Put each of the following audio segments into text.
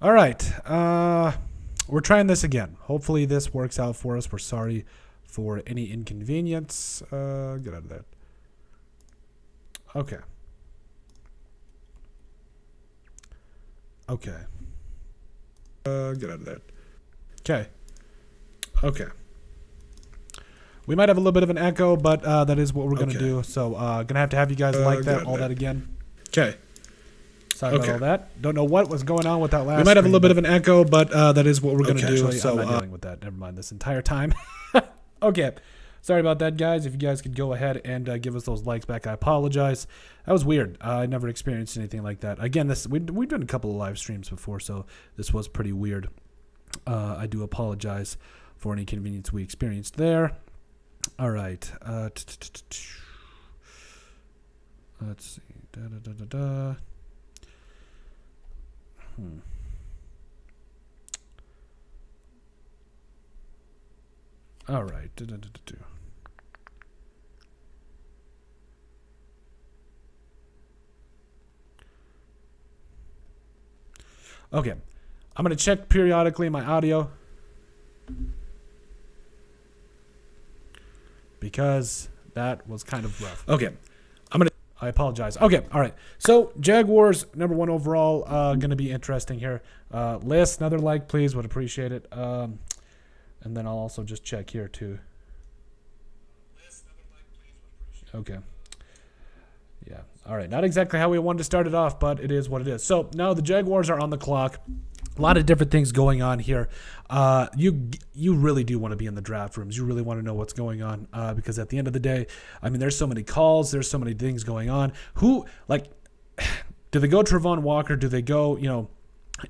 All right. We're trying this again. Hopefully this works out for us. We're sorry for any inconvenience. Get out of that. Okay. Okay. Get out of that. Okay. Okay. We might have a little bit of an echo, but that is what we're going to do. So going to have you guys like that, all that again. Okay. Sorry about all that. Don't know what was going on with that last. We might have a little bit of an echo, but that is what we're going to do. So I'm not dealing with that. Never mind this entire time. Okay. Sorry about that, guys. If you guys could go ahead and give us those likes back, I apologize. That was weird. I never experienced anything like that. Again, we've done a couple of live streams before, so this was pretty weird. I do apologize for any inconvenience we experienced there. All right. Let's see. All right. Okay. I'm going to check periodically my audio because that was kind of rough. Okay. I apologize. Okay. All right. So Jaguars, #1 overall, going to be interesting here. List, another like, please. Would appreciate it. And then I'll also just check here too. Okay. Yeah. All right. Not exactly how we wanted to start it off, but it is what it is. So now the Jaguars are on the clock. A lot of different things going on here. You really do want to be in the draft rooms. You really want to know what's going on because at the end of the day, I mean, there's so many calls. There's so many things going on. Do they go Travon Walker? Do they go,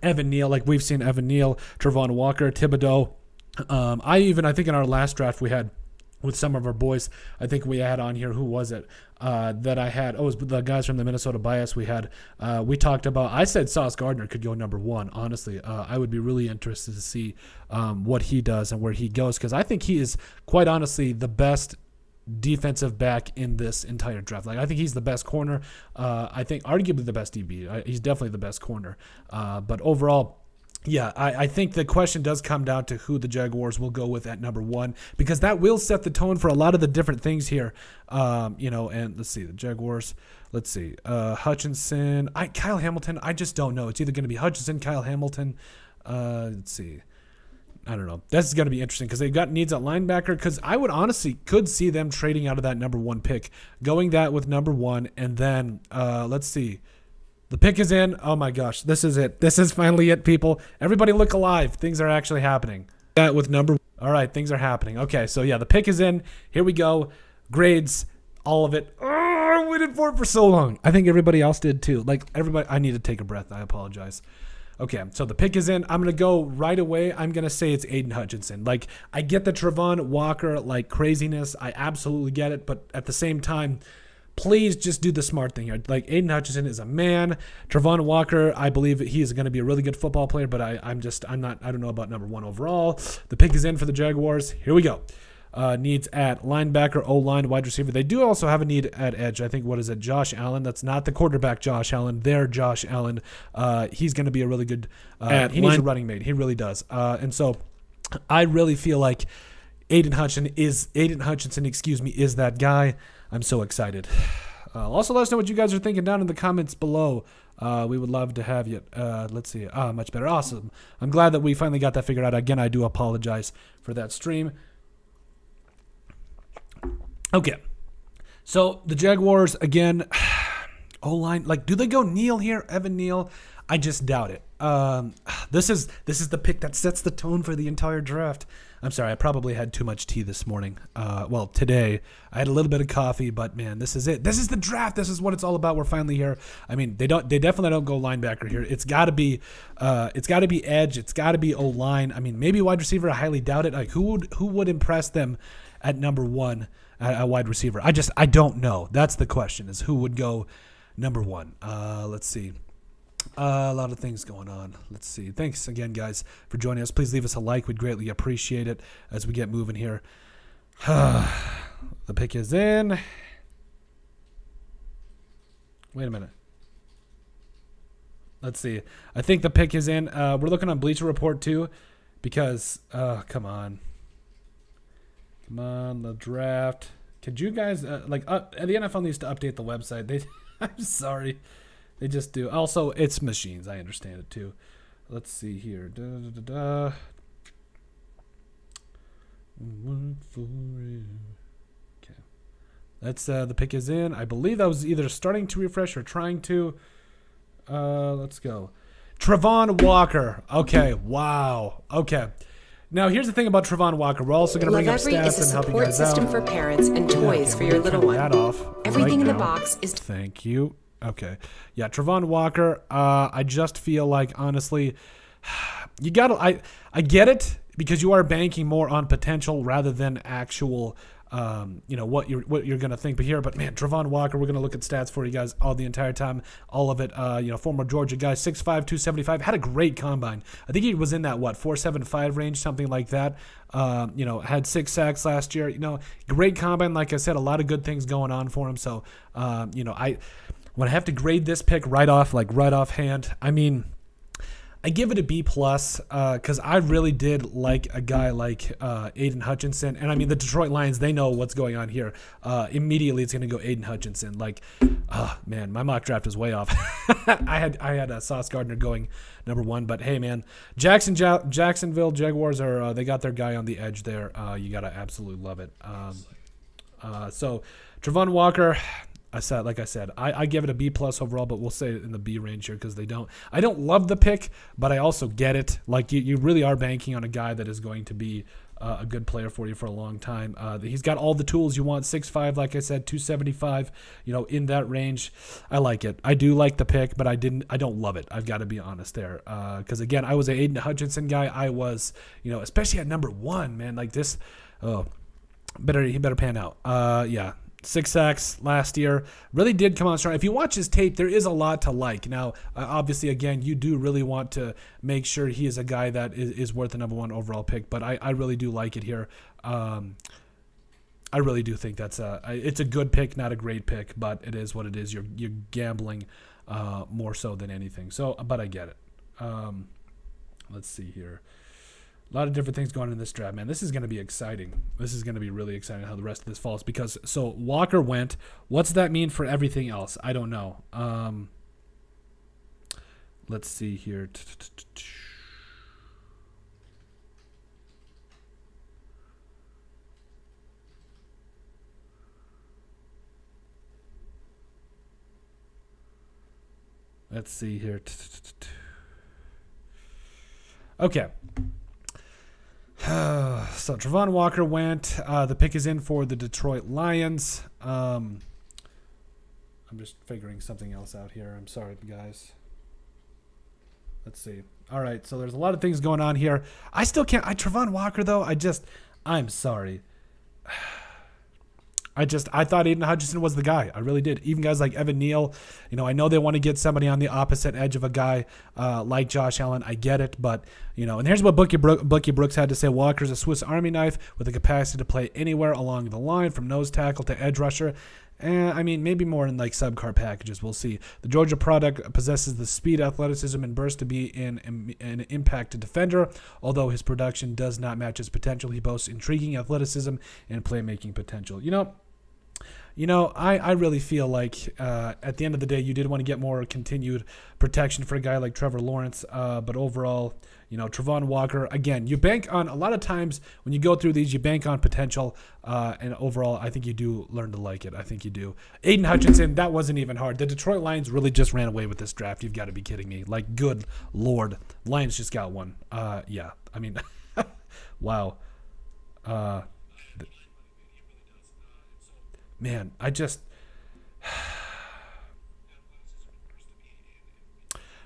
Evan Neal? Like we've seen Evan Neal, Travon Walker, Thibodeau. I think in our last draft we had with some of our boys, I think we had on here, who was it that I had? Oh, it was the guys from the Minnesota Bias. We talked about, I said Sauce Gardner could go #1. Honestly, I would be really interested to see what he does and where he goes because I think he is quite honestly the best defensive back in this entire draft. Like I think he's the best corner. I think arguably the best DB. He's definitely the best corner. But overall, yeah, I think the question does come down to who the Jaguars will go with at #1 because that will set the tone for a lot of the different things here. And let's see, the Jaguars, Hutchinson, Kyle Hamilton, I just don't know. It's either going to be Hutchinson, Kyle Hamilton. Let's see. I don't know. This is going to be interesting because they've got needs at linebacker because I would honestly could see them trading out of that #1 pick, going that with #1, and then let's see. The pick is in. Oh, my gosh. This is it. This is finally it, people. Everybody look alive. Things are actually happening. That with All right, things are happening. Okay, so, yeah, the pick is in. Here we go. Grades, all of it. Oh, I waited for it for so long. I think everybody else did, too. I need to take a breath. I apologize. Okay, so the pick is in. I'm going to go right away. I'm going to say it's Aiden Hutchinson. I get the Travon Walker, craziness. I absolutely get it. But at the same time, please just do the smart thing here. Aiden Hutchinson is a man. Travon Walker, I believe he is going to be a really good football player, but I don't know about #1 overall. The pick is in for the Jaguars. Here we go. Needs at linebacker, O-line, wide receiver. They do also have a need at edge. I think, Josh Allen? That's not the quarterback Josh Allen. They're Josh Allen. He's going to be a really good he needs a running mate. He really does. And so I really feel like Aiden Hutchinson is that guy. I'm so excited. Also, let us know what you guys are thinking down in the comments below. We would love to have you. Let's see. Much better. Awesome. I'm glad that we finally got that figured out. Again, I do apologize for that stream. Okay. So, the Jaguars, again, O-line. Do they go Neal here? Evan Neal? I just doubt it. This is the pick that sets the tone for the entire draft. I'm sorry, I probably had too much tea this morning. Today I had a little bit of coffee, but man, this is it. This is the draft. This is what it's all about. We're finally here. I mean, they definitely don't go linebacker here. It's got to be edge. It's got to be O-line. I mean, maybe wide receiver. I highly doubt it. Who would impress them at #1 at wide receiver? I don't know. That's the question: is who would go #1? Let's see. A lot of things going on. Let's see. Thanks again, guys, for joining us. Please leave us a like. We'd greatly appreciate it as we get moving here. The pick is in. Wait a minute. Let's see. I think the pick is in. We're looking on Bleacher Report too, because come on, the draft. Could you guys the NFL needs to update the website? I'm sorry, they just do. Also, it's machines. I understand it too. Let's see here. Okay, that's the pick is in. I believe that was either starting to refresh or trying to. Let's go. Travon Walker. Okay. Wow. Okay. Now, here's the thing about Travon Walker. We're also going to bring up stats and help you guys out. Support system for parents and toys for your little one. That off. Everything in the box is... Thank you. Okay. Yeah, Travon Walker, I just feel like, honestly, you got to... I get it because you are banking more on potential rather than actual... what you're gonna think, but man, Travon Walker, we're gonna look at stats for you guys all the entire time, all of it. Former Georgia guy, 6'5", 275, had a great combine. I think he was in that 4.75 range, something like that. Had 6 sacks last year. Great combine. Like I said, a lot of good things going on for him. So, when I have to grade this pick right offhand, I give it a B plus because I really did like a guy like Aiden Hutchinson. And the Detroit Lions, they know what's going on here. Immediately it's going to go Aiden Hutchinson. Man, my mock draft is way off. I had Sauce Gardner going number 1. But hey, man, Jacksonville Jaguars they got their guy on the edge there. You got to absolutely love it. So Travon Walker... I give it a B plus overall, but we'll say it in the B range here because I don't love the pick, but I also get it. Like you really are banking on a guy that is going to be a good player for you for a long time. He's got all the tools you want. 6'5", like I said, 275. In that range, I like it. I do like the pick, but I don't love it. I've got to be honest there. Because again, I was an Aiden Hutchinson guy. I was, especially at number 1, man. Like this, he better pan out. Yeah. 6 sacks last year. Really did come on strong. If you watch his tape, there is a lot to like. Now, obviously, again, you do really want to make sure he is a guy that is worth the number 1 overall pick, but I really do like it here. I really do think it's a good pick, not a great pick, but it is what it is. You're gambling more so than anything. So, but I get it. Let's see here. A lot of different things going on in this draft, man. This is going to be exciting. This is going to be really exciting how the rest of this falls because so Walker went. What's that mean for everything else? I don't know. Let's see here. Let's see here. Okay. So Travon Walker went. The pick is in for the Detroit Lions. I'm just figuring something else out here. I'm sorry, guys. Let's see. All right, so there's a lot of things going on here. I still can't. Travon Walker, though, I'm sorry. I thought Aiden Hutchinson was the guy. I really did. Even guys like Evan Neal, I know they want to get somebody on the opposite edge of a guy like Josh Allen. I get it, but and here's what Bucky Brooks had to say: Walker's a Swiss Army knife with the capacity to play anywhere along the line, from nose tackle to edge rusher. Maybe more in like subcar packages. We'll see. The Georgia product possesses the speed, athleticism, and burst to be an impacted defender. Although his production does not match his potential, he boasts intriguing athleticism and playmaking potential. I really feel like at the end of the day, you did want to get more continued protection for a guy like Trevor Lawrence. But overall, Travon Walker, again, you bank on a lot of times when you go through these, you bank on potential. And overall, I think you do learn to like it. I think you do. Aiden Hutchinson, that wasn't even hard. The Detroit Lions really just ran away with this draft. You've got to be kidding me. Like, good Lord. Lions just got one. Yeah. Wow. Man,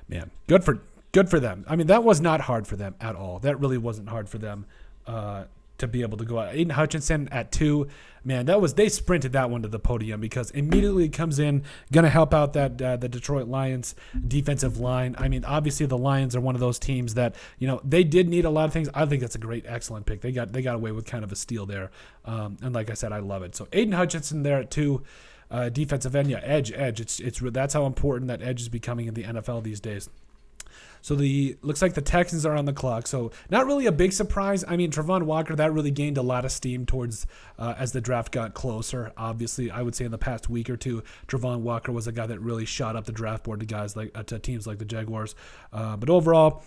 man, good for them. That was not hard for them at all. That really wasn't hard for them to be able to go out. Aiden Hutchinson at 2, man, they sprinted that one to the podium because immediately comes in, going to help out that the Detroit Lions defensive line. Obviously the Lions are one of those teams that, they did need a lot of things. I think that's a excellent pick. They got away with kind of a steal there. And like I said, I love it. So Aiden Hutchinson there at 2. defensive end, yeah, edge. That's how important that edge is becoming in the NFL these days. So looks like the Texans are on the clock. So not really a big surprise. I mean, Travon Walker, that really gained a lot of steam towards as the draft got closer. Obviously, I would say in the past week or two, Travon Walker was a guy that really shot up the draft board to guys like to teams like the Jaguars. But overall,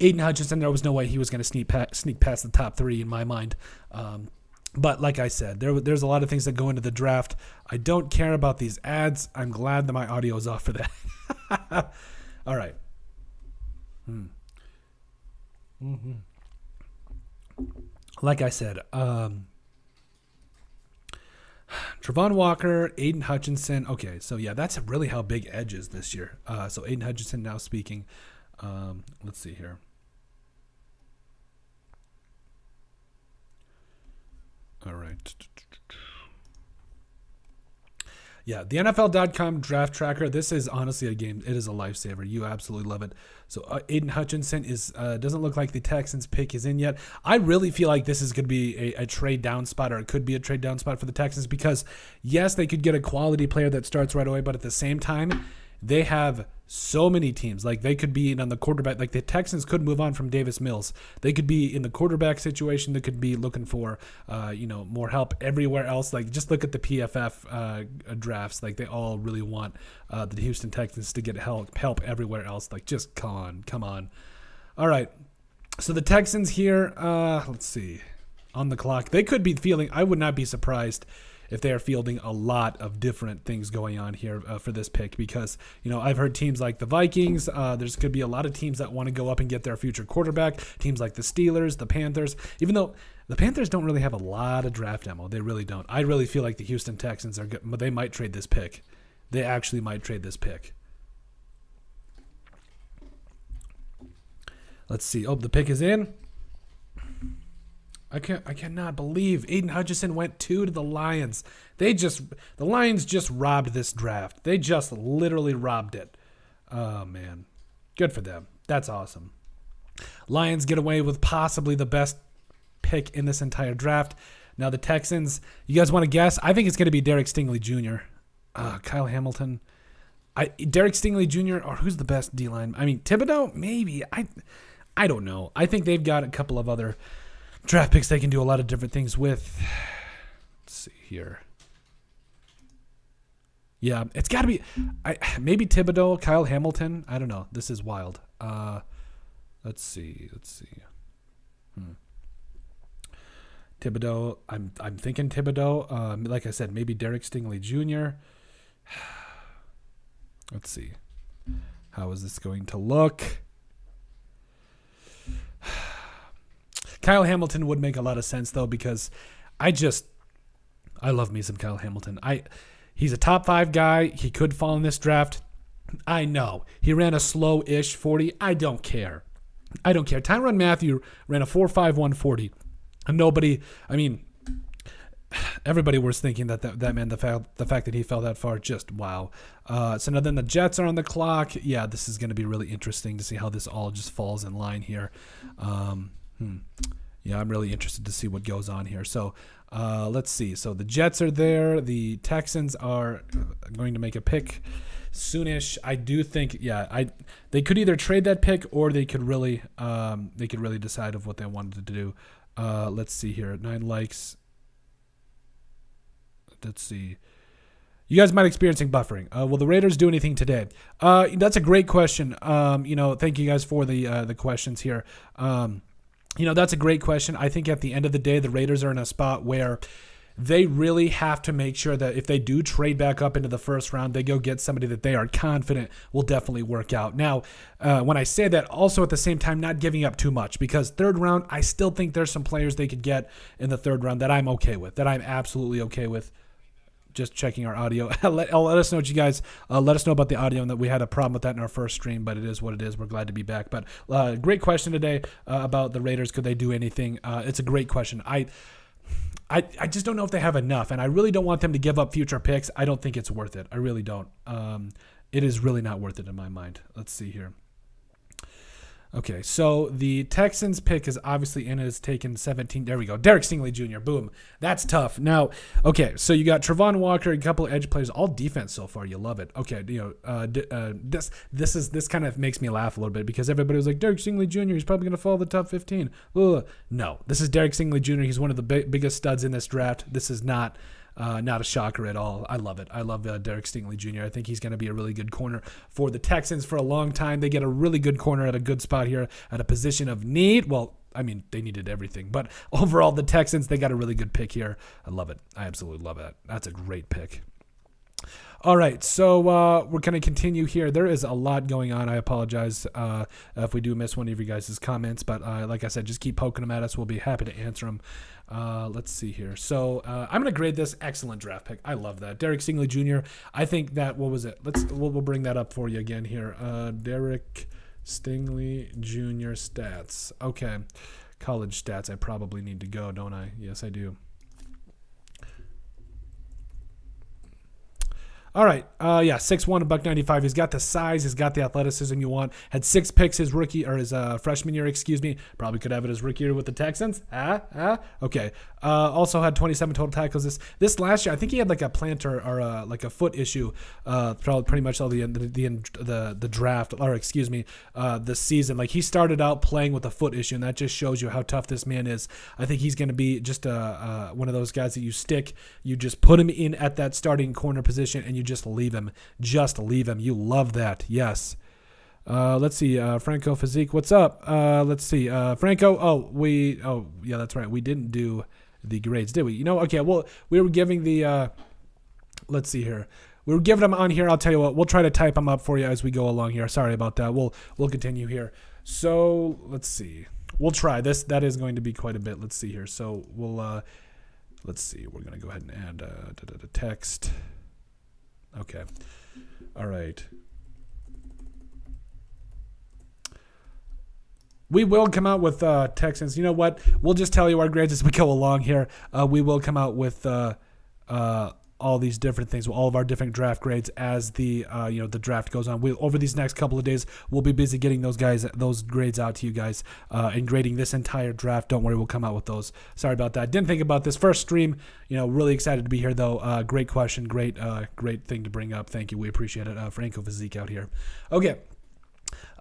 Aiden Hutchinson, there was no way he was going to sneak past the top 3 in my mind. But like I said, there's a lot of things that go into the draft. I don't care about these ads. I'm glad that my audio is off for that. All right. Like I said, Travon Walker, Aiden Hutchinson. Okay, so yeah, that's really how big edge is this year. So Aiden Hutchinson now speaking. Let's see here. All right. Yeah, the NFL.com draft tracker. This is honestly a game. It is a lifesaver. You absolutely love it. So Aiden Hutchinson doesn't look like the Texans pick is in yet. I really feel like this is going to be a trade down spot, or it could be a trade down spot for the Texans because, yes, they could get a quality player that starts right away, but at the same time, they have so many teams. Like they could be on the quarterback. Like the Texans could move on from Davis Mills. They could be in the quarterback situation. They could be looking for, more help everywhere else. Like just look at the PFF drafts. Like they all really want the Houston Texans to get help everywhere else. Like just come on. All right. So the Texans here. Let's see. On the clock, they could be fielding. I would not be surprised if they are fielding a lot of different things going on here for this pick because, I've heard teams like the Vikings, there's could be a lot of teams that want to go up and get their future quarterback, teams like the Steelers, the Panthers, even though the Panthers don't really have a lot of draft ammo. They really don't. I really feel like the Houston Texans they might trade this pick. They actually might trade this pick. Let's see. Oh, the pick is in. I cannot believe Aiden Hutchinson went 2 to the Lions. The Lions just robbed this draft. They just literally robbed it. Oh man. Good for them. That's awesome. Lions get away with possibly the best pick in this entire draft. Now the Texans, you guys want to guess? I think it's going to be Derek Stingley Jr. Kyle Hamilton. Derek Stingley Jr. or who's the best D-line? I mean, Thibodeau? Maybe. I don't know. I think they've got a couple of other draft picks they can do a lot of different things with. Let's see here. Yeah, it's got to be maybe Thibodeau, Kyle Hamilton. I don't know. This is wild. Let's see. Thibodeau. I'm thinking Thibodeau. Like I said, maybe Derek Stingley Jr. Let's see. How is this going to look? Kyle Hamilton would make a lot of sense though because I love me some Kyle Hamilton. He's a top 5 guy. He could fall in this draft. I know. He ran a slow-ish 40. I don't care. Tyrann Mathieu ran a 4.5 140. And everybody was thinking that man, the fact that he fell that far, just wow. So now then the Jets are on the clock. Yeah, this is going to be really interesting to see how this all just falls in line here. Yeah, I'm really interested to see what goes on here. So let's see. So the Jets are there. The Texans are going to make a pick soonish. I do think, they could either trade that pick or they could really decide of what they wanted to do. Let's see here. 9 likes. Let's see. You guys might be experiencing buffering. Will the Raiders do anything today? That's a great question. Thank you guys for the questions here. That's a great question. I think at the end of the day, the Raiders are in a spot where they really have to make sure that if they do trade back up into the first round, they go get somebody that they are confident will definitely work out. Now, when I say that, also at the same time, not giving up too much because third round, I still think there's some players they could get in the third round that I'm okay with, that I'm absolutely okay with. Just checking our audio. let us know what you guys let us know about the audio and that we had a problem with that in our first stream, but it is what it is. We're glad to be back. But great question today about the Raiders. Could they do anything? It's a great question. I just don't know if they have enough, and I really don't want them to give up future picks. I don't think it's worth it. I really don't. It is really not worth it in my mind. Let's see here. Okay, so the Texans pick is obviously in. It is taken 17. There we go. Derek Stingley Jr. Boom. That's tough. Now, okay, so you got Travon Walker, a couple of edge players, all defense so far. You love it. Okay, this kind of makes me laugh a little bit because everybody was like, Derek Stingley Jr. He's probably going to fall the top 15. Ugh. No, this is Derek Stingley Jr. He's one of the biggest studs in this draft. This is not a shocker at all. I love it. I love Derek Stingley Jr. I think he's going to be a really good corner for the Texans for a long time. They get a really good corner at a good spot here at a position of need. Well, I mean, they needed everything. But overall, the Texans, they got a really good pick here. I love it. I absolutely love it. That's a great pick. All right, so we're going to continue here. There is a lot going on. I apologize if we do miss one of you guys' comments, but like I said, just keep poking them at us. We'll be happy to answer them. Let's see here. So I'm going to grade this excellent draft pick. I love that. Derek Stingley Jr. I think that, what was it? We'll bring that up for you again here. Derek Stingley Jr. stats. Okay, college stats. I probably need to go, don't I? Yes, I do. All right. 6'1", $195. He's got the size. He's got the athleticism you want. Had 6 picks his freshman year, Probably could have it his rookie year with the Texans. Okay. Also had 27 total tackles. This last year, I think he had like a plantar or like a foot issue pretty much all the draft, or the season. Like he started out playing with a foot issue, and that just shows you how tough this man is. I think he's going to be just one of those guys that you just put him in at that starting corner position, and you just leave him. You love that. Yes. Let's see. Franco Physique, what's up? Let's see. Franco. Yeah, that's right. We didn't do the grades, did we? Okay. Well, we were giving the. Let's see here. We were giving them on here. I'll tell you what. We'll try to type them up for you as we go along here. Sorry about that. We'll continue here. So let's see. We'll try this. That is going to be quite a bit. Let's see here. So we'll. Let's see. We're gonna go ahead and add text. Okay. All right. We will come out with Texans. You know what? We'll just tell you our grades as we go along here. We will come out with all these different things, all of our different draft grades as the draft goes on. Over these next couple of days, we'll be busy getting those grades out to you guys and grading this entire draft. Don't worry, we'll come out with those. Sorry about that. Didn't think about this first stream. Really excited to be here though. Great question. Great thing to bring up. Thank you. We appreciate it. Franco Physique out here. Okay.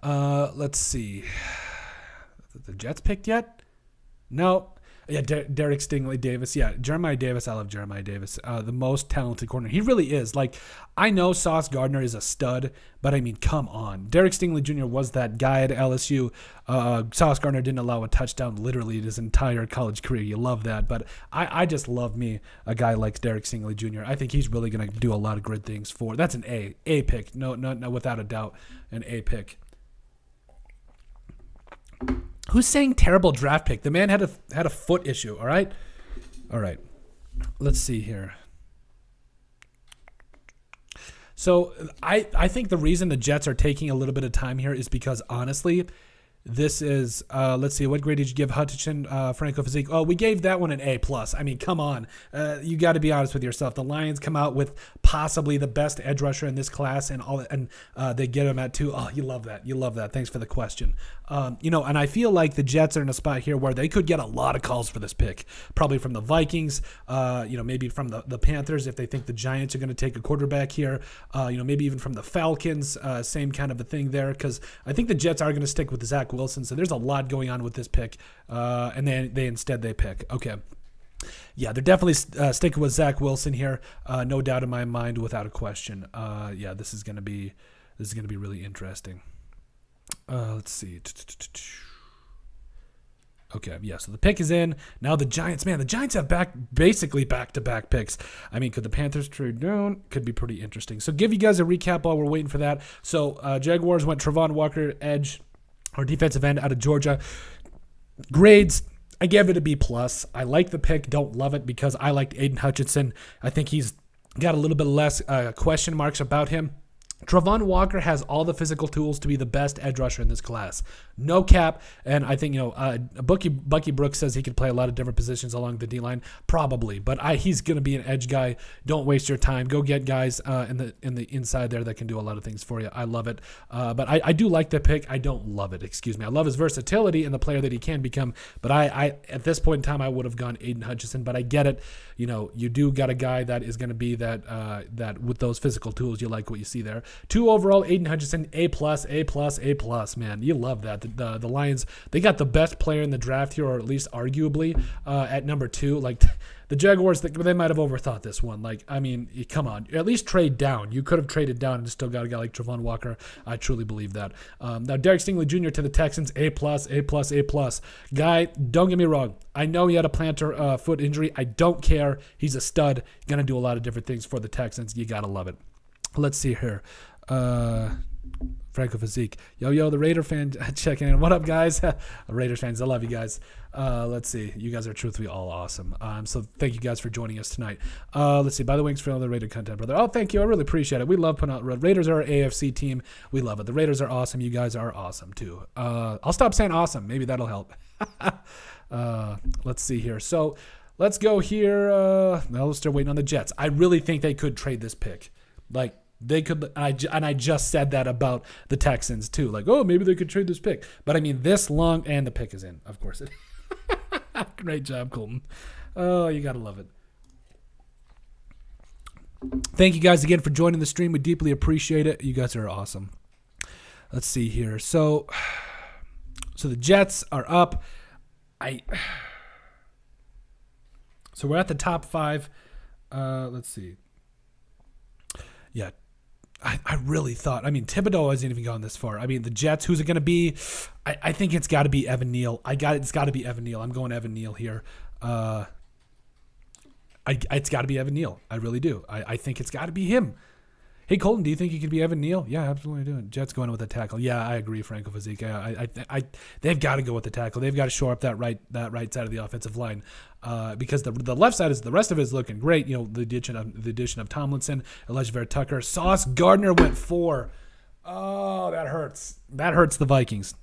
Let's see. The Jets picked yet? No. Yeah, Derek Stingley Davis. Yeah, Jeremiah Davis. I love Jeremiah Davis. The most talented corner. He really is. Like, I know Sauce Gardner is a stud, but I mean, come on. Derek Stingley Jr. was that guy at LSU. Sauce Gardner didn't allow a touchdown literally his entire college career. You love that. But I just love me a guy like Derek Stingley Jr. I think he's really going to do a lot of good things for. That's an A pick. No, without a doubt, an A pick. Who's saying terrible draft pick? The man had a foot issue, all right? All right. Let's see here. So I think the reason the Jets are taking a little bit of time here is because, honestly, this is, let's see, what grade did you give Hutchinson, Franco Physique? Oh, we gave that one an A+. I mean, come on. You got to be honest with yourself. The Lions come out with possibly the best edge rusher in this class, and they get him at 2. Oh, you love that. You love that. Thanks for the question. And I feel like the Jets are in a spot here where they could get a lot of calls for this pick, probably from the Vikings, maybe from the Panthers if they think the Giants are going to take a quarterback here, maybe even from the Falcons, same kind of a thing there, because I think the Jets are going to stick with Zach Wilson, so there's a lot going on with this pick, and then they pick. Okay. Yeah, they're definitely sticking with Zach Wilson here, no doubt in my mind, without a question. This is going to be really interesting. Let's see. Okay, yeah, so the pick is in. Now the Giants, the Giants have basically back-to-back picks. I mean, could the Panthers trade down? Could be pretty interesting. So give you guys a recap while we're waiting for that. So Jaguars went Travon Walker, edge, or defensive end out of Georgia. Grades, I gave it a B+. I like the pick, don't love it because I liked Aiden Hutchinson. I think he's got a little bit less question marks about him. Travon Walker has all the physical tools to be the best edge rusher in this class. No cap. And I think, Bucky Brooks says he could play a lot of different positions along the D-line. Probably. But he's going to be an edge guy. Don't waste your time. Go get guys in the inside there that can do a lot of things for you. I love it. But I do like the pick. I don't love it. Excuse me. I love his versatility and the player that he can become. But I at this point in time, I would have gone Aiden Hutchinson. But I get it. You do got a guy that is going to be that with those physical tools. You like what you see there. 2 overall, Aiden Hutchinson, A+, man. You love that. The Lions, they got the best player in the draft here, or at least arguably at number 2. Like the Jaguars, they might have overthought this one. Like, I mean, come on. At least trade down. You could have traded down and still got a guy like Travon Walker. I truly believe that. Now, Derek Stingley Jr. to the Texans, A+. Guy, don't get me wrong. I know he had a plantar foot injury. I don't care. He's a stud. Going to do a lot of different things for the Texans. You got to love it. Let's see here. Franco Physique. Yo, the Raider fan checking in. What up, guys? Raiders fans, I love you guys. Let's see. You guys are truthfully all awesome. So thank you guys for joining us tonight. Let's see. By the wings for all the Raider content, brother. Oh, thank you. I really appreciate it. We love putting out Raiders are our AFC team. We love it. The Raiders are awesome. You guys are awesome too. I'll stop saying awesome. Maybe that'll help. Let's see here. So let's go here. Let's start waiting on the Jets. I really think they could trade this pick. Like, they could, and I just said that about the Texans too. Like, oh, maybe they could trade this pick. But I mean, this long, and the pick is in, of course. Great job, Colton. Oh, you gotta love it. Thank you guys again for joining the stream. We deeply appreciate it. You guys are awesome. Let's see here. So the Jets are up. So we're at the top 5. Let's see. Yeah. I really thought, Thibodeau hasn't even gone this far. I mean, the Jets, who's it going to be? I think it's got to be Evan Neal. It's got to be Evan Neal. I'm going Evan Neal here. It's got to be Evan Neal. I really do. I think it's got to be him. Hey, Colton, do you think he could be Evan Neal? Yeah, absolutely do. Jets going with the tackle. Yeah, I agree, Franco Physique. They've got to go with the tackle. They've got to shore up that right side of the offensive line because the left side the rest of it is looking great. The addition of Tomlinson, Elijah Vera Tucker, Sauce Gardner went 4. Oh, that hurts. That hurts the Vikings.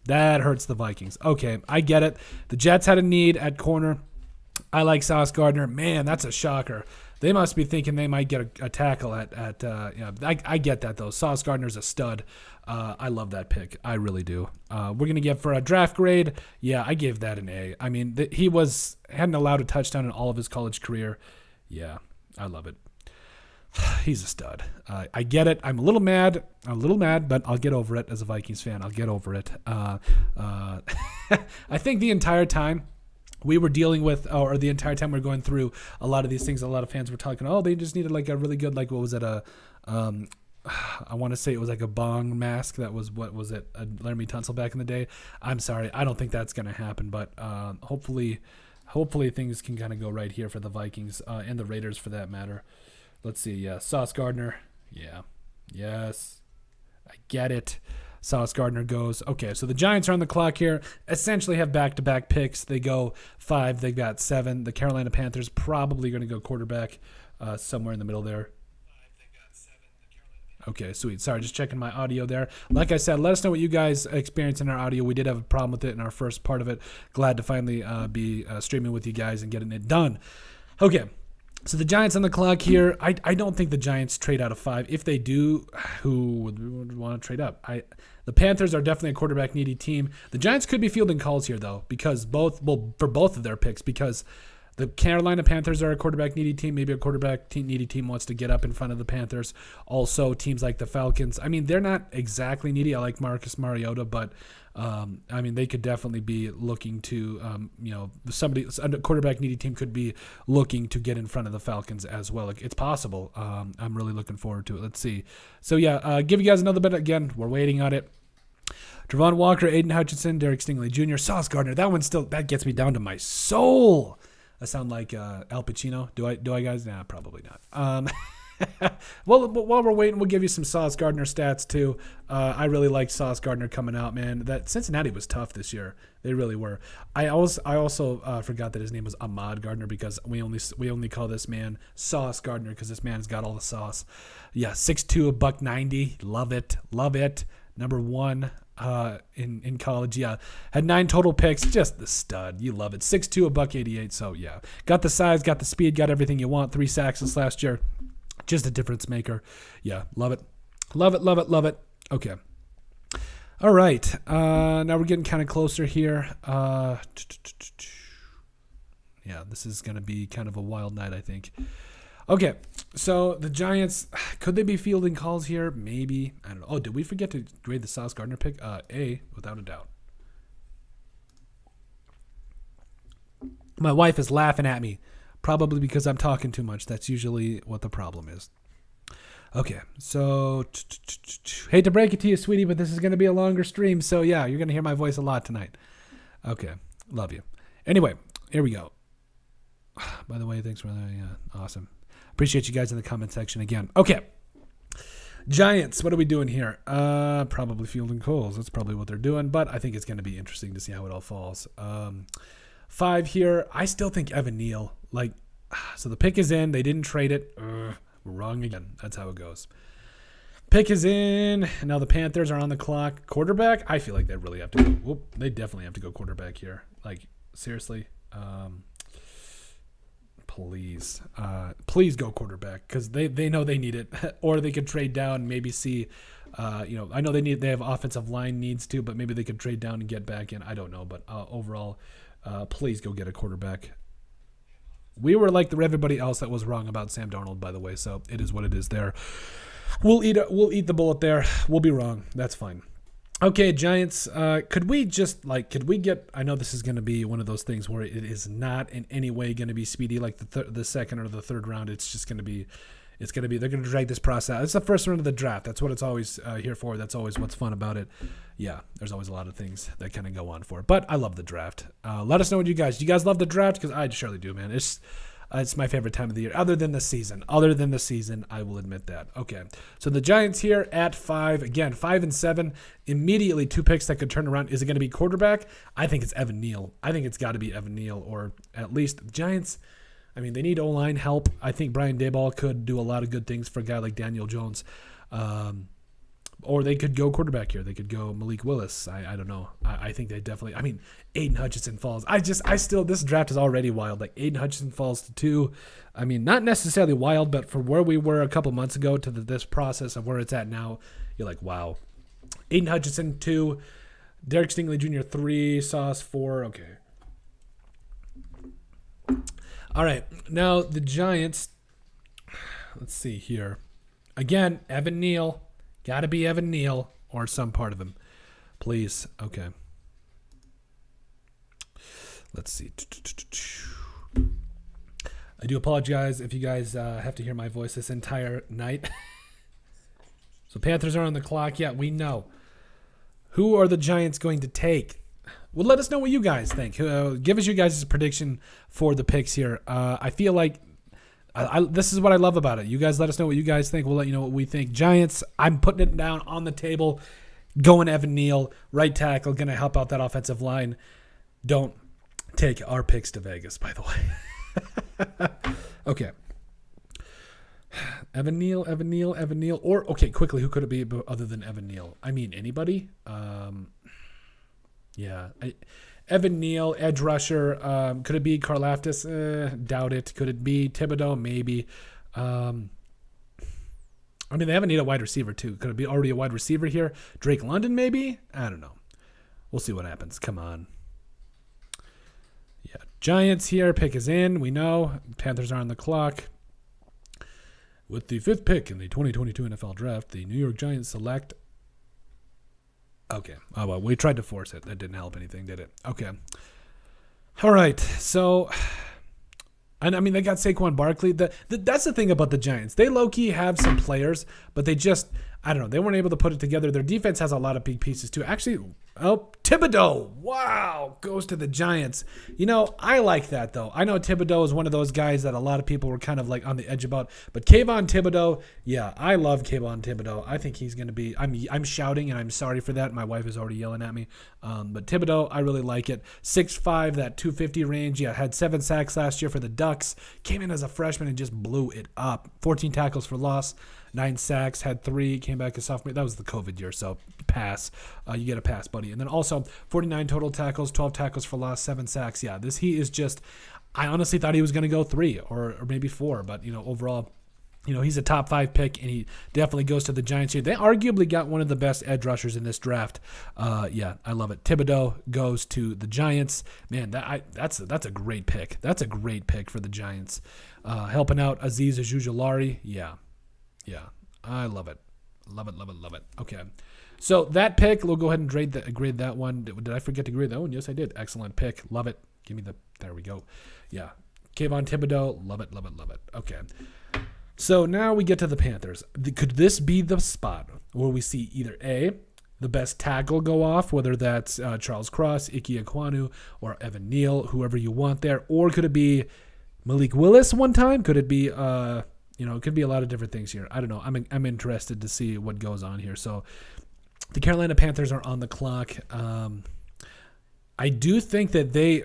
Okay, I get it. The Jets had a need at corner. I like Sauce Gardner. Man, that's a shocker. They must be thinking they might get a tackle I get that, though. Sauce Gardner's a stud. I love that pick. I really do. We're going to get for a draft grade. Yeah, I gave that an A. I mean, he hadn't allowed a touchdown in all of his college career. Yeah, I love it. He's a stud. I get it. I'm a little mad, but I'll get over it as a Vikings fan. I'll get over it. I think the entire time we were dealing with, or the entire time we were going through a lot of these things, a lot of fans were talking, oh, they just needed like a really good, like, what was it? I want to say it was like a bong mask. That was, what was it? A Laramie Tunsil back in the day. I'm sorry. I don't think that's going to happen, but hopefully things can kind of go right here for the Vikings and the Raiders for that matter. Let's see. Yeah. Sauce Gardner. Yeah. Yes. I get it. Sauce Gardner goes. Okay, so the Giants are on the clock here. Essentially have back-to-back picks. They go 5. They've got 7. The Carolina Panthers probably going to go quarterback somewhere in the middle there. Okay, sweet. Sorry, just checking my audio there. Like I said, let us know what you guys experience in our audio. We did have a problem with it in our first part of it. Glad to finally be streaming with you guys and getting it done. Okay. So the Giants on the clock here. I don't think the Giants trade out of 5. If they do, who would want to trade up? The Panthers are definitely a quarterback needy team. The Giants could be fielding calls here though, because for both of their picks, because the Carolina Panthers are a quarterback needy team. Maybe a quarterback needy team wants to get up in front of the Panthers. Also, teams like the Falcons. I mean, they're not exactly needy. I like Marcus Mariota, but I mean, they could definitely be looking to, a quarterback needy team could be looking to get in front of the Falcons as well. It's possible. I'm really looking forward to it. Let's see. So yeah, give you guys another bit again. We're waiting on it. Travon Walker, Aiden Hutchinson, Derek Stingley Jr., Sauce Gardner. That gets me down to my soul. I sound like Al Pacino. Do I guys? Nah, probably not. Well, while we're waiting, we'll give you some Sauce Gardner stats too. I really liked Sauce Gardner coming out, man. That Cincinnati was tough this year. They really were. I also forgot that his name was Ahmad Gardner because we only call this man Sauce Gardner because this man's got all the sauce. Yeah, 6'2", $190. Love it. Number 1 in college. Yeah, had 9 total picks. Just the stud. You love it. 6'2", $188. So yeah, got the size, got the speed, got everything you want. 3 sacks this last year. Just a difference maker. Yeah, love it. Okay. All right. Now we're getting kind of closer here. Yeah, this is going to be kind of a wild night, I think. Okay, so the Giants, could they be fielding calls here? Maybe. I don't know. Oh, did we forget to grade the Sauce Gardner pick? A, without a doubt. My wife is laughing at me. Probably because I'm talking too much. That's usually what the problem is. Okay, so hate to break it to you, sweetie, but this is going to be a longer stream. So yeah, you're going to hear my voice a lot tonight. Okay, love you. Anyway, here we go. By the way, thanks for that. Yeah, awesome. Appreciate you guys in the comment section again. Okay, Giants, what are we doing here? Probably fielding calls. That's probably what they're doing, but I think it's going to be interesting to see how it all falls. 5 here. I still think Evan Neal. So the pick is in. They didn't trade it. We're wrong again. That's how it goes. Pick is in. Now the Panthers are on the clock. Quarterback. I feel like they really have to go. Whoop, they definitely have to go quarterback here. Seriously. Please go quarterback because they know they need it. Or they could trade down and maybe see. I know they have offensive line needs too, but maybe they could trade down and get back in. I don't know, but overall. Please go get a quarterback. We were like everybody else that was wrong about Sam Darnold, by the way. So it is what it is there. We'll eat the bullet there. We'll be wrong. That's fine. Okay, Giants. Could we get? I know this is going to be one of those things where it is not in any way going to be speedy like the second or the third round. It's just going to be. They're going to drag this process out. It's the first round of the draft. That's what it's always here for. That's always what's fun about it. Yeah, there's always a lot of things that kind of go on for it. But I love the draft. Let us know what do you guys love the draft? Because I surely do, man. It's my favorite time of the year, other than the season. I will admit that. Okay, so the Giants here at 5. Again, 5 and 7. Immediately 2 picks that could turn around. Is it going to be quarterback? I think it's Evan Neal. I think it's got to be Evan Neal, or at least the Giants. I mean, they need O-line help. I think Brian Daboll could do a lot of good things for a guy like Daniel Jones. Or they could go quarterback here. They could go Malik Willis. I don't know. I think they definitely. I mean, Aiden Hutchinson falls. This draft is already wild. Aiden Hutchinson falls to 2. I mean, not necessarily wild, but for where we were a couple months ago to this process of where it's at now, you're like, wow. Aiden Hutchinson 2, Derek Stingley Jr. 3, Sauce 4. Okay. All right, now the Giants, let's see here. Again, Evan Neal. Got to be Evan Neal or some part of him. Please. Okay. Let's see. I do apologize if you guys have to hear my voice this entire night. So Panthers are on the clock. Yeah, we know. Who are the Giants going to take? Well, let us know what you guys think. Give us your guys' prediction for the picks here. I feel like this is what I love about it. You guys let us know what you guys think. We'll let you know what we think. Giants, I'm putting it down on the table. Going Evan Neal, right tackle, going to help out that offensive line. Don't take our picks to Vegas, by the way. Okay. Evan Neal. Or, okay, quickly, who could it be other than Evan Neal? I mean, anybody? Yeah. Evan Neal, edge rusher. Could it be Karlaftis? Doubt it. Could it be Thibodeau? Maybe. I mean, they haven't need a wide receiver, too. Could it be already a wide receiver here? Drake London, maybe? I don't know. We'll see what happens. Come on. Yeah. Giants here. Pick is in. We know. Panthers are on the clock. With the 5th pick in the 2022 NFL Draft, the New York Giants select... Okay. Oh, well, we tried to force it. That didn't help anything, did it? Okay. All right. So, and I mean, they got Saquon Barkley. That's the thing about the Giants. They low-key have some players, but they just, I don't know. They weren't able to put it together. Their defense has a lot of big pieces too. Actually, Thibodeau, wow, goes to the Giants. I like that though. I know Thibodeau is one of those guys that a lot of people were kind of like on the edge about. But Kayvon Thibodeau, yeah, I love Kayvon Thibodeau. I think he's going to be. I'm shouting and I'm sorry for that. My wife is already yelling at me. But Thibodeau, I really like it. 6'5", that 250 range. Yeah, had 7 sacks last year for the Ducks. Came in as a freshman and just blew it up. 14 tackles for loss. 9 sacks, had 3, came back as sophomore. That was the COVID year, so pass. You get a pass, buddy. And then also 49 total tackles, 12 tackles for loss, 7 sacks. Yeah, he is just. I honestly thought he was going to go 3 or maybe 4, but overall, he's a top 5 pick, and he definitely goes to the Giants here. They arguably got one of the best edge rushers in this draft. Yeah, I love it. Thibodeau goes to the Giants. Man, that's a great pick. That's a great pick for the Giants. Helping out Azeez Ojulari. Yeah, I love it. Love it. Okay. So that pick, we'll go ahead and grade that one. Did I forget to grade that one? Yes, I did. Excellent pick. Love it. There we go. Yeah. Kayvon Thibodeau. Love it. Okay. So now we get to the Panthers. Could this be the spot where we see either A, the best tackle go off, whether that's Charles Cross, Ike Ekwonu, or Evan Neal, whoever you want there, or could it be Malik Willis one time? Could it be it could be a lot of different things here. I don't know. I'm interested to see what goes on here. So the Carolina Panthers are on the clock. I do think that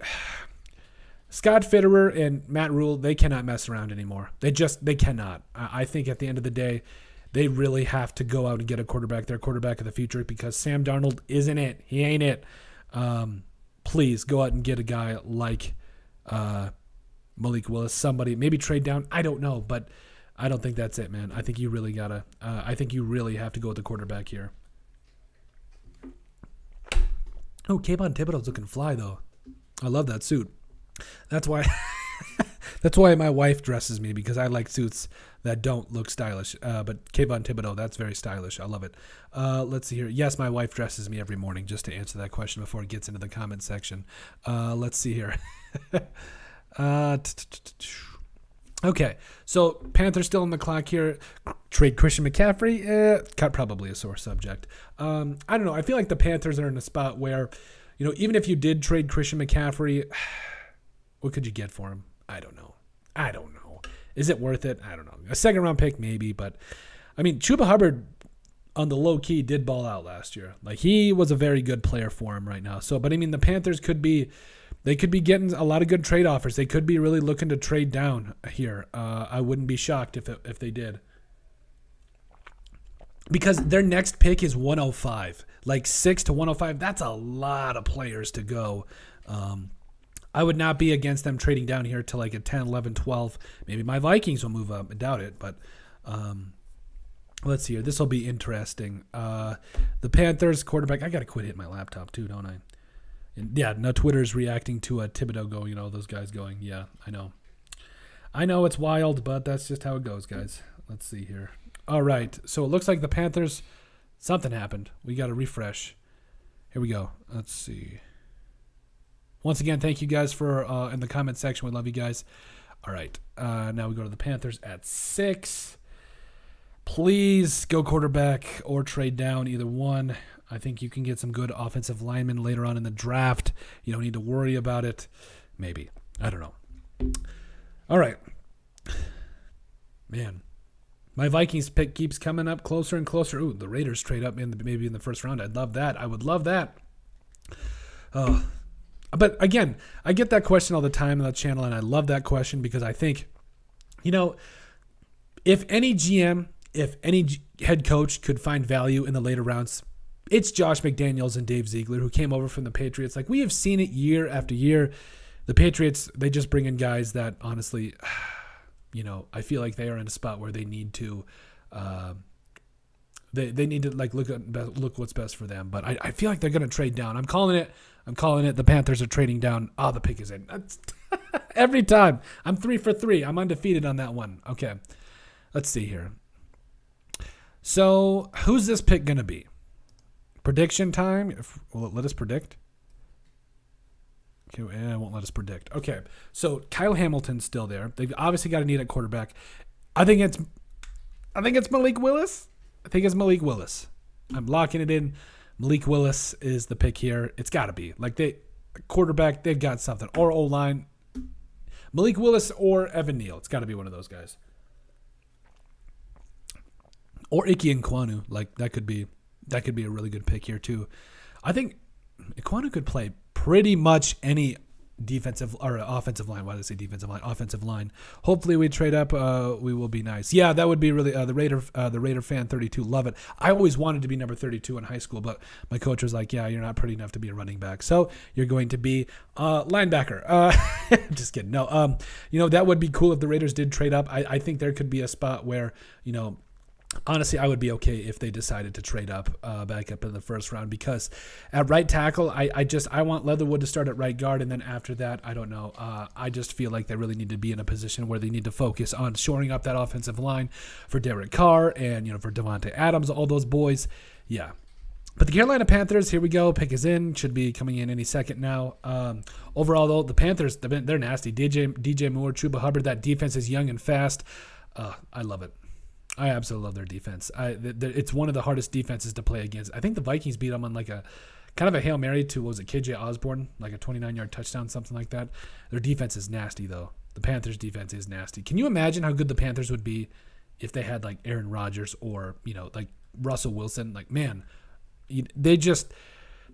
Scott Fitterer and Matt Rule, they cannot mess around anymore. They cannot. I think at the end of the day, they really have to go out and get a quarterback, their quarterback of the future, because Sam Darnold isn't it. He ain't it. Please go out and get a guy like Malik Willis, somebody, maybe trade down. I don't know, but I don't think that's it, man. I think you really I think you really have to go with the quarterback here. Oh, Kayvon Thibodeau's looking fly, though. I love that suit. That's why my wife dresses me, because I like suits that don't look stylish. But Kayvon Thibodeau, that's very stylish. I love it. Let's see here. Yes, my wife dresses me every morning, just to answer that question before it gets into the comment section. Let's see here. Okay, so Panthers still on the clock here. Trade Christian McCaffrey, probably a sore subject. I don't know. I feel like the Panthers are in a spot where, even if you did trade Christian McCaffrey, what could you get for him? I don't know. Is it worth it? I don't know. A second-round pick, maybe, but Chuba Hubbard on the low key did ball out last year. Like, he was a very good player for him right now. So, but the Panthers could be getting a lot of good trade offers. They could be really looking to trade down here. I wouldn't be shocked if they did. Because their next pick is 105. Like 6 to 105, that's a lot of players to go. I would not be against them trading down here to like a 10, 11, 12. Maybe my Vikings will move up. I doubt it, but let's see here. This will be interesting. The Panthers quarterback. I got to quit hitting my laptop too, don't I? And yeah, now Twitter's reacting to a Thibodeau go, those guys going. Yeah, I know it's wild, but that's just how it goes, guys. Let's see here. All right, so it looks like the Panthers, something happened. We got to refresh. Here we go. Let's see. Once again, thank you guys for in the comment section. We love you guys. All right, now we go to the Panthers at 6. Please go quarterback or trade down, either one. I think you can get some good offensive linemen later on in the draft. You don't need to worry about it. Maybe. I don't know. All right. Man. My Vikings pick keeps coming up closer and closer. Ooh, the Raiders trade up maybe in the first round. I'd love that. I would love that. Oh. But again, I get that question all the time on the channel, and I love that question because I think, if any GM, if any head coach could find value in the later rounds, it's Josh McDaniels and Dave Ziegler, who came over from the Patriots. Like, we have seen it year after year. The Patriots, they just bring in guys that, honestly, I feel like they are in a spot where they need to, they need to like look what's best for them. But I feel like they're going to trade down. I'm calling it. The Panthers are trading down. Oh, the pick is in. Every time. I'm 3 for 3. I'm undefeated on that one. Okay, let's see here. So, who's this pick going to be? Prediction time. Will it let us predict? Okay, it won't let us predict. Okay, so Kyle Hamilton's still there. They've obviously got a need at quarterback. I think it's Malik Willis. I think it's Malik Willis. I'm locking it in. Malik Willis is the pick here. It's got to be. Quarterback, they've got something. Or O-line. Malik Willis or Evan Neal. It's got to be one of those guys. Or Ike Nkwonu. That could be a really good pick here too. I think Nkwonu could play pretty much any defensive or offensive line. Why did I say defensive line? Offensive line. Hopefully we trade up. We will be nice. Yeah, that would be really the Raider fan 32. Love it. I always wanted to be number 32 in high school, but my coach was like, "Yeah, you're not pretty enough to be a running back, so you're going to be linebacker." Just kidding. No. That would be cool if the Raiders did trade up. I think there could be a spot where honestly, I would be okay if they decided to trade up, back up in the first round, because at right tackle, I want Leatherwood to start at right guard, and then after that, I don't know. I just feel like they really need to be in a position where they need to focus on shoring up that offensive line for Derek Carr and for Devontae Adams, all those boys. Yeah. But the Carolina Panthers, here we go. Pick is in. Should be coming in any second now. Overall, though, the Panthers, they're nasty. DJ Moore, Chuba Hubbard, that defense is young and fast. I love it. I absolutely love their defense. It's one of the hardest defenses to play against. I think the Vikings beat them on a kind of a Hail Mary to, KJ Osborne, like a 29-yard touchdown, something like that. Their defense is nasty, though. The Panthers' defense is nasty. Can you imagine how good the Panthers would be if they had, Aaron Rodgers or, Russell Wilson? They just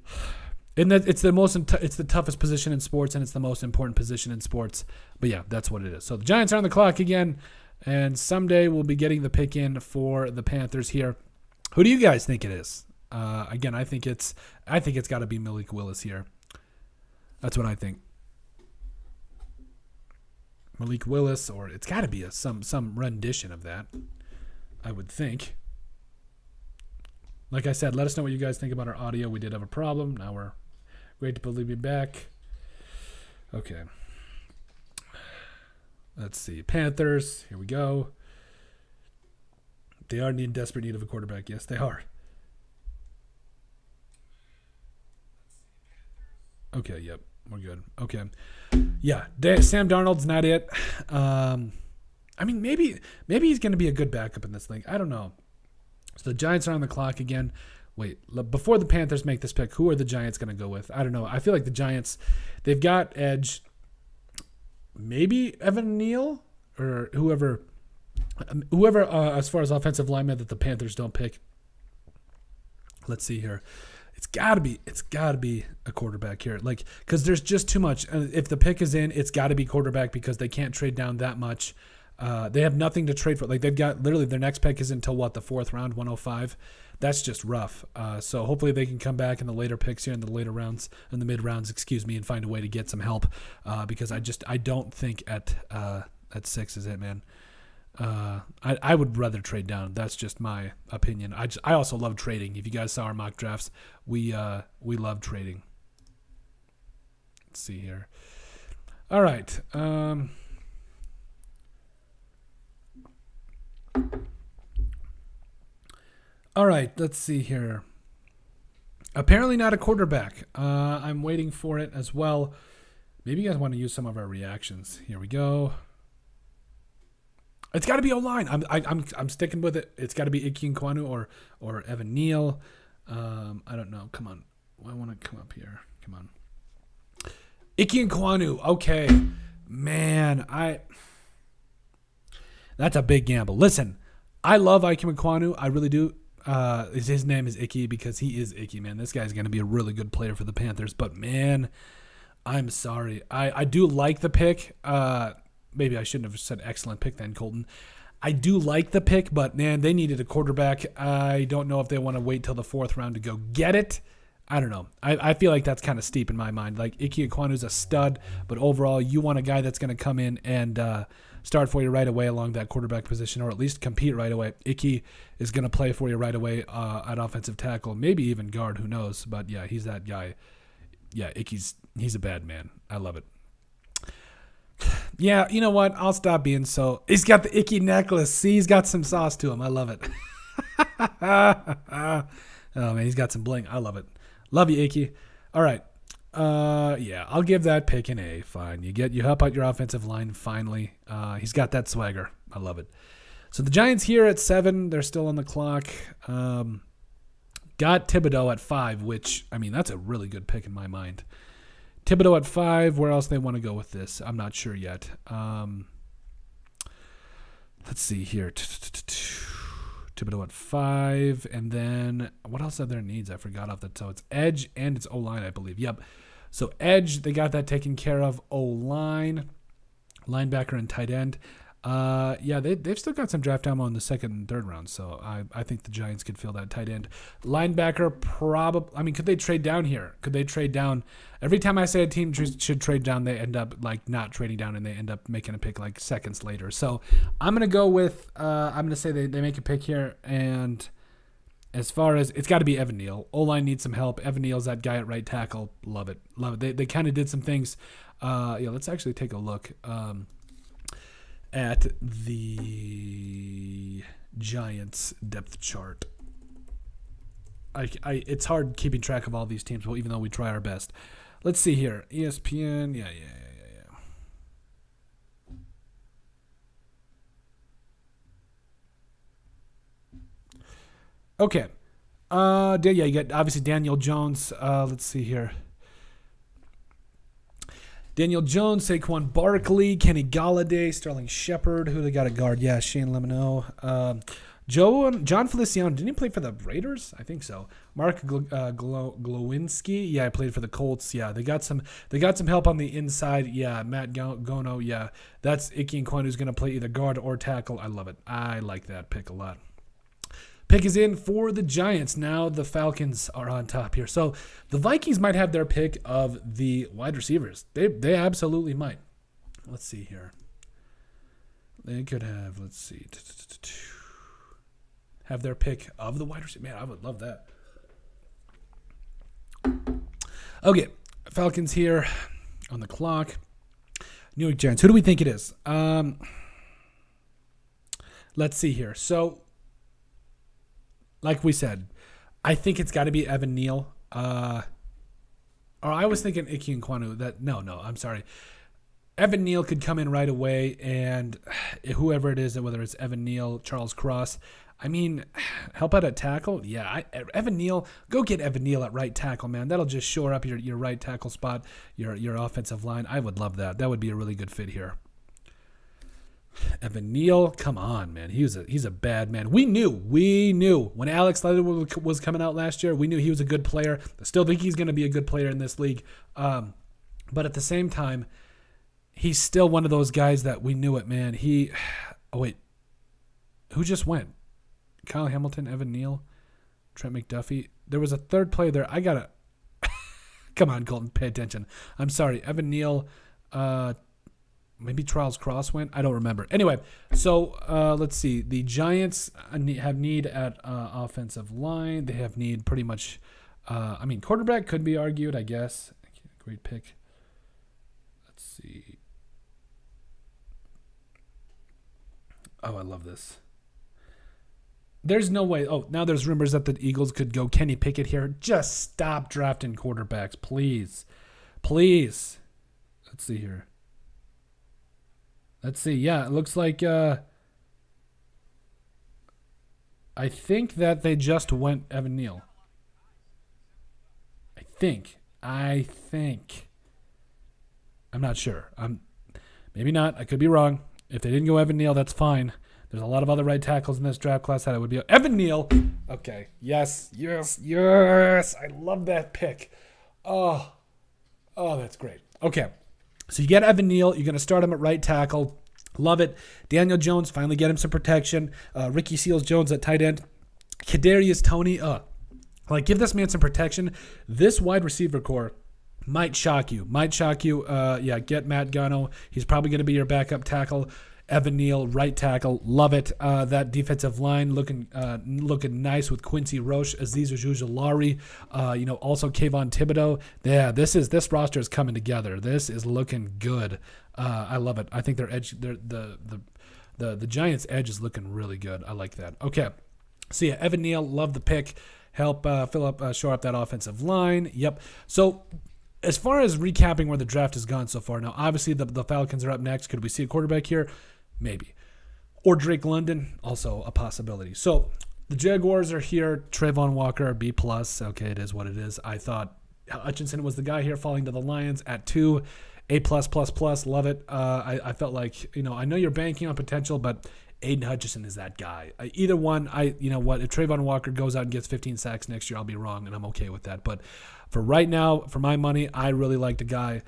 – and it's the toughest position in sports, and it's the most important position in sports. But, yeah, that's what it is. So the Giants are on the clock again. And someday we'll be getting the pick in for the Panthers here. Who do you guys think it is? Again, I think it's got to be Malik Willis here. That's what I think. Malik Willis, or it's got to be some rendition of that, I would think. Like I said, let us know what you guys think about our audio. We did have a problem. Now we're great to be back. Okay. Let's see. Panthers. Here we go. They are in desperate need of a quarterback. Yes, they are. Okay, yep. We're good. Okay. Yeah, Sam Darnold's not it. Maybe he's going to be a good backup in this thing. I don't know. So the Giants are on the clock again. Wait, before the Panthers make this pick, who are the Giants going to go with? I don't know. I feel like the Giants, they've got edge. Maybe Evan Neal or whoever as far as offensive linemen that the Panthers don't pick. Let's see here. It's got to be a quarterback here. Because there's just too much. If the pick is in, it's got to be quarterback because they can't trade down that much. They have nothing to trade for. They've got literally their next pick is until the fourth round, 105. That's just rough. So hopefully they can come back in the later picks here, in the later rounds, in the mid rounds, and find a way to get some help. Because I don't think at 6 is it, man. I would rather trade down. That's just my opinion. I also love trading. If you guys saw our mock drafts, we love trading. Let's see here. All right. All right, let's see here. Apparently not a quarterback. I'm waiting for it as well. Maybe you guys want to use some of our reactions. Here we go. It's got to be O-line. I'm sticking with it. It's got to be Ike Nkwonu or Evan Neal. I don't know. Come on. I want to come up here. Come on. Ike Nkwonu. Okay. Man, that's a big gamble. Listen, I love Ike Nkwonu. I really do. His name is Icky because he is Icky, man. This guy's going to be a really good player for the Panthers. But, man, I'm sorry. I do like the pick. Maybe I shouldn't have said excellent pick then, Colton. I do like the pick, but, man, they needed a quarterback. I don't know if they want to wait till the fourth round to go get it. I don't know. I feel like that's kind of steep in my mind. Ike Ekwonu's a stud, but overall you want a guy that's going to come in and start for you right away along that quarterback position, or at least compete right away. Ike is going to play for you right away at offensive tackle, maybe even guard, who knows. But, yeah, he's that guy. Yeah, he's a bad man. I love it. Yeah, you know what? I'll stop being so. He's got the Icky necklace. See, he's got some sauce to him. I love it. Oh, man, he's got some bling. I love it. Love you, Icky. All right. Yeah, I'll give that pick an A. Fine. You help out your offensive line finally. He's got that swagger. I love it. So the Giants here at 7. They're still on the clock. Got Thibodeau at 5, which, I mean, that's a really good pick in my mind. Thibodeau at 5. Where else they want to go with this? I'm not sure yet. Let's see here. Thibodeau at 5. And then what else are their needs? I forgot off the top. It's edge and it's O-line, I believe. Yep. So edge, they got that taken care of. O-line, linebacker, and tight end. Yeah, they've still got some draft ammo in the second and third round, so I think the Giants could fill that tight end. Linebacker, probably. I mean, could they trade down here? Could they trade down? Every time I say a team should trade down, they end up like not trading down, and they end up making a pick like seconds later. So I'm gonna go with I'm gonna say they make a pick here, and as far as it's got to be Evan Neal. O-line needs some help. Evan Neal's that guy at right tackle. Love it. They kind of did some things. Yeah, let's actually take a look. At the Giants depth chart. It's hard keeping track of all these teams, well, even though we try our best. Let's see here. ESPN, yeah. Okay. Yeah, you got obviously Daniel Jones. Let's see here. Daniel Jones, Saquon Barkley, Kenny Galladay, Sterling Shepard. Who they got at guard? Yeah, Shane Lemino. John Feliciano. Didn't he play for the Raiders? I think so. Mark Glowinski. Yeah, I played for the Colts. Yeah, they got some help on the inside. Yeah, Matt Gono. Yeah, that's Ike Nkwonu, who's going to play either guard or tackle. I love it. I like that pick a lot. Pick is in for the Giants. Now the Falcons are on top here. So the Vikings might have their pick of the wide receivers. They absolutely might. Let's see here. They could have, let's see, have their pick of the wide receiver. Man, I would love that. Okay, Falcons here on the clock. New York Giants. Who do we think it is? Let's see here. So, like we said, I think it's got to be Evan Neal. Or I was thinking Ike Nkwonu. No, I'm sorry. Evan Neal could come in right away, and whoever it is, whether it's Evan Neal, Charles Cross, I mean, help out at tackle. Yeah, Evan Neal, go get Evan Neal at right tackle, man. That'll just shore up your right tackle spot, your offensive line. I would love that. That would be a really good fit here. Evan Neal, come on, man. He's a bad man. We knew when Alex Leatherwood was coming out last year. We knew he was a good player. I still think he's going to be a good player in this league. But at the same time, he's still one of those guys that we knew it, man. Oh wait, who just went? Kyle Hamilton, Evan Neal, Trent McDuffie. There was a third player there. I gotta come on, Colton, pay attention. I'm sorry, Evan Neal. Maybe Charles Cross went. I don't remember. Anyway, so let's see. The Giants have need at offensive line. They have need pretty much. Quarterback could be argued, I guess. Great pick. Let's see. Oh, I love this. There's no way. Oh, now there's rumors that the Eagles could go Kenny Pickett here. Just stop drafting quarterbacks, please. Please. Let's see here. Let's see. Yeah, it looks like I think that they just went Evan Neal. I think. I'm not sure. Maybe not. I could be wrong. If they didn't go Evan Neal, that's fine. There's a lot of other right tackles in this draft class that it would be Evan Neal. Okay. Yes. I love that pick. Oh, that's great. Okay. So you get Evan Neal. You're going to start him at right tackle. Love it. Daniel Jones, finally get him some protection. Ricky Seals-Jones at tight end. Kadarius Toney. Give this man some protection. This wide receiver core might shock you. Get Matt Gano. He's probably going to be your backup tackle. Evan Neal, right tackle. Love it. That defensive line looking nice with Quincy Roche, Azeez Ojulari, also Kayvon Thibodeau. Yeah, this roster is coming together. This is looking good. I love it. I think their edge, the Giants' edge is looking really good. I like that. Okay, so yeah, Evan Neal, love the pick. Help shore up that offensive line. Yep. So as far as recapping where the draft has gone so far, now obviously the Falcons are up next. Could we see a quarterback here? Maybe. Or Drake London, also a possibility. So the Jaguars are here. Travon Walker, B+. Okay, it is what it is. I thought Hutchinson was the guy here, falling to the Lions at 2. A+++. Love it. I felt like, I know you're banking on potential, but Aiden Hutchinson is that guy. Either one, you know what, if Travon Walker goes out and gets 15 sacks next year, I'll be wrong, and I'm okay with that. But for right now, for my money, I really liked a guy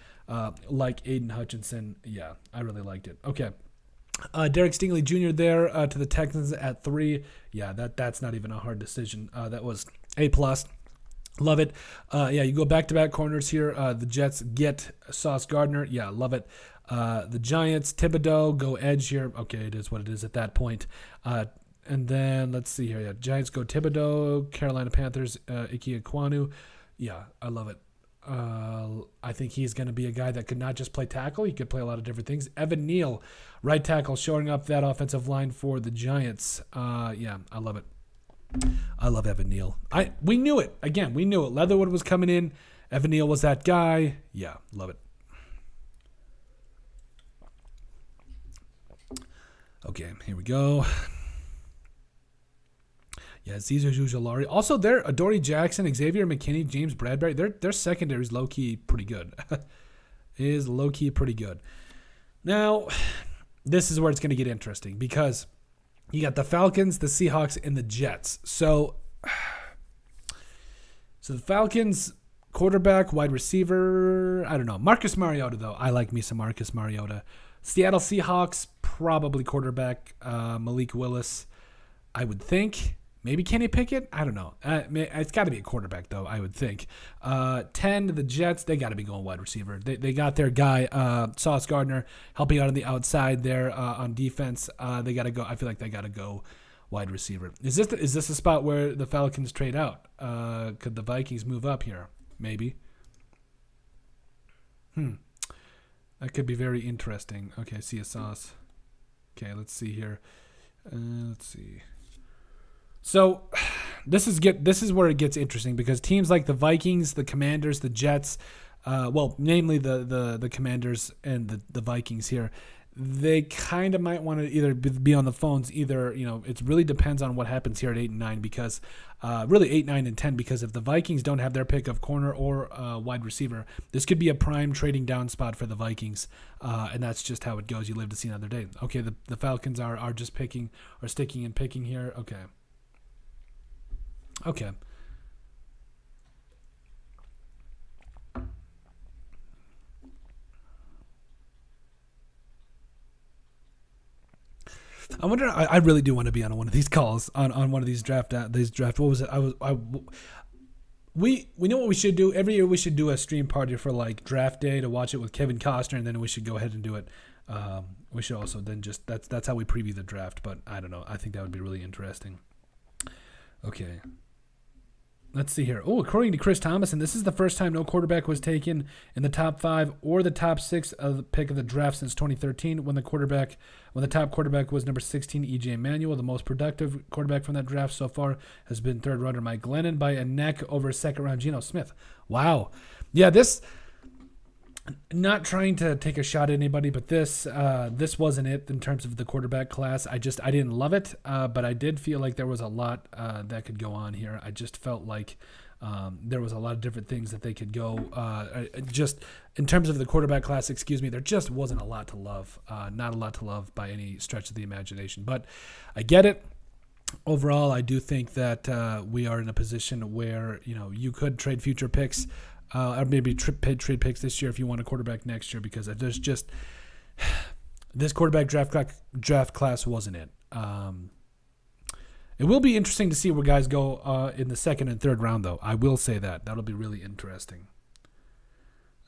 like Aiden Hutchinson. Yeah, I really liked it. Okay. Derek Stingley Jr. there to the Texans at 3. Yeah, that's not even a hard decision. That was A+. Love it. Yeah, you go back-to-back corners here. The Jets get Sauce Gardner. Yeah, love it. The Giants, Thibodeau, go edge here. Okay, it is what it is at that point. And then, let's see here. Yeah, Giants go Thibodeau, Carolina Panthers, Ike Ekwonu. Yeah, I love it. I think he's going to be a guy that could not just play tackle. He could play a lot of different things. Evan Neal, right tackle, showing up that offensive line for the Giants. Yeah, I love it. I love Evan Neal. We knew it. Again, we knew it. Leatherwood was coming in. Evan Neal was that guy. Yeah, love it. Okay, here we go. Yeah, Caesar Ujulari. Also, there, Adoree Jackson, Xavier McKinney, James Bradbury. Their secondary is low-key pretty good. Is low-key pretty good. Now, this is where it's going to get interesting because you got the Falcons, the Seahawks, and the Jets. So the Falcons, quarterback, wide receiver, I don't know. Marcus Mariota, though. I like me some Marcus Mariota. Seattle Seahawks, probably quarterback, Malik Willis, I would think. Maybe Kenny Pickett? I don't know. It's got to be a quarterback, though, I would think. 10, the Jets, they got to be going wide receiver. They got their guy, Sauce Gardner, helping out on the outside there on defense. They got to go. I feel like they got to go wide receiver. Is this a spot where the Falcons trade out? Could the Vikings move up here? Maybe. That could be very interesting. Okay, I see a Sauce. Okay, let's see here. Let's see. So this is where it gets interesting because teams like the Vikings, the Commanders, the Jets, namely the Commanders and the Vikings here, they kind of might want to either be on the phones. Either it really depends on what happens here at 8 and 9 because really 8, 9, and 10 because if the Vikings don't have their pick of corner or wide receiver, this could be a prime trading down spot for the Vikings, and that's just how it goes. You live to see another day. Okay, the Falcons are just picking or sticking and picking here. Okay. I wonder. I really do want to be on one of these calls on one of these draft. What was it? We know what we should do every year. We should do a stream party for like draft day to watch it with Kevin Costner, and then we should go ahead and do it. We should also then just that's how we preview the draft. But I don't know. I think that would be really interesting. Okay. Let's see here. Oh, according to Chris Thomason, this is the first time no quarterback was taken in the top 5 or the top 6 of the pick of the draft since 2013 when the top quarterback was number 16, E.J. Manuel. The most productive quarterback from that draft so far has been third rounder Mike Glennon by a neck over second round Geno Smith. Wow. Yeah, not trying to take a shot at anybody, but this wasn't it in terms of the quarterback class. I didn't love it, but I did feel like there was a lot that could go on here. I just felt like there was a lot of different things that they could go. Just in terms of the quarterback class, there just wasn't a lot to love. Not a lot to love by any stretch of the imagination, but I get it. Overall, I do think that we are in a position where you could trade future picks. Or maybe trade picks this year if you want a quarterback next year because there's just this quarterback draft class wasn't it. It will be interesting to see where guys go in the second and third round, though. I will say that'll be really interesting.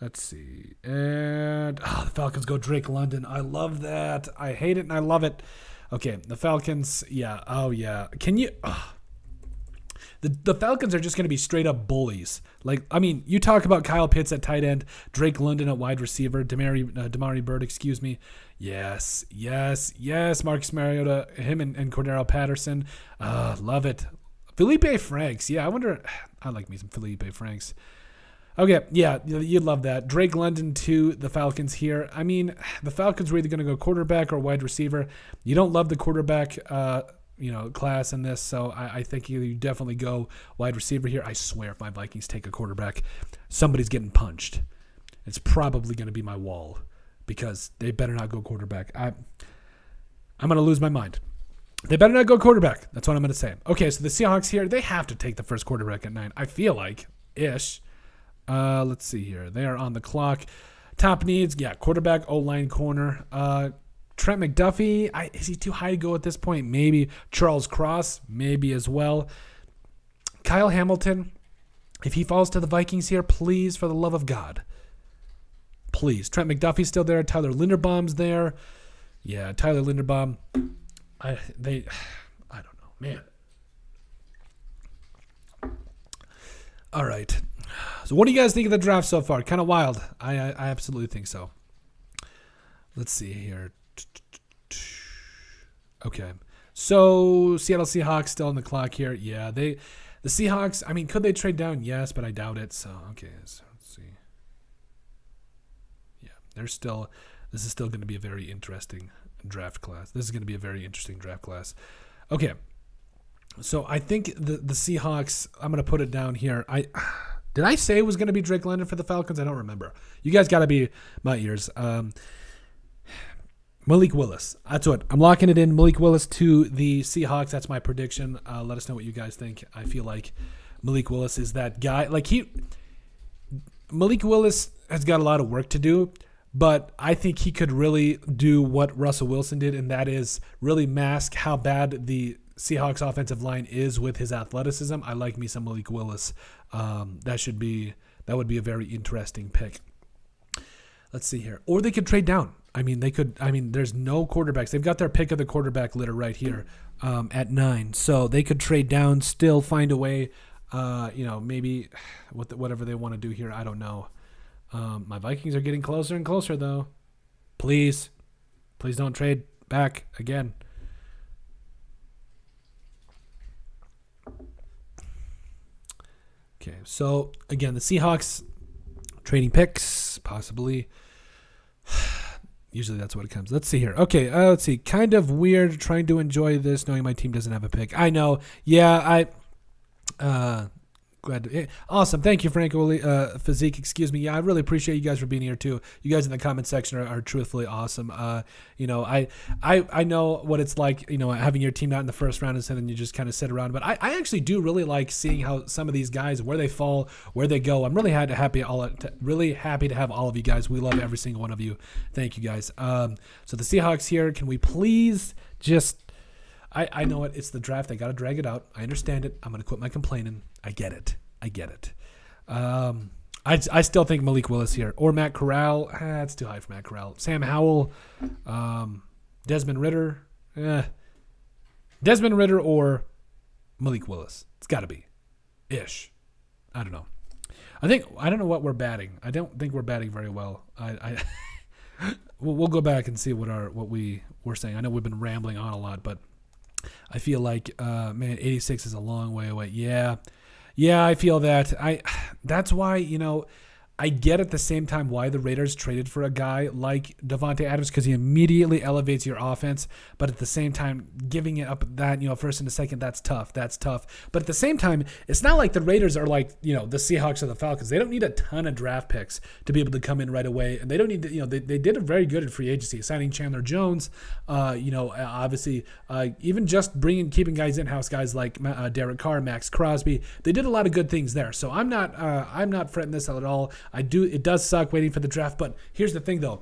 Let's see, and the Falcons go Drake London. I love that. I hate it and I love it. Okay, the Falcons. Yeah. Oh yeah. Can you? The Falcons are just going to be straight up bullies. You talk about Kyle Pitts at tight end, Drake London at wide receiver, Damari Bird, excuse me. Yes. Marcus Mariota, him and Cordero Patterson. Love it. Felipe Franks. Yeah, I like me some Felipe Franks. Okay, yeah, you'd love that. Drake London to the Falcons here. I mean, the Falcons were either going to go quarterback or wide receiver. You don't love the quarterback, class in this, so I think you definitely go wide receiver here. I swear, if my Vikings take a quarterback, somebody's getting punched. It's probably going to be my wall because they better not go quarterback. I'm going to lose my mind. They better not go quarterback. That's what I'm going to say. Okay, so the Seahawks here, they have to take the first quarterback at 9. I feel like, ish. Let's see here. They are on the clock. Top needs, quarterback, O-line, corner. Trent McDuffie, is he too high to go at this point? Maybe. Charles Cross, maybe as well. Kyle Hamilton, if he falls to the Vikings here, please, for the love of God. Please. Trent McDuffie's still there. Tyler Linderbaum's there. Yeah, Tyler Linderbaum. I don't know, man. All right. So what do you guys think of the draft so far? Kind of wild. I absolutely think so. Let's see here. Okay. So Seattle Seahawks still on the clock here. Yeah, the Seahawks, I mean, could they trade down? Yes, but I doubt it. So, okay. So let's see. Yeah, this is still going to be a very interesting draft class. This is going to be a very interesting draft class. Okay. So I think the Seahawks, I'm going to put it down here. Did I say it was going to be Drake London for the Falcons? I don't remember. You guys got to be my ears. Malik Willis. That's what. I'm locking it in. Malik Willis to the Seahawks. That's my prediction. Let us know what you guys think. I feel like Malik Willis is that guy. Malik Willis has got a lot of work to do, but I think he could really do what Russell Wilson did, and that is really mask how bad the Seahawks offensive line is with his athleticism. I like me some Malik Willis. That would be a very interesting pick. Let's see here. Or they could trade down. There's no quarterbacks. They've got their pick of the quarterback litter right here at 9. So they could trade down, still find a way, maybe whatever they want to do here. I don't know. My Vikings are getting closer and closer, though. Please don't trade back again. Okay, so again, the Seahawks trading picks, possibly. Usually that's what it comes. Let's see here. Okay, let's see. Kind of weird trying to enjoy this knowing my team doesn't have a pick. I know. Yeah, glad to, awesome. Thank you, Franco Physique. Excuse me. Yeah, I really appreciate you guys for being here too. You guys in the comment section are truthfully awesome. I know what it's like, having your team out in the first round and then you just kind of sit around. But I actually do really like seeing how some of these guys, where they fall, where they go. I'm really happy to have all of you guys. We love every single one of you. Thank you guys. So the Seahawks here, can we please just, I know it's the draft. I got to drag it out. I understand it. I'm going to quit my complaining. I get it. I still think Malik Willis here. Or Matt Corral. That's too high for Matt Corral. Sam Howell. Desmond Ridder. Desmond Ridder or Malik Willis. It's got to be. Ish. I don't know. I don't know what we're batting. I don't think we're batting very well. We'll go back and see what we were saying. I know we've been rambling on a lot, but I feel like 86 is a long way away. Yeah, I feel that. That's why, I get at the same time why the Raiders traded for a guy like Davante Adams, because he immediately elevates your offense. But at the same time, giving it up that, first and a second, that's tough. But at the same time, it's not like the Raiders are like, the Seahawks or the Falcons. They don't need a ton of draft picks to be able to come in right away. And they don't need to, they did a very good in free agency, signing Chandler Jones, obviously, even just keeping guys in-house, guys like Derek Carr, Max Crosby. They did a lot of good things there. So I'm not fretting this at all. It does suck waiting for the draft, but here's the thing though.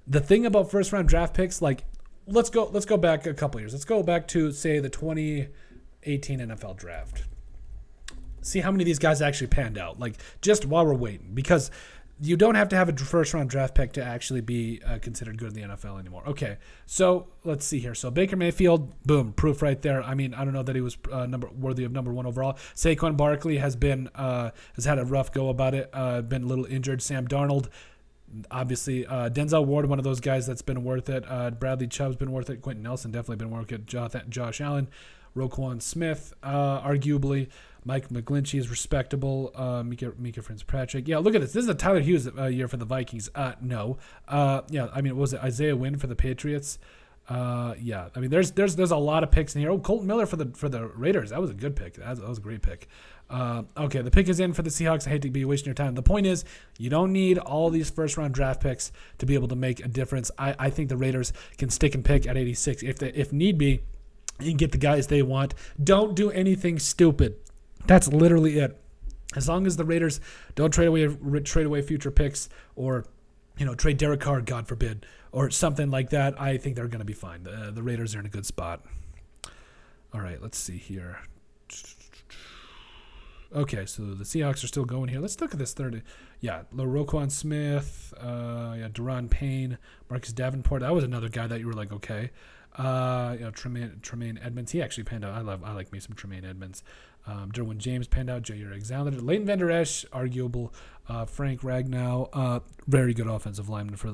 The thing about first round draft picks, like let's go back a couple years. Let's go back to say the 2018 NFL draft. See how many of these guys actually panned out, like just while we're waiting, because you don't have to have a first round draft pick to actually be considered good in the NFL anymore. Okay, so let's see here. So Baker Mayfield, boom, proof right there. I don't know that he was worthy of number 1 overall. Saquon Barkley has had a rough go about it. Been a little injured. Sam Darnold, obviously. Denzel Ward, one of those guys that's been worth it. Bradley Chubb's been worth it. Quentin Nelson definitely been worth it. Josh Allen, Roquan Smith, arguably. Mike McGlinchey is respectable. Mika Fitzpatrick. Yeah, look at this. This is a Tyler Hughes year for the Vikings. No. Yeah, I mean, was it Isaiah Wynn for the Patriots? Yeah, I mean, there's a lot of picks in here. Oh, Colton Miller for the Raiders. That was a good pick. That was a great pick. Okay, the pick is in for the Seahawks. I hate to be wasting your time. The point is, you don't need all these first-round draft picks to be able to make a difference. I think the Raiders can stick and pick at 86 if need be and get the guys they want. Don't do anything stupid. That's literally it. As long as the Raiders don't trade away future picks or, trade Derek Carr, God forbid, or something like that, I think they're going to be fine. The Raiders are in a good spot. All right, let's see here. Okay, so the Seahawks are still going here. Let's look at this third. Yeah, Roquan Smith, Deron Payne, Marcus Davenport. That was another guy that you were like, okay. Tremaine Edmonds. He actually panned out. I like me some Tremaine Edmonds. Derwin James panned out. Jair Alexander. Leighton Vander Esch, arguable. Frank Ragnow, very good offensive lineman for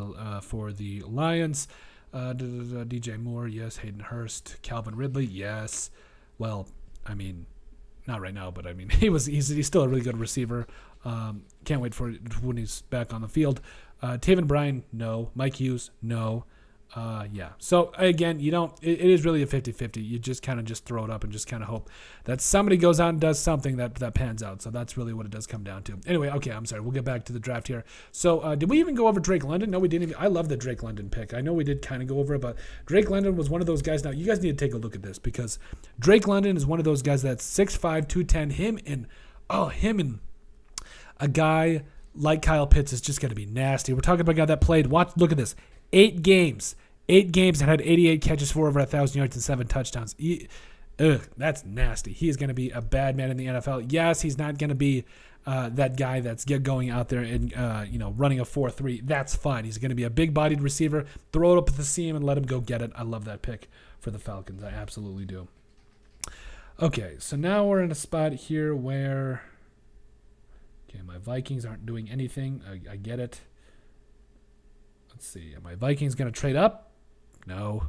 the Lions. DJ Moore, yes. Hayden Hurst. Calvin Ridley, yes. Well, I mean, not right now, but I mean, he's still a really good receiver. Can't wait for when he's back on the field. Taven Bryan, no. Mike Hughes, no. Yeah. So again, it is really a 50-50. You just kind of throw it up and just kind of hope that somebody goes out and does something that pans out. So that's really what it does come down to. Anyway, okay, I'm sorry. We'll get back to the draft here. So did we even go over Drake London? No, we didn't. I love the Drake London pick. I know we did kind of go over it, but Drake London was one of those guys. Now you guys need to take a look at this because Drake London is one of those guys that's 6'5", 210. Him and a guy like Kyle Pitts is just going to be nasty. We're talking about a guy that played. Look at this. 8 games and had 88 catches for over 1,000 yards and 7 touchdowns. That's nasty. He is going to be a bad man in the NFL. Yes, he's not going to be that guy that's going out there and running a 4.3. That's fine. He's going to be a big-bodied receiver. Throw it up at the seam and let him go get it. I love that pick for the Falcons. I absolutely do. Okay, so now we're in a spot here where my Vikings aren't doing anything. I get it. Let's see. Are my Vikings going to trade up? No.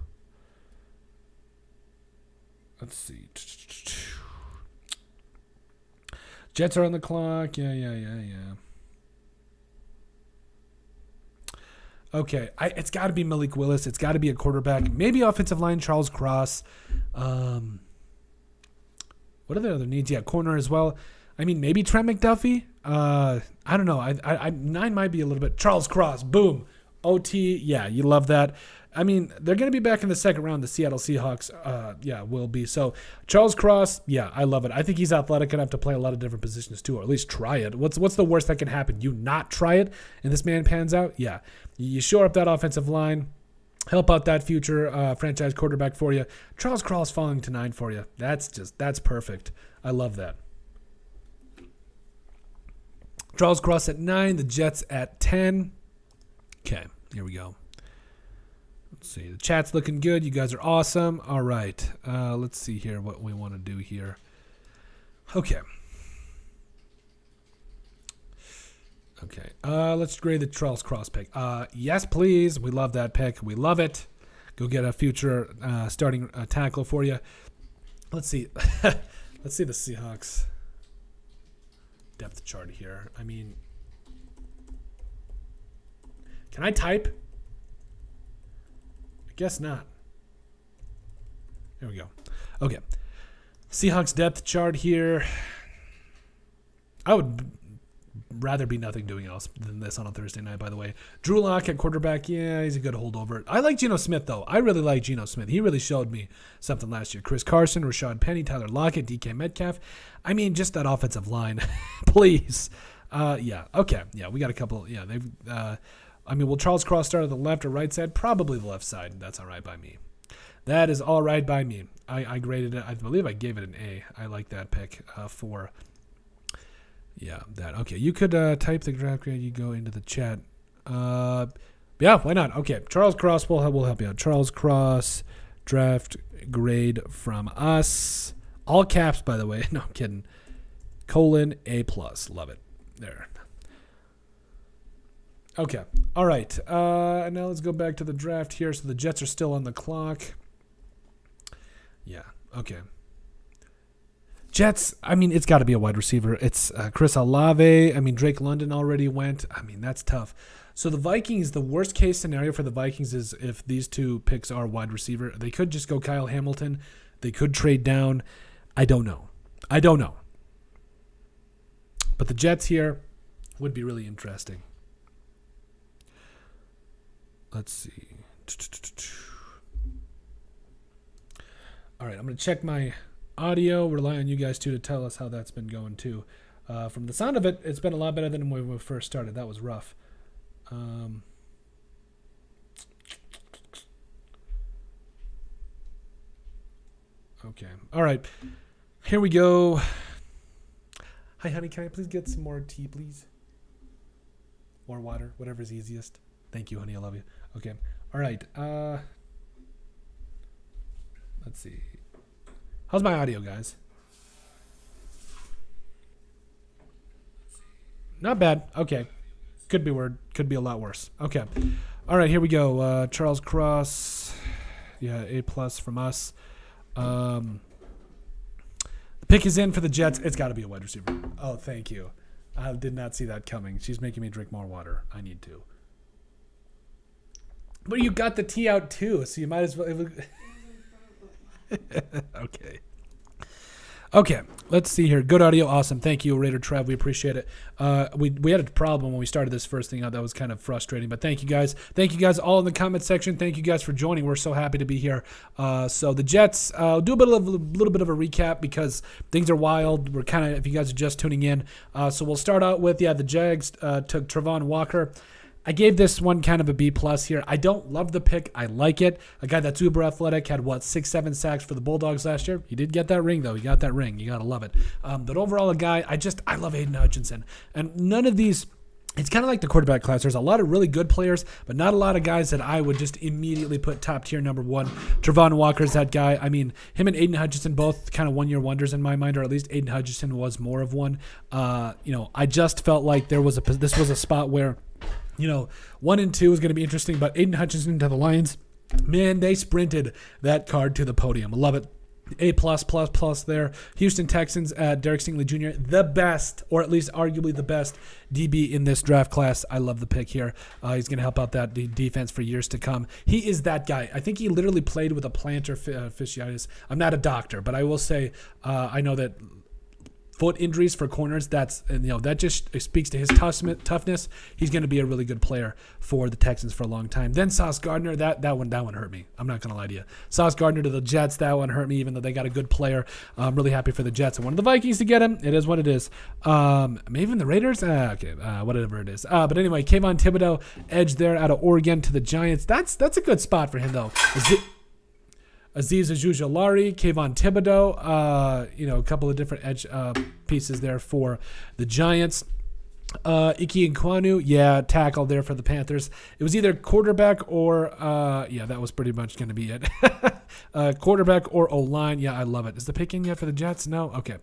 Let's see. Jets are on the clock. Yeah. Okay. It's got to be Malik Willis. It's got to be a quarterback. Maybe offensive line, Charles Cross. What are the other needs? Yeah, corner as well. I mean, maybe Trent McDuffie. I don't know. I 9 might be a little bit. Charles Cross. Boom. OT, yeah, you love that. I mean, they're going to be back in the second round. The Seattle Seahawks, will be. So Charles Cross, yeah, I love it. I think he's athletic enough to play a lot of different positions too, or at least try it. What's the worst that can happen? You not try it, and this man pans out? Yeah. You shore up that offensive line, help out that future franchise quarterback for you. Charles Cross falling to 9 for you. That's perfect. I love that. Charles Cross at 9, the Jets at 10. Okay, here we go. Let's see. The chat's looking good. You guys are awesome. All right. Let's see here what we want to do here. Okay. Let's grade the Charles Cross pick. Yes, please. We love that pick. We love it. Go get a future starting tackle for you. Let's see. Let's see the Seahawks depth chart here. I mean, can I type? I guess not. There we go. Okay. Seahawks depth chart here. I would rather be nothing doing else than this on a Thursday night, by the way. Drew Lock at quarterback. Yeah, he's a good holdover. I like Geno Smith, though. I really like Geno Smith. He really showed me something last year. Chris Carson, Rashad Penny, Tyler Lockett, DK Metcalf. I mean, just that offensive line. Please. Yeah. Okay. Yeah, we got a couple. Yeah, they've... will Charles Cross start at the left or right side? Probably the left side. That's all right by me. That is all right by me. I graded it. I believe I gave it an A. I like that pick for... Yeah, that. Okay, you could type the draft grade. You go into the chat. Yeah, why not? Okay, Charles Cross will help you out. Charles Cross draft grade from us. All caps, by the way. No, I'm kidding. :A+. Love it. There. Okay. All right. Now let's go back to the draft here. So the Jets are still on the clock. Yeah. Okay. Jets, I mean, it's got to be a wide receiver. It's Chris Olave. I mean, Drake London already went. I mean, that's tough. So the Vikings, the worst case scenario for the Vikings is if these two picks are wide receiver. They could just go Kyle Hamilton. They could trade down. I don't know. But the Jets here would be really interesting. Let's see. All right, I'm going to check my audio. Rely on you guys, too, to tell us how that's been going, too. From the sound of it, it's been a lot better than when we first started. That was rough. Okay. All right. Here we go. Hi, honey. Can I please get some more tea, please? More water, whatever's easiest. Thank you, honey. I love you. Okay. All right. Let's see. How's my audio, guys? Not bad. Okay. Could be weird. Could be a lot worse. Okay. All right, here we go. Charles Cross. Yeah, A+ from us. The pick is in for the Jets. It's got to be a wide receiver. Oh, thank you. I did not see that coming. She's making me drink more water. I need to. But you got the tea out too, so you might as well. Okay, let's see here. Good audio, awesome. Thank you, Raider Trev. We appreciate it. We had a problem when we started this first thing out. That was kind of frustrating, but thank you guys. Thank you guys all in the comment section. Thank you guys for joining. We're so happy to be here. So the Jets, do a little bit of a recap because things are wild. We're kind of, if you guys are just tuning in. So we'll start out with, the Jags took Travon Walker. I gave this one kind of a B+ here. I don't love the pick. I like it. A guy that's uber athletic, had 6-7 sacks for the Bulldogs last year. He did get that ring, though. He got that ring. You got to love it. But overall, a guy, I love Aiden Hutchinson. And none of these, it's kind of like the quarterback class. There's a lot of really good players, but not a lot of guys that I would just immediately put top tier number one. Travon Walker's that guy. I mean, him and Aiden Hutchinson both kind of one-year wonders in my mind, or at least Aiden Hutchinson was more of one. I just felt like this was a spot where 1 and 2 is going to be interesting, but Aiden Hutchinson to the Lions, man, they sprinted that card to the podium. I love it. A++ there. Houston Texans, Derek Stingley Jr., the best, or at least arguably the best DB in this draft class. I love the pick here. He's going to help out that defense for years to come. He is that guy. I think he literally played with a plantar fasciitis. I'm not a doctor, but I will say I know that foot injuries for corners, that just speaks to his toughness. He's going to be a really good player for the Texans for a long time. Then Sauce Gardner, that one hurt me. I'm not going to lie to you. Sauce Gardner to the Jets, that one hurt me, even though they got a good player. I'm really happy for the Jets. I wanted the Vikings to get him. It is what it is. Maybe even the Raiders? Whatever it is. But anyway, Kayvon Thibodeau, edge there out of Oregon to the Giants. That's a good spot for him, though. Azeez Ojulari, Kayvon Thibodeau, a couple of different edge pieces there for the Giants. Ike Nkwonu, tackle there for the Panthers. It was either quarterback or, that was pretty much going to be it. Quarterback or O-line. Yeah, I love it. Is the pick in yet for the Jets? No? Okay.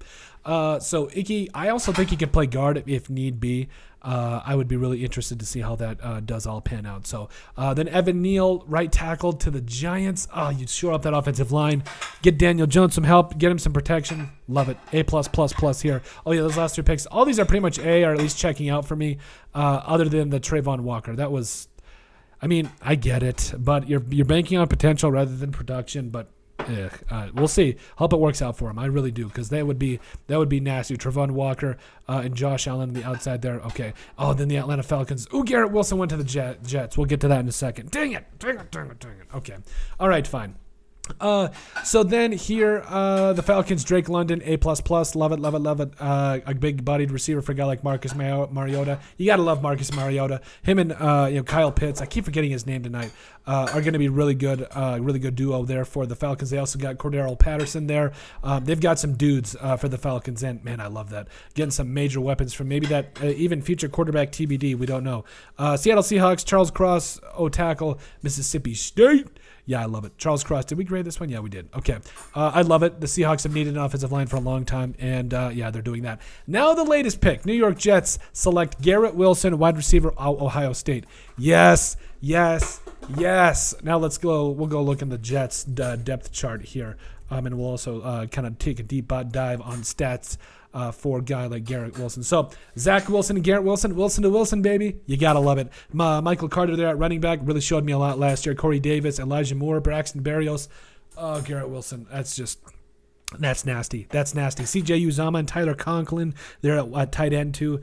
So Ike, I also think he could play guard if need be. I would be really interested to see how that does all pan out. So then Evan Neal, right tackle to the Giants. You shore up that offensive line. Get Daniel Jones some help. Get him some protection. Love it. A++ here. Oh, yeah, those last 3 picks. All these are pretty much A, or at least checking out for me, other than the Travon Walker. That was, I get it, but you're banking on potential rather than production, but we'll see. Hope it works out for him. I really do, because that would be nasty. Travon Walker and Josh Allen on the outside there. Okay. Oh, then the Atlanta Falcons. Ooh, Garrett Wilson went to the Jets. We'll get to that in a second. Dang it. Okay. All right, fine. So then here, the Falcons, Drake London, A++, love it. A big-bodied receiver for a guy like Marcus Mariota. You gotta love Marcus Mariota. Him and Kyle Pitts, I keep forgetting his name tonight, are going to be really good duo there for the Falcons. They also got Cordero Patterson there. They've got some dudes for the Falcons, and man, I love that. Getting some major weapons from maybe that even future quarterback TBD. We don't know. Seattle Seahawks, Charles Cross, O-tackle, Mississippi State. Yeah, I love it. Charles Cross. Did we grade this one? Yeah, we did. Okay. I love it. The Seahawks have needed an offensive line for a long time, and they're doing that. Now the latest pick. New York Jets select Garrett Wilson, wide receiver, Ohio State. Yes. Now let's go. We'll go look in the Jets depth chart here. And we'll also kind of take a deep dive on stats for a guy like Garrett Wilson. So Zach Wilson and Garrett Wilson, Wilson to Wilson, baby. You got to love it. Michael Carter there at running back really showed me a lot last year. Corey Davis, Elijah Moore, Braxton Berrios. Oh, Garrett Wilson. That's nasty. That's nasty. CJ Uzama and Tyler Conklin, they're at tight end too.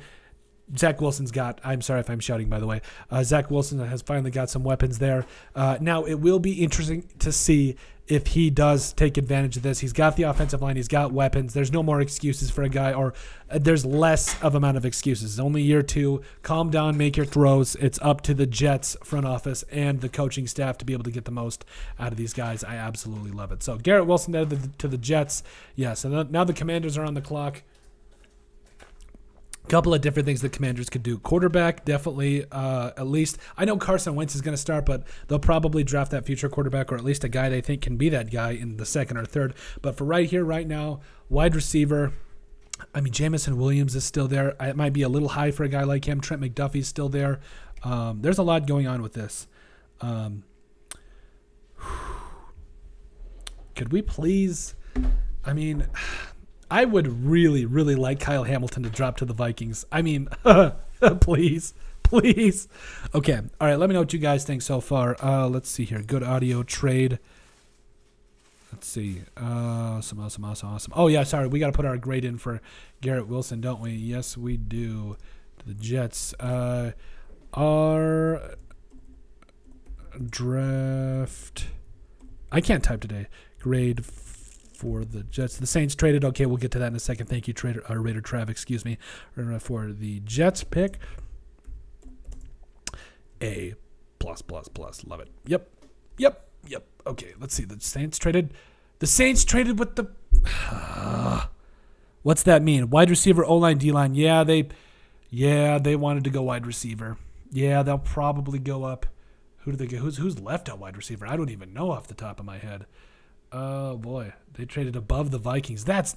Zach Wilson's got, I'm sorry if I'm shouting, by the way. Zach Wilson has finally got some weapons there. Now, it will be interesting to see if he does take advantage of this. He's got the offensive line. He's got weapons. There's no more excuses for a guy, or there's less of amount of excuses. It's only year 2. Calm down, make your throws. It's up to the Jets front office and the coaching staff to be able to get the most out of these guys. I absolutely love it. So Garrett Wilson to the Jets. Yes, and now the Commanders are on the clock. Couple of different things the Commanders could do. Quarterback, definitely, at least. I know Carson Wentz is going to start, but they'll probably draft that future quarterback, or at least a guy they think can be that guy in the second or third. But for right here, right now, wide receiver, I mean, Jameson Williams is still there. It might be a little high for a guy like him. Trent McDuffie's still there. There's a lot going on with this. Could we please, I mean, I would really, really like Kyle Hamilton to drop to the Vikings. I mean, please. Okay. All right. Let me know what you guys think so far. Let's see here. Good audio trade. Let's see. Awesome. Oh, yeah. Sorry. We got to put our grade in for Garrett Wilson, don't we? Yes, we do. The Jets. Our draft. I can't type today. Grade for the Jets. The Saints traded. Okay, we'll get to that in a second. Thank you, Raider Trav, excuse me, for the Jets pick. A+++. Love it. Yep. Okay, let's see. The Saints traded. The Saints traded with the... what's that mean? Wide receiver, O-line, D-line. Yeah, they wanted to go wide receiver. Yeah, they'll probably go up. Who do they get? Who's left at wide receiver? I don't even know off the top of my head. Oh, boy. They traded above the Vikings. That's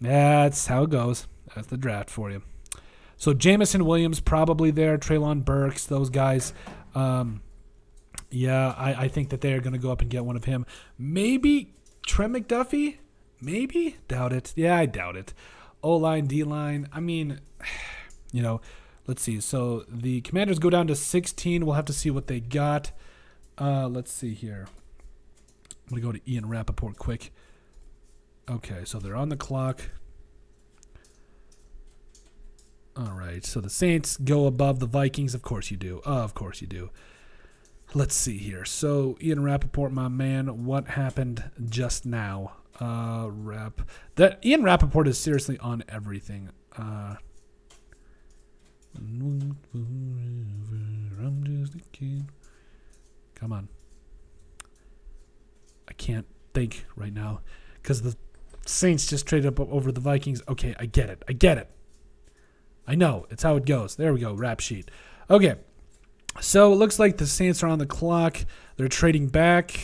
how it goes. That's the draft for you. So Jameson Williams probably there. Treylon Burks, those guys. Yeah, I think that they are going to go up and get one of him. Maybe Trent McDuffie? Maybe? Doubt it. Yeah, I doubt it. O-line, D-line. I mean, let's see. So the Commanders go down to 16. We'll have to see what they got. Let's see here. I'm going to go to Ian Rappaport quick. Okay, so they're on the clock. All right, so the Saints go above the Vikings. Of course you do. Of course you do. Let's see here. So Ian Rappaport, my man, what happened just now? Ian Rappaport is seriously on everything. I'm just a kid. Come on. I can't think right now because the Saints just traded up over the Vikings. Okay, I get it. I know. It's how it goes. There we go. Rap sheet. Okay. So it looks like the Saints are on the clock. They're trading back.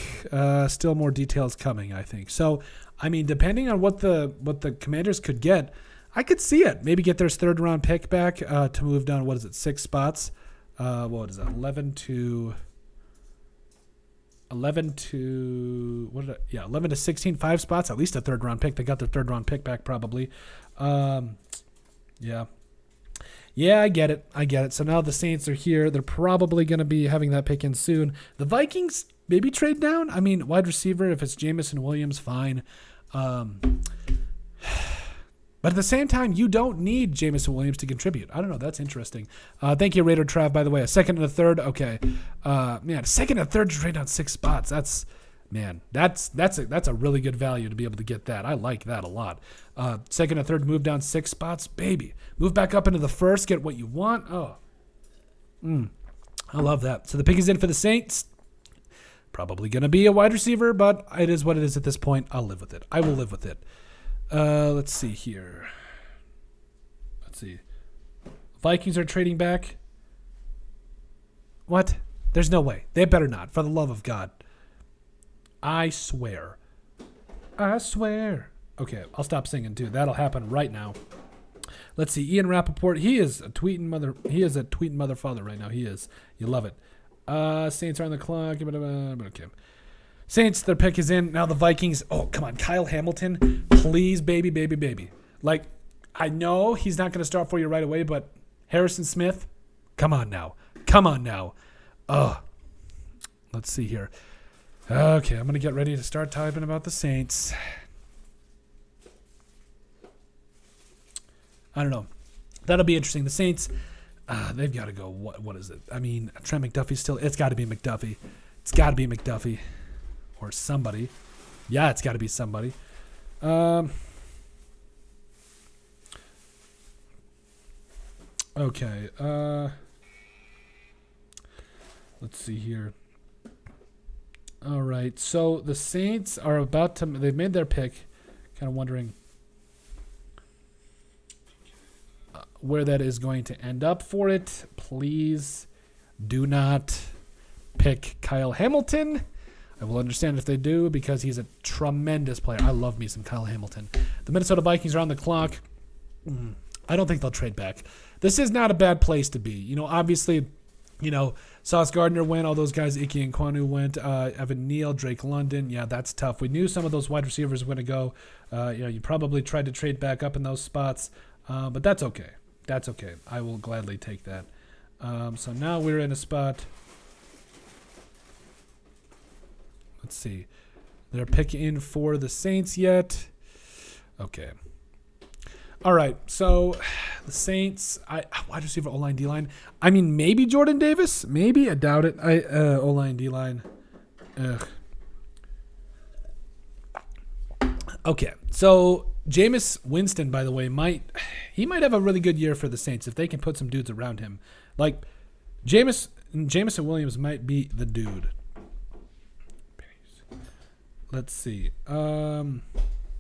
Still more details coming, I think. So, I mean, depending on what the Commanders could get, I could see it. Maybe get their third round pick back to move down, 6 spots? What is that? 11 to 16, 5 spots, at least a third round pick. They got their third round pick back probably. Yeah, I get it. So now the Saints are here. They're probably going to be having that pick in soon. The Vikings maybe trade down. I mean, wide receiver, if it's Jameson Williams, fine. But at the same time, you don't need Jameson Williams to contribute. I don't know. That's interesting. Thank you, Raider Trav, by the way. A second and a third. Okay. A second and a third to trade down 6 spots. That's a really good value to be able to get that. I like that a lot. Second and third, move down 6 spots. Baby. Move back up into the first, get what you want. Oh. I love that. So the pick is in for the Saints. Probably going to be a wide receiver, but it is what it is at this point. I'll live with it. I will live with it. Let's see here. Vikings are trading back. What? There's no way. They better not. For the love of God. I swear. Okay, I'll stop singing too. That'll happen right now. Let's see. Ian Rappaport. He is a tweeting mother father right now. He is. You love it. Saints are on the clock. Okay. Saints, their pick is in. Now the Vikings. Oh, come on. Kyle Hamilton. Please, baby, baby, baby. Like, I know he's not going to start for you right away, but Harrison Smith, come on now. Come on now. Let's see here. Okay, I'm going to get ready to start typing about the Saints. I don't know. That'll be interesting. The Saints, they've got to go. What is it? I mean, Trent McDuffie's still. It's got to be McDuffie. It's got to be McDuffie. Or somebody. Yeah, it's got to be somebody. Okay. Let's see here. All right. So the Saints are about to. They've made their pick. Kind of wondering where that is going to end up for it. Please do not pick Kyle Hamilton. I will understand if they do because he's a tremendous player. I love me some Kyle Hamilton. The Minnesota Vikings are on the clock. I don't think they'll trade back. This is not a bad place to be. You know, obviously, you know, Sauce Gardner went. All those guys, Ike and Kwanu went. Evan Neal, Drake London. Yeah, that's tough. We knew some of those wide receivers were going to go. You know, you probably tried to trade back up in those spots. But that's okay. That's okay. I will gladly take that. So now we're in a spot. Let's see. They're picking for the Saints yet. Okay. All right. So the Saints, wide receiver, O-line, D-line. I mean, maybe Jordan Davis. Maybe. I doubt it. O-line, D-line. Ugh. Okay. So Jameis Winston, by the way, might have a really good year for the Saints if they can put some dudes around him. Like Jameson Williams might be the dude. Let's see.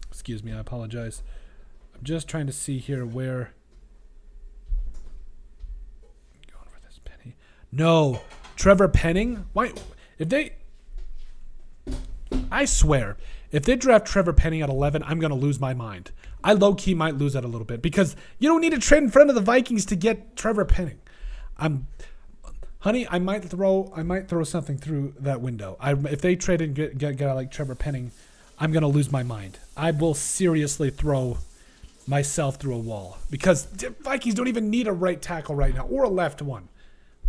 Excuse me, I apologize. I'm just trying to see here where. Going for this penny. No, Trevor Penning. Why? I swear, if they draft Trevor Penning at 11, I'm gonna lose my mind. I low key might lose that a little bit because you don't need to trade in front of the Vikings to get Trevor Penning. Honey, I might throw something through that window. If they trade and get like Trevor Penning, I'm gonna lose my mind. I will seriously throw myself through a wall because the Vikings don't even need a right tackle right now or a left one.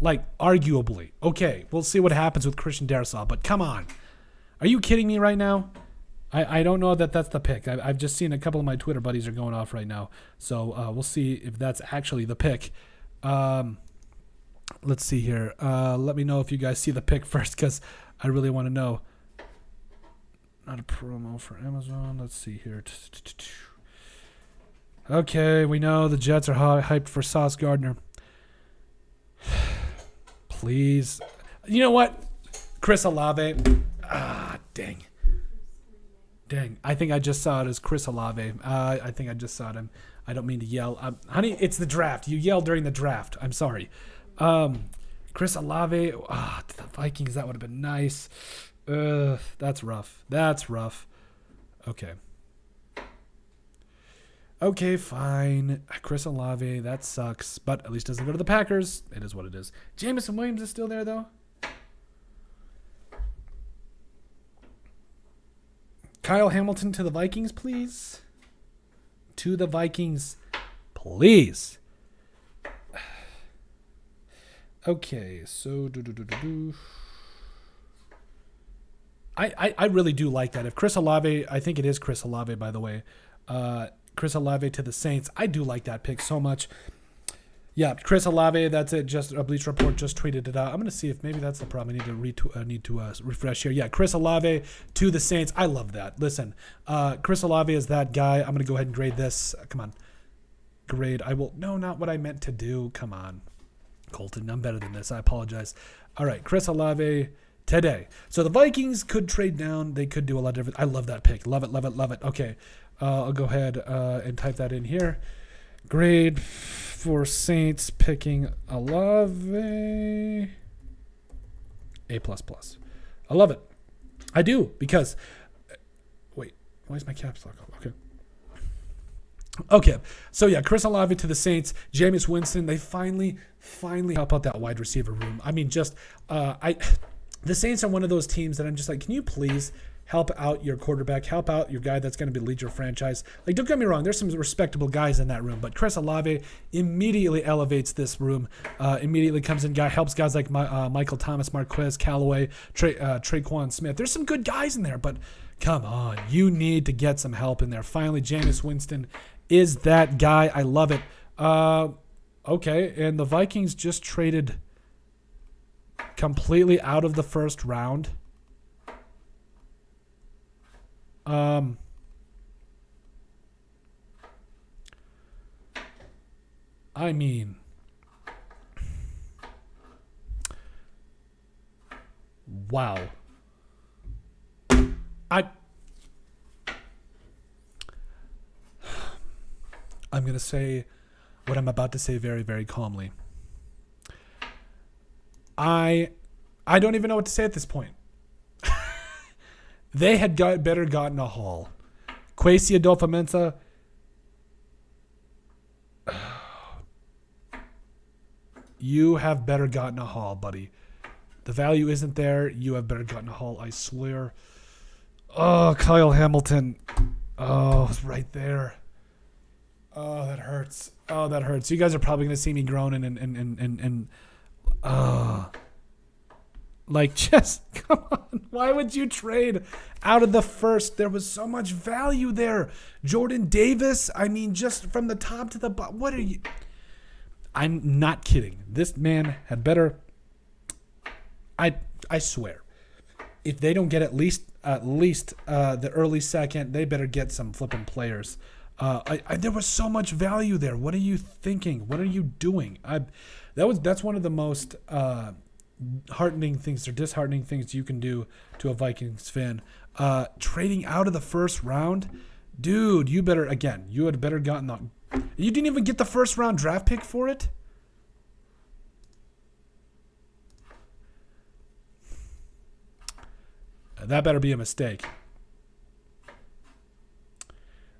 Like arguably, okay, we'll see what happens with Christian Darrisaw. But come on, are you kidding me right now? I don't know that that's the pick. I've just seen a couple of my Twitter buddies are going off right now, so we'll see if that's actually the pick. Let's see here. Let me know if you guys see the pick first because I really want to know. Not a promo for Amazon. Let's see here. Okay, we know the Jets are hyped for Sauce Gardner. Please. You know what? Chris Olave. Dang. I think I just saw it as Chris Olave. I think I just saw him. I don't mean to yell. Honey, it's the draft. You yell during the draft. I'm sorry. Chris Olave. To the Vikings, that would have been nice. That's rough. Okay. Okay, fine. Chris Olave, that sucks. But at least doesn't go to the Packers. It is what it is. Jameson Williams is still there, though. Kyle Hamilton to the Vikings, please. To the Vikings, please. Okay, so I really do like that. If Chris Olave, I think it is Chris Olave, by the way. Chris Olave to the Saints. I do like that pick so much. Yeah, Chris Olave, that's it. Just a Bleacher Report just tweeted it out. I'm going to see if maybe that's the problem. I need to refresh here. Yeah, Chris Olave to the Saints. I love that. Listen, Chris Olave is that guy. I'm going to go ahead and grade this. Come on. Grade. I will. No, not what I meant to do. Come on. Colton, I'm better than this. I apologize. All right, Chris Olave today. So the Vikings could trade down. They could do a lot of different. I love that pick. Love it. Okay, I'll go ahead and type that in here. Grade for Saints picking Olave. A++. I love it. I do because. Wait, why is my caps lock off? Okay, so yeah, Chris Olave to the Saints, Jameis Winston. They finally help out that wide receiver room. I mean, just the Saints are one of those teams that I'm just like, can you please help out your quarterback, help out your guy that's going to lead your franchise? Like, don't get me wrong, there's some respectable guys in that room, but Chris Olave immediately elevates this room, immediately comes in, helps guys like Michael Thomas, Marquez Callaway, Traquan Smith. There's some good guys in there, but come on, you need to get some help in there. Finally, Jameis Winston is that guy. I love it. Okay, and the Vikings just traded completely out of the first round. I mean, wow. I'm going to say what I'm about to say very, very calmly. I don't even know what to say at this point. They had better gotten a haul. Kwesi Adolfo-Mensah. You have better gotten a haul, buddy. The value isn't there. You have better gotten a haul, I swear. Oh, Kyle Hamilton. Oh, it's right there. Oh, that hurts. Oh, that hurts. You guys are probably going to see me groaning and like, just come on. Why would you trade out of the first? There was so much value there. Jordan Davis, I mean, just from the top to the bottom. What are you? I'm not kidding. This man had better. I swear, if they don't get at least the early second, they better get some flipping players. There was so much value there. What are you thinking? What are you doing? That's one of the most heartening things or disheartening things you can do to a Vikings fan. Trading out of the first round, dude. You had better gotten the. You didn't even get the first round draft pick for it. That better be a mistake.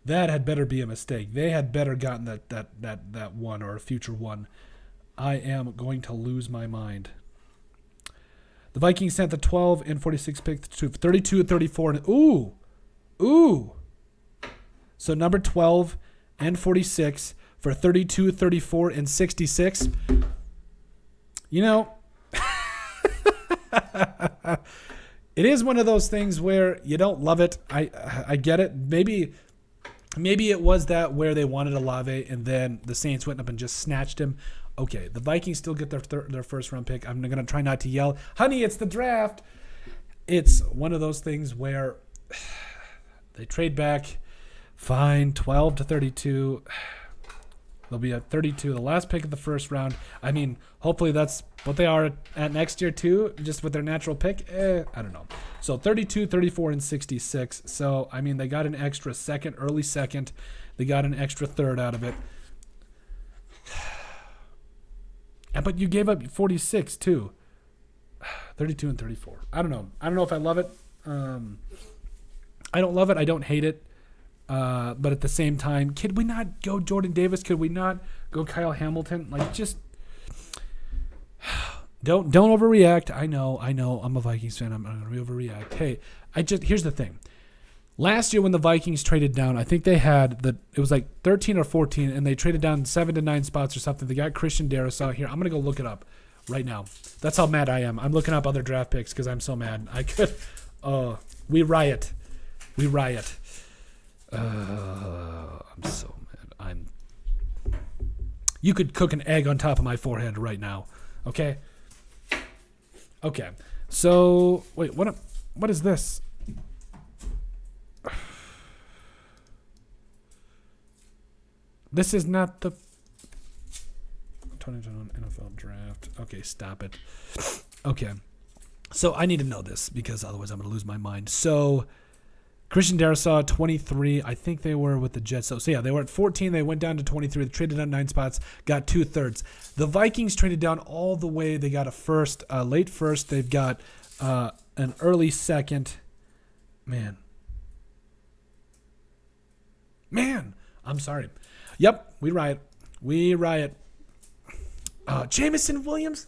That had better be a mistake. They had better gotten that one or a future one. I am going to lose my mind. The Vikings sent the 12 and 46 pick to 32 and 34. And ooh. So number 12 and 46 for 32, 34, and 66. You know, it is one of those things where you don't love it. I get it. Maybe it was that where they wanted Olave and then the Saints went up and just snatched him. Okay, the Vikings still get their first round pick. I'm going to try not to yell, honey, it's the draft. It's one of those things where they trade back. Fine, 12 to 32. They'll be at 32, the last pick of the first round. I mean, hopefully that's what they are at next year too, just with their natural pick. I don't know. So 32, 34, and 66. So, I mean, they got an extra second, early second. They got an extra third out of it. But you gave up 46 too. 32 and 34. I don't know. I don't know if I love it. I don't love it. I don't hate it. But at the same time, could we not go Jordan Davis? Could we not go Kyle Hamilton? Like, just don't overreact. I know. I'm a Vikings fan. I'm not going to overreact. Hey, here's the thing. Last year when the Vikings traded down, I think they had it was like 13 or 14, and they traded down 7 to 9 spots or something. They got Christian Darrisaw here. I'm going to go look it up right now. That's how mad I am. I'm looking up other draft picks because I'm so mad. We riot. I'm so mad. You could cook an egg on top of my forehead right now. Okay. So wait, what is this? This is not the 2021 NFL draft. Okay, stop it. Okay. So I need to know this because otherwise I'm going to lose my mind. So Christian Darrisaw, 23. I think they were with the Jets. So yeah, they were at 14. They went down to 23. They traded down 9 spots, got 2/3. The Vikings traded down all the way. They got a first, late first. They've got an early second. Man, I'm sorry. Yep, we riot. Jameson Williams.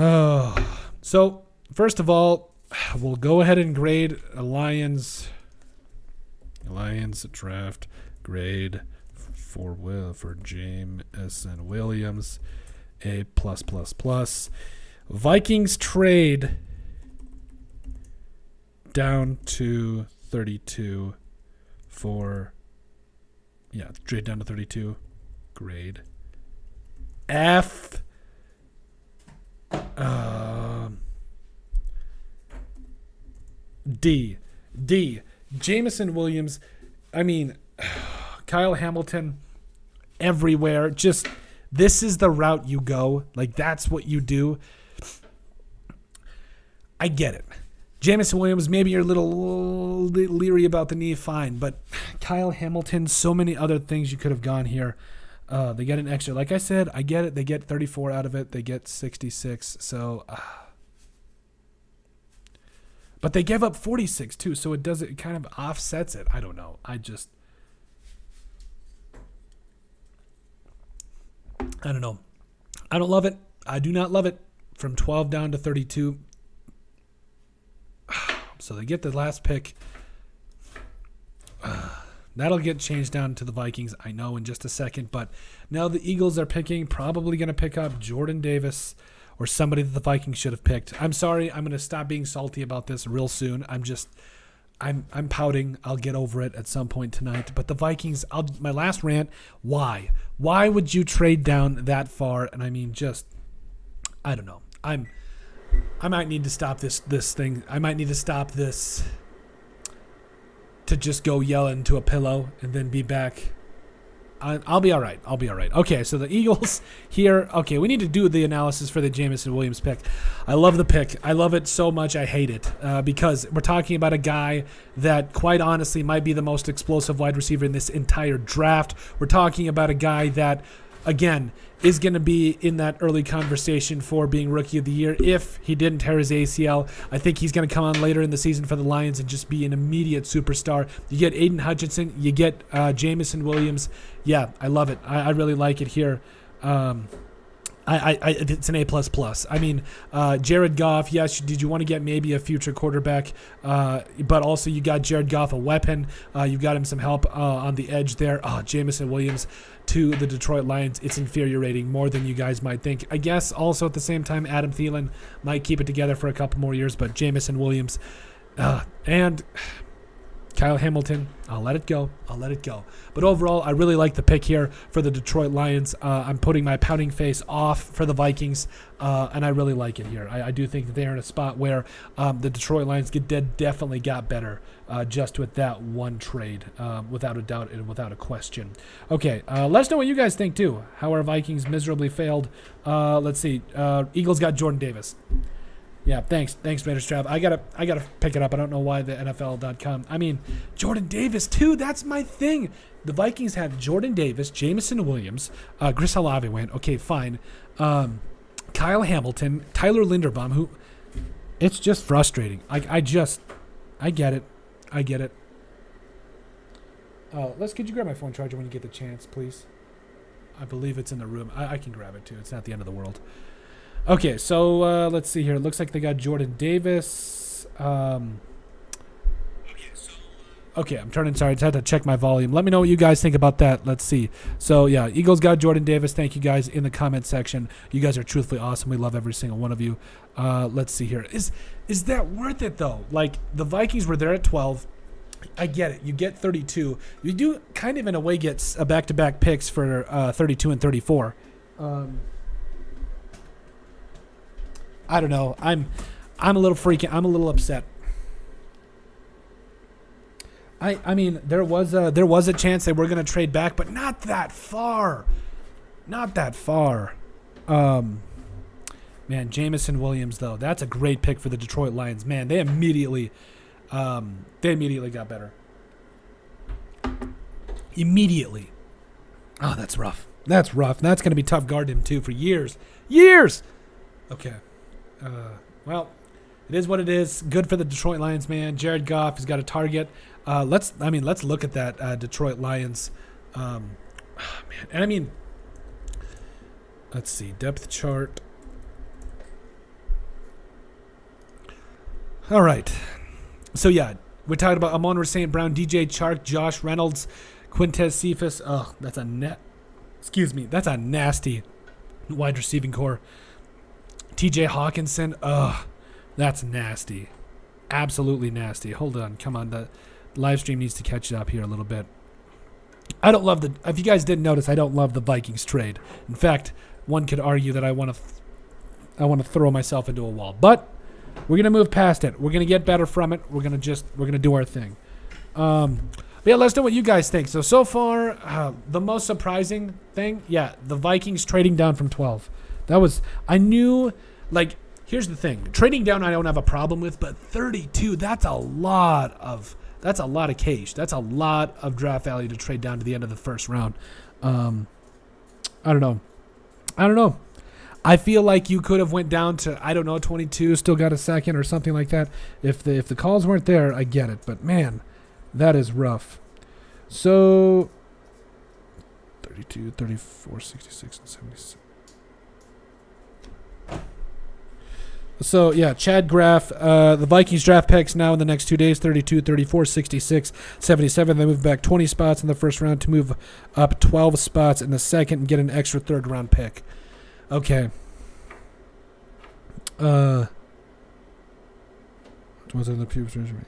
Oh, so first of all, we'll go ahead and grade a Lions draft grade for Jameson Williams, A+++. Vikings trade down to 32 trade down to 32, grade F. D. Jameson Williams. I mean, Kyle Hamilton everywhere. Just, this is the route you go. Like, that's what you do. I get it. Jameson Williams, maybe you're a little leery about the knee, fine. But Kyle Hamilton, so many other things you could have gone here. They get an extra. Like I said, I get it. They get 34 out of it. They get 66. So, but they gave up 46 too. So it kind of offsets it. I don't know. I don't know. I don't love it. I do not love it. From 12 down to 32. So they get the last pick. That'll get changed down to the Vikings, I know, in just a second. But now the Eagles are picking, probably going to pick up Jordan Davis or somebody that the Vikings should have picked. I'm sorry. I'm going to stop being salty about this real soon. I'm pouting. I'll get over it at some point tonight. But the Vikings, my last rant, why? Why would you trade down that far? And I mean, I don't know. I might need to stop this thing. I might need to stop this to just go yell into a pillow and then be back. I'll be all right. Okay, so the Eagles here. Okay, we need to do the analysis for the Jameson Williams pick. I love the pick. I love it so much I hate it because we're talking about a guy that, quite honestly, might be the most explosive wide receiver in this entire draft. We're talking about a guy that, again, is going to be in that early conversation for being Rookie of the Year if he didn't tear his ACL. I think he's going to come on later in the season for the Lions and just be an immediate superstar. You get Aiden Hutchinson, you get Jameson Williams. Yeah, I love it. I really like it here. It's an A++. I mean, Jared Goff, yes, did you want to get maybe a future quarterback? But also you got Jared Goff, a weapon. You got him some help on the edge there. Jameson Williams to the Detroit Lions. It's infuriating more than you guys might think. I guess also at the same time, Adam Thielen might keep it together for a couple more years, but Jameson Williams and Kyle Hamilton, I'll let it go. But overall, I really like the pick here for the Detroit Lions. I'm putting my pouting face off for the Vikings, and I really like it here. I do think that they're in a spot where the Detroit Lions definitely got better just with that one trade, without a doubt and without a question. Okay, let us know what you guys think, too. How our Vikings miserably failed. Let's see. Eagles got Jordan Davis. Yeah, thanks, Raiders Trav. I gotta pick it up. I don't know why the NFL.com. I mean, Jordan Davis too. That's my thing. The Vikings had Jordan Davis, Jameson Williams, Chris Olave went. Okay, fine. Kyle Hamilton, Tyler Linderbaum. Who? It's just frustrating. I get it. Could you grab my phone charger when you get the chance, please? I believe it's in the room. I can grab it too. It's not the end of the world. Okay, so let's see here. It looks like they got Jordan Davis. Okay, I'm turning. Sorry, I just had to check my volume. Let me know what you guys think about that. Let's see. So, yeah, Eagles got Jordan Davis. Thank you guys in the comment section. You guys are truthfully awesome. We love every single one of you. Let's see here. Is that worth it, though? Like, the Vikings were there at 12. I get it. You get 32. You do kind of, in a way, get a back-to-back picks for 32 and 34. I don't know. I'm a little freaking. I'm a little upset. I mean, there was a chance they were going to trade back, but not that far. Man, Jameson Williams though, that's a great pick for the Detroit Lions. Man, they immediately got better. Immediately. Oh, that's rough. That's going to be tough guarding him too for years. Okay. Well, it is what it is. Good for the Detroit Lions, man. Jared Goff has got a target. Let's look at that Detroit Lions. Man, and I mean, let's see depth chart. All right. So, yeah, we're talking about Amon St. Brown, DJ Chark, Josh Reynolds, Quintez Cephas. Oh, that's a nasty wide receiving core. TJ Hawkinson. Ugh, that's nasty. Absolutely nasty. Hold on. Come on. The live stream needs to catch up here a little bit. I don't love if you guys didn't notice, I don't love the Vikings trade. In fact, one could argue that I want to throw myself into a wall. But we're going to move past it. We're going to get better from it. We're going to do our thing. But yeah, let's know what you guys think. So far, the most surprising thing, the Vikings trading down from 12. I knew, here's the thing. Trading down I don't have a problem with, but 32, that's a lot of cash. That's a lot of draft value to trade down to the end of the first round. I don't know. I feel like you could have went down to, 22, still got a second or something like that. If the calls weren't there, I get it. But, man, that is rough. So, 32, 34, 66, and 76. So, yeah, Chad Graff, the Vikings draft picks now in the next 2 days, 32, 34, 66, 77. They move back 20 spots in the first round to move up 12 spots in the second and get an extra third-round pick. Okay. What's in the pubes treasury?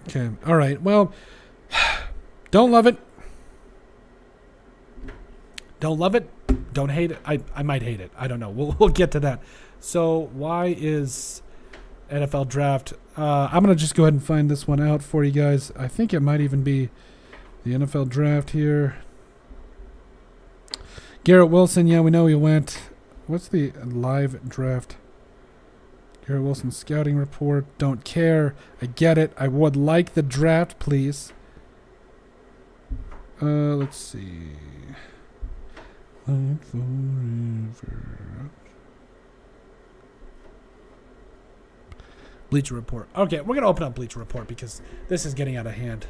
Okay. All right. Well, don't love it. Don't love it. Don't hate it. I might hate it. I don't know. We'll get to that. So why is NFL draft? I'm going to just go ahead and find this one out for you guys. I think it might even be the NFL draft here. Garrett Wilson. Yeah, we know he went. What's the live draft? Garrett Wilson scouting report. Don't care. I get it. I would like the draft, please. Let's see. Bleacher Report. Okay, we're going to open up Bleacher Report because this is getting out of hand.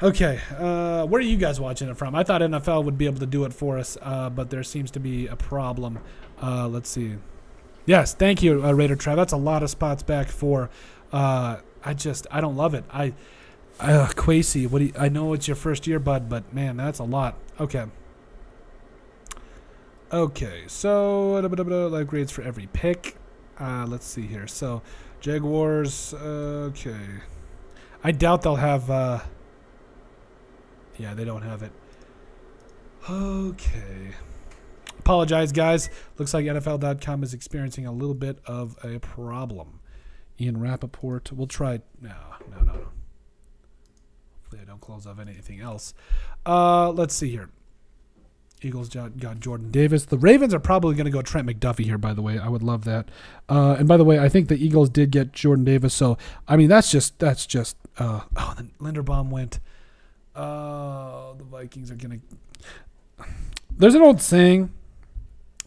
Okay, where are you guys watching it from? I thought NFL would be able to do it for us, but there seems to be a problem. Let's see. Yes, thank you, Raider Trav. That's a lot of spots back for. I don't love it. Quasey, I know it's your first year, bud, but man, that's a lot. Okay, so live grades for every pick. Let's see here. So, Jaguars. Okay, I doubt they'll have. Yeah, they don't have it. Okay. Apologize, guys. Looks like NFL.com is experiencing a little bit of a problem. Ian Rappaport. We'll try. No. Hopefully I don't close off anything else. Let's see here. Eagles got Jordan Davis. The Ravens are probably going to go Trent McDuffie here, by the way. I would love that. And by the way, I think the Eagles did get Jordan Davis. So, I mean, that's just. Then Linderbaum went. The Vikings are going to. There's an old saying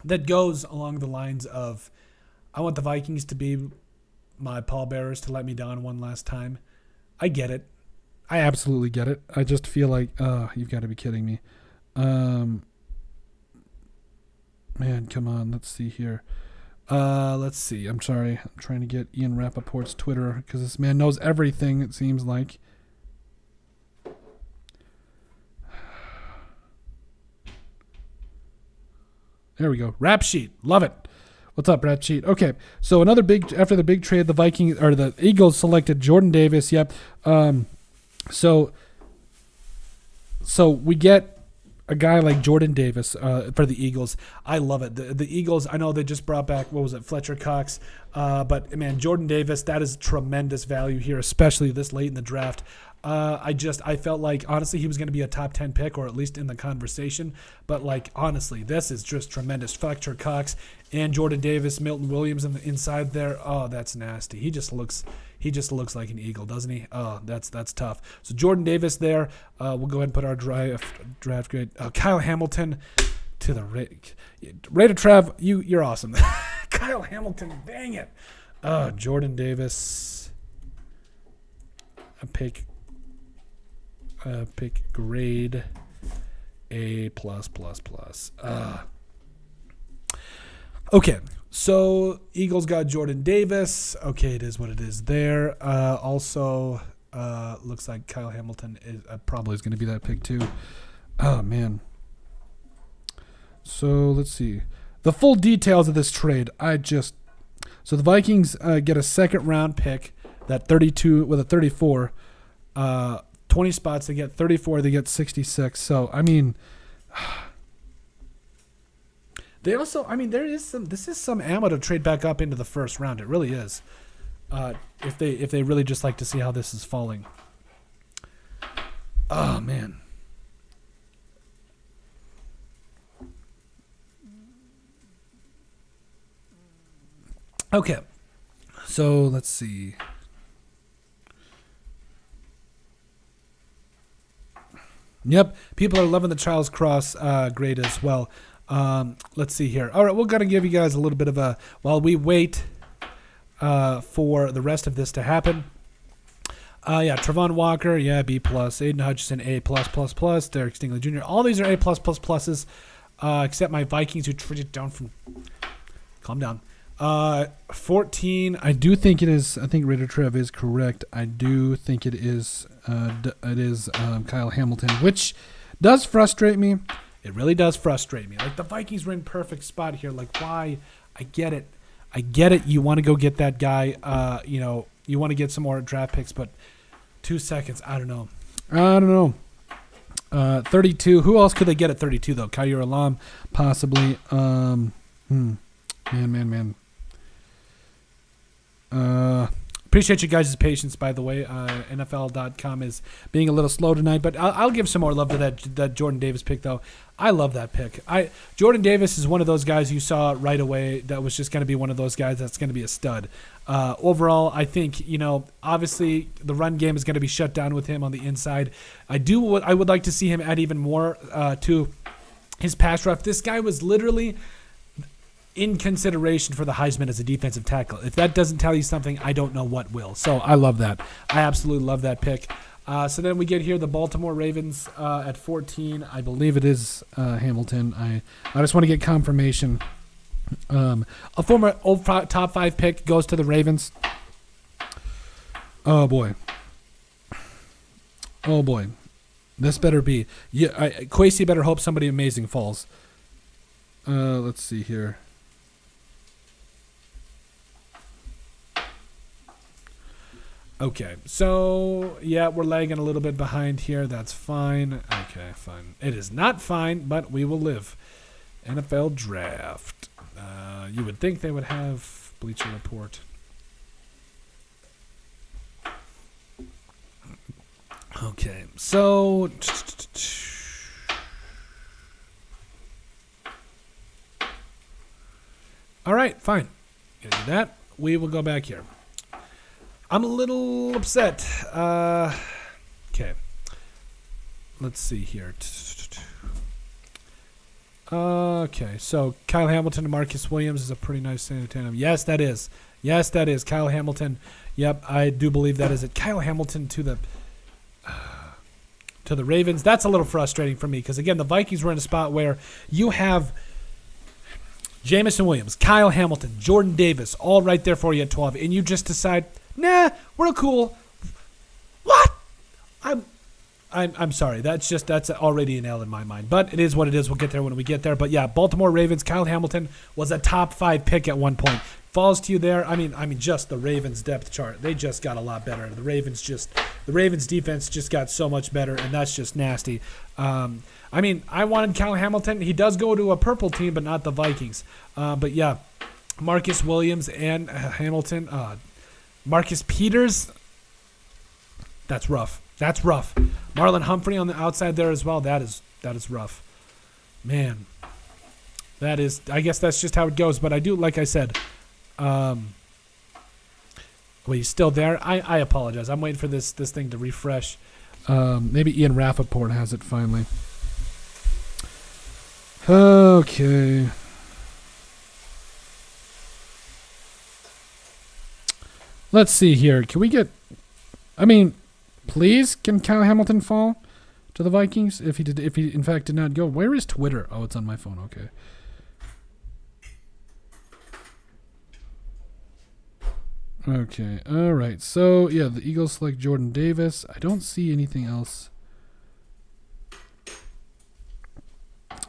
that goes along the lines of, I want the Vikings to be my pallbearers to let me down one last time. I get it. I absolutely get it. I just feel like, you've got to be kidding me. Man, come on. Let's see here. Let's see. I'm sorry. I'm trying to get Ian Rappaport's Twitter because this man knows everything, it seems like. There we go. Rap Sheet. Love it. What's up, Rap Sheet? Okay. So after the big trade, the Eagles selected Jordan Davis. Yep. So we get a guy like Jordan Davis for the Eagles. I love it. The Eagles, I know they just brought back, Fletcher Cox. But, man, Jordan Davis, that is tremendous value here, especially this late in the draft. I felt like, honestly, he was going to be a top 10 pick or at least in the conversation. But, honestly, this is just tremendous. Fletcher Cox and Jordan Davis, Milton Williams inside there. Oh, that's nasty. He just looks like an Eagle, doesn't he? Oh, that's tough. So Jordan Davis there. We'll go ahead and put our draft grade. Kyle Hamilton to the Raider Trav. You're awesome. Kyle Hamilton, dang it. Jordan Davis. Pick grade A+++. Okay, so Eagles got Jordan Davis. Okay, it is what it is there. Also, looks like Kyle Hamilton is probably is going to be that pick too. Oh, man. So, let's see. The full details of this trade, So the Vikings get a second-round pick, that 32 with a 34. 20 spots, they get 34, they get 66. So, I mean... They also, this is some ammo to trade back up into the first round. It really is. If they really just like to see how this is falling. Oh, man. Okay. So, let's see. Yep. People are loving the Charles Cross grade as well. Let's see here. All right, we're going to give you guys a little bit of while we wait for the rest of this to happen. Travon Walker, B+. Aiden Hutchinson, A+++. Derek Stingley Jr. All these are A++++, except my Vikings who traded down from... Calm down. 14, I do think it is... I think Raider Trev is correct. I do think it is Kyle Hamilton, which does frustrate me. It really does frustrate me. Like, the Vikings were in perfect spot here. Like, why? I get it. You want to go get that guy. You want to get some more draft picks, but 2 seconds. I don't know. 32. Who else could they get at 32, though? Kaiir Elam, possibly. Man. Appreciate you guys' patience, by the way. NFL.com is being a little slow tonight, but I'll give some more love to that Jordan Davis pick, though. I love that pick. Jordan Davis is one of those guys you saw right away that was just going to be one of those guys that's going to be a stud. Overall, I think, obviously the run game is going to be shut down with him on the inside. I would like to see him add even more to his pass rush. This guy was literally in consideration for the Heisman as a defensive tackle. If that doesn't tell you something, I don't know what will. So I love that. I absolutely love that pick. So then we get here the Baltimore Ravens at 14. I believe it is Hamilton. I just want to get confirmation. A former top 5 pick goes to the Ravens. Oh boy. This better be. Kwesi better hope somebody amazing falls. Let's see here. Okay, so, we're lagging a little bit behind here. That's fine. Okay, fine. It is not fine, but we will live. NFL Draft. You would think they would have Bleacher Report. Okay, so... All right, fine. Gonna do that. We will go back here. I'm a little upset. Okay. Let's see here. Okay, so Kyle Hamilton and Marcus Williams is a pretty nice tandem. Yes, that is. Kyle Hamilton. Yep, I do believe that is it. Kyle Hamilton to the Ravens. That's a little frustrating for me because, again, the Vikings were in a spot where you have Jameson Williams, Kyle Hamilton, Jordan Davis, all right there for you at 12, and you just decide, nah, we're cool. What? I'm sorry. That's already an L in my mind. But it is what it is. We'll get there when we get there. But yeah, Baltimore Ravens, Kyle Hamilton was a top 5 pick at one point. Falls to you there. I mean, just the Ravens depth chart. They just got a lot better. The Ravens defense just got so much better, and that's just nasty. I wanted Kyle Hamilton. He does go to a purple team, but not the Vikings. But yeah, Marcus Williams and Hamilton. Marcus Peters. That's rough. Marlon Humphrey on the outside there as well. That is rough. Man. I guess that's just how it goes. But I do, like I said, wait, he's still there? I apologize. I'm waiting for this thing to refresh. Maybe Ian Rappaport has it finally. Okay. Let's see here. Can we get... please, can Kyle Hamilton fall to the Vikings if he in fact did not go. Where is Twitter? Oh, it's on my phone. Okay. Okay. All right. So yeah, the Eagles select Jordan Davis. I don't see anything else.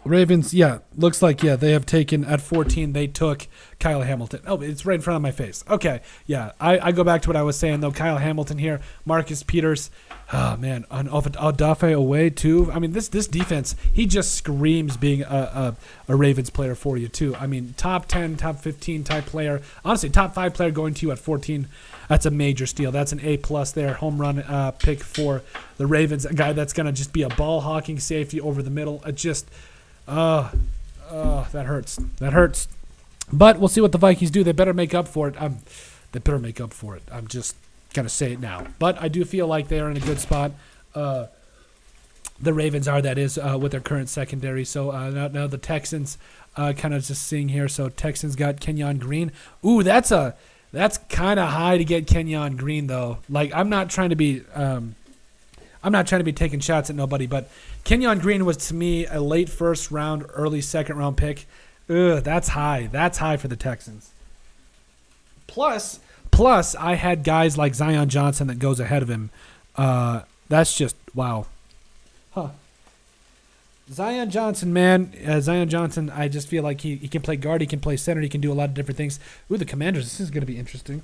Ravens, yeah, looks like, yeah, they have taken, at 14, they took Kyle Hamilton. Oh, it's right in front of my face. Okay, yeah, I go back to what I was saying, though. Kyle Hamilton here, Marcus Peters. Oh, man, Odafe away, too. I mean, this defense, he just screams being a Ravens player for you, too. I mean, top 10, top 15 type player. Honestly, top 5 player going to you at 14. That's a major steal. That's an A+ there. Home run pick for the Ravens. A guy that's going to just be a ball-hawking safety over the middle. It just... that hurts. That hurts. But we'll see what the Vikings do. They better make up for it. They better make up for it. I'm just going to say it now. But I do feel like they are in a good spot. The Ravens are, that is, with their current secondary. So now the Texans kind of just seeing here. So Texans got Kenyon Green. Ooh, that's kind of high to get Kenyon Green, though. Like, I'm not trying to be taking shots at nobody, but Kenyon Green was, to me, a late first round, early second round pick. Ugh, that's high. That's high for the Texans. Plus, I had guys like Zion Johnson that goes ahead of him. That's just, wow. Huh. Zion Johnson, man. Zion Johnson, I just feel like he can play guard, he can play center, he can do a lot of different things. Ooh, the Commanders, this is going to be interesting.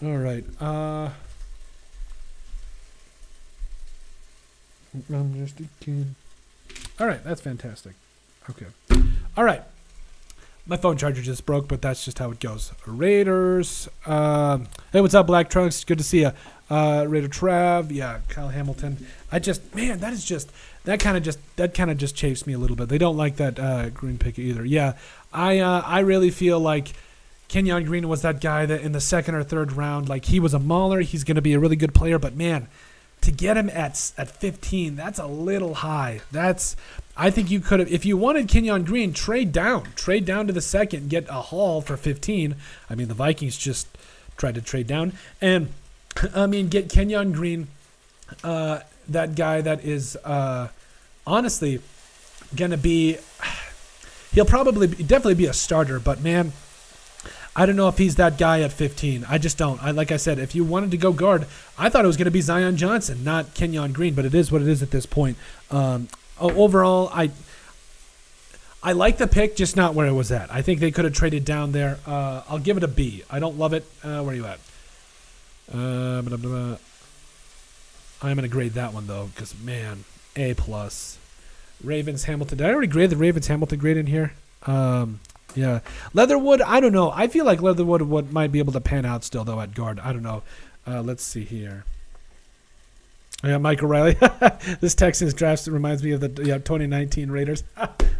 All right. I'm just a kid. All right, that's fantastic. Okay. All right. My phone charger just broke, but that's just how it goes. Raiders. Hey, what's up, Black Trunks? Good to see you. Raider Trav. Yeah, Kyle Hamilton. That kind of just chafes me a little bit. They don't like that green pick either. Yeah, I really feel like Kenyon Green was that guy that in the second or third round, like, he was a mauler. He's going to be a really good player, but man, to get him at 15, that's a little high. I think you could have, if you wanted Kenyon Green, trade down to the second, get a haul for 15. I mean, the Vikings just tried to trade down, and I mean, get Kenyon Green, that guy that is honestly going to be, he'll definitely be a starter, but man, I don't know if he's that guy at 15. I just don't. Like I said, if you wanted to go guard, I thought it was going to be Zion Johnson, not Kenyon Green, but it is what it is at this point. Overall, I like the pick, just not where it was at. I think they could have traded down there. I'll give it a B. I don't love it. Where are you at? I'm going to grade that one, though, because, man, A+. Ravens, Hamilton. Did I already grade the Ravens, Hamilton grade in here? Yeah. Leatherwood, I don't know. I feel like Leatherwood might be able to pan out still, though, at guard. I don't know. Let's see here. Yeah, Mike O'Reilly. This Texans draft reminds me of the 2019 Raiders.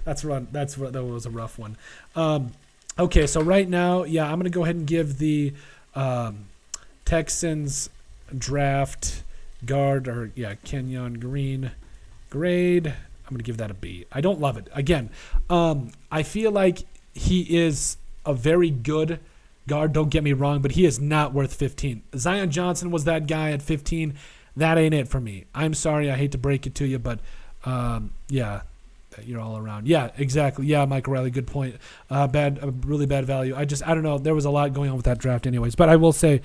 That was a rough one. Okay, so right now, yeah, I'm going to go ahead and give the Texans draft guard, Kenyon Green grade. I'm going to give that a B. I don't love it. Again, I feel like he is a very good guard, don't get me wrong, but he is not worth 15. Zion Johnson was that guy at 15. That ain't it for me. I'm sorry, I hate to break it to you, but yeah, you're all around. Yeah, exactly. Yeah, Mike O'Reilly, good point. Really bad value. I don't know. There was a lot going on with that draft anyways, but I will say,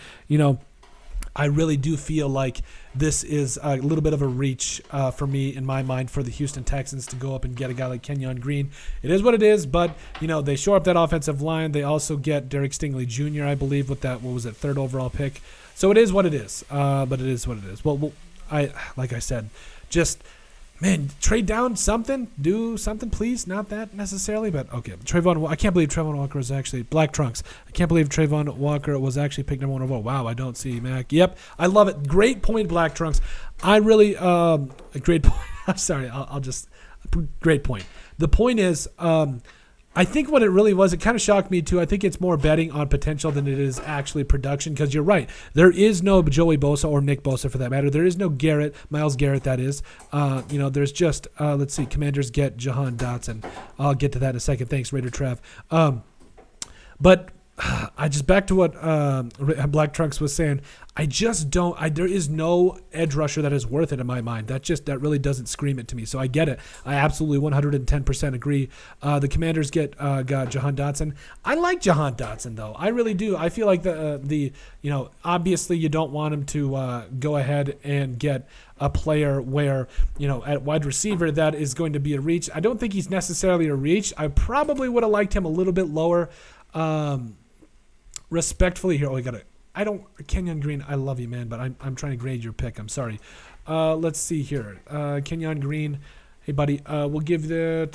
I really do feel like this is a little bit of a reach for me, in my mind, for the Houston Texans to go up and get a guy like Kenyon Green. It is what it is, but, they shore up that offensive line. They also get Derek Stingley Jr., I believe, with that, third overall pick. So it is what it is, but it is what it is. Well, like I said, just, man, trade down something, do something, please. Not that necessarily, but okay. I can't believe Travon Walker was actually Black Trunks. I can't believe Travon Walker was actually picked number 1 overall. Wow, I don't see Mac. Yep, I love it. Great point, Black Trunks. I really great point. I'm sorry. I'll just great point. The point is, I think what it really was, it kind of shocked me too. I think it's more betting on potential than it is actually production, because you're right. There is no Joey Bosa or Nick Bosa for that matter. There is no Garrett, Myles Garrett, that is. There's just, let's see, Commanders get Jahan Dotson. I'll get to that in a second. Thanks, Raider Trav. But I just back to what Black Trunks was saying. I just don't. There is no edge rusher that is worth it in my mind. That really doesn't scream it to me. So I get it. I absolutely 110% agree. The Commanders got Jahan Dotson. I like Jahan Dotson though. I really do. I feel like obviously you don't want him to go ahead and get a player where at wide receiver that is going to be a reach. I don't think he's necessarily a reach. I probably would have liked him a little bit lower. Respectfully here, Kenyon Green, I love you, man, but I'm trying to grade your pick. I'm sorry. Let's see here. Kenyon Green, hey, buddy, we'll give there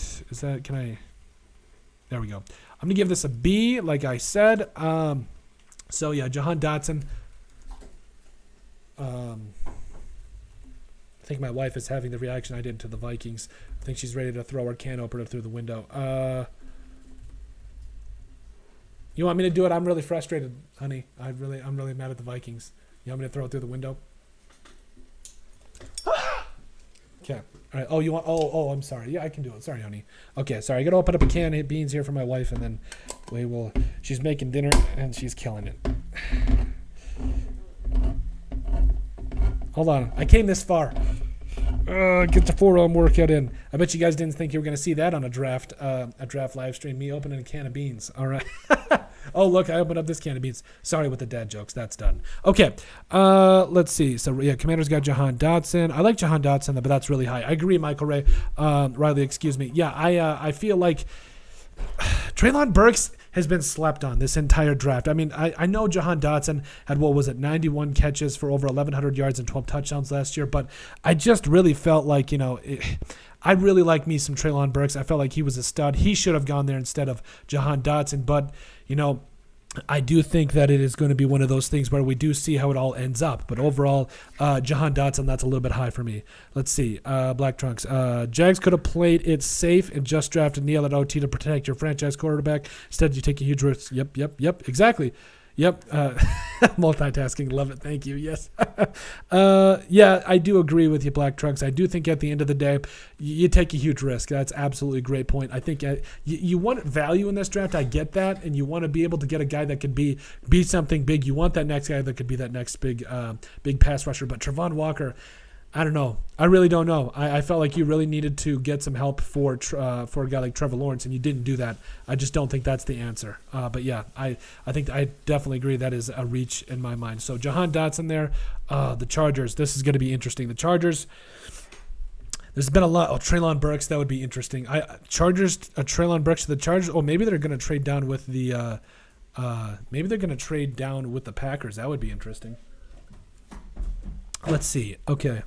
we go. I'm going to give this a B, like I said. So, yeah, Jahan Dotson. I think my wife is having the reaction I did to the Vikings. I think she's ready to throw her can opener through the window. You want me to do it? I'm really frustrated, honey. I'm really mad at the Vikings. You want me to throw it through the window? Okay. All right. Oh, you want? Oh, I'm sorry. Yeah, I can do it. Sorry, honey. Okay, sorry. I gotta open up a can of beans here for my wife, and then she's making dinner and she's killing it. Hold on. I came this far. Get the forearm workout in. I bet you guys didn't think you were going to see that on a draft live stream. Me opening a can of beans. All right. Oh, look, I opened up this can of beans. Sorry with the dad jokes. That's done. Okay. Let's see. So, yeah, Commanders got Jahan Dotson. I like Jahan Dotson, but that's really high. I agree, Michael Ray. Riley, excuse me. Yeah, I feel like Treylon Burks has been slept on this entire draft. I mean, I know Jahan Dotson had, 91 catches for over 1,100 yards and 12 touchdowns last year, but I just really felt like, I really like me some Treylon Burks. I felt like he was a stud. He should have gone there instead of Jahan Dotson, but, I do think that it is going to be one of those things where we do see how it all ends up. But overall, Jahan Dotson, that's a little bit high for me. Let's see. Black Trunks. Jags could have played it safe and just drafted Neal at OT to protect your franchise quarterback. Instead, you take a huge risk. Yep. Exactly. Yep. Multitasking. Love it. Thank you. Yes. Yeah, I do agree with you, Black Trunks. I do think at the end of the day, you take a huge risk. That's absolutely a great point. I think you want value in this draft. I get that. And you want to be able to get a guy that could be something big. You want that next guy that could be that next big pass rusher. But Travon Walker, I don't know. I really don't know. I felt like you really needed to get some help for a guy like Trevor Lawrence, and you didn't do that. I just don't think that's the answer. But yeah, I think I definitely agree that is a reach in my mind. So Jahan Dotson there. The Chargers. This is going to be interesting. The Chargers. There's been a lot. Treylon Burks. That would be interesting. Chargers. Treylon Burks to the Chargers. Oh, maybe they're going to trade down with the. Maybe they're going to trade down with the Packers. That would be interesting. Let's see. Okay.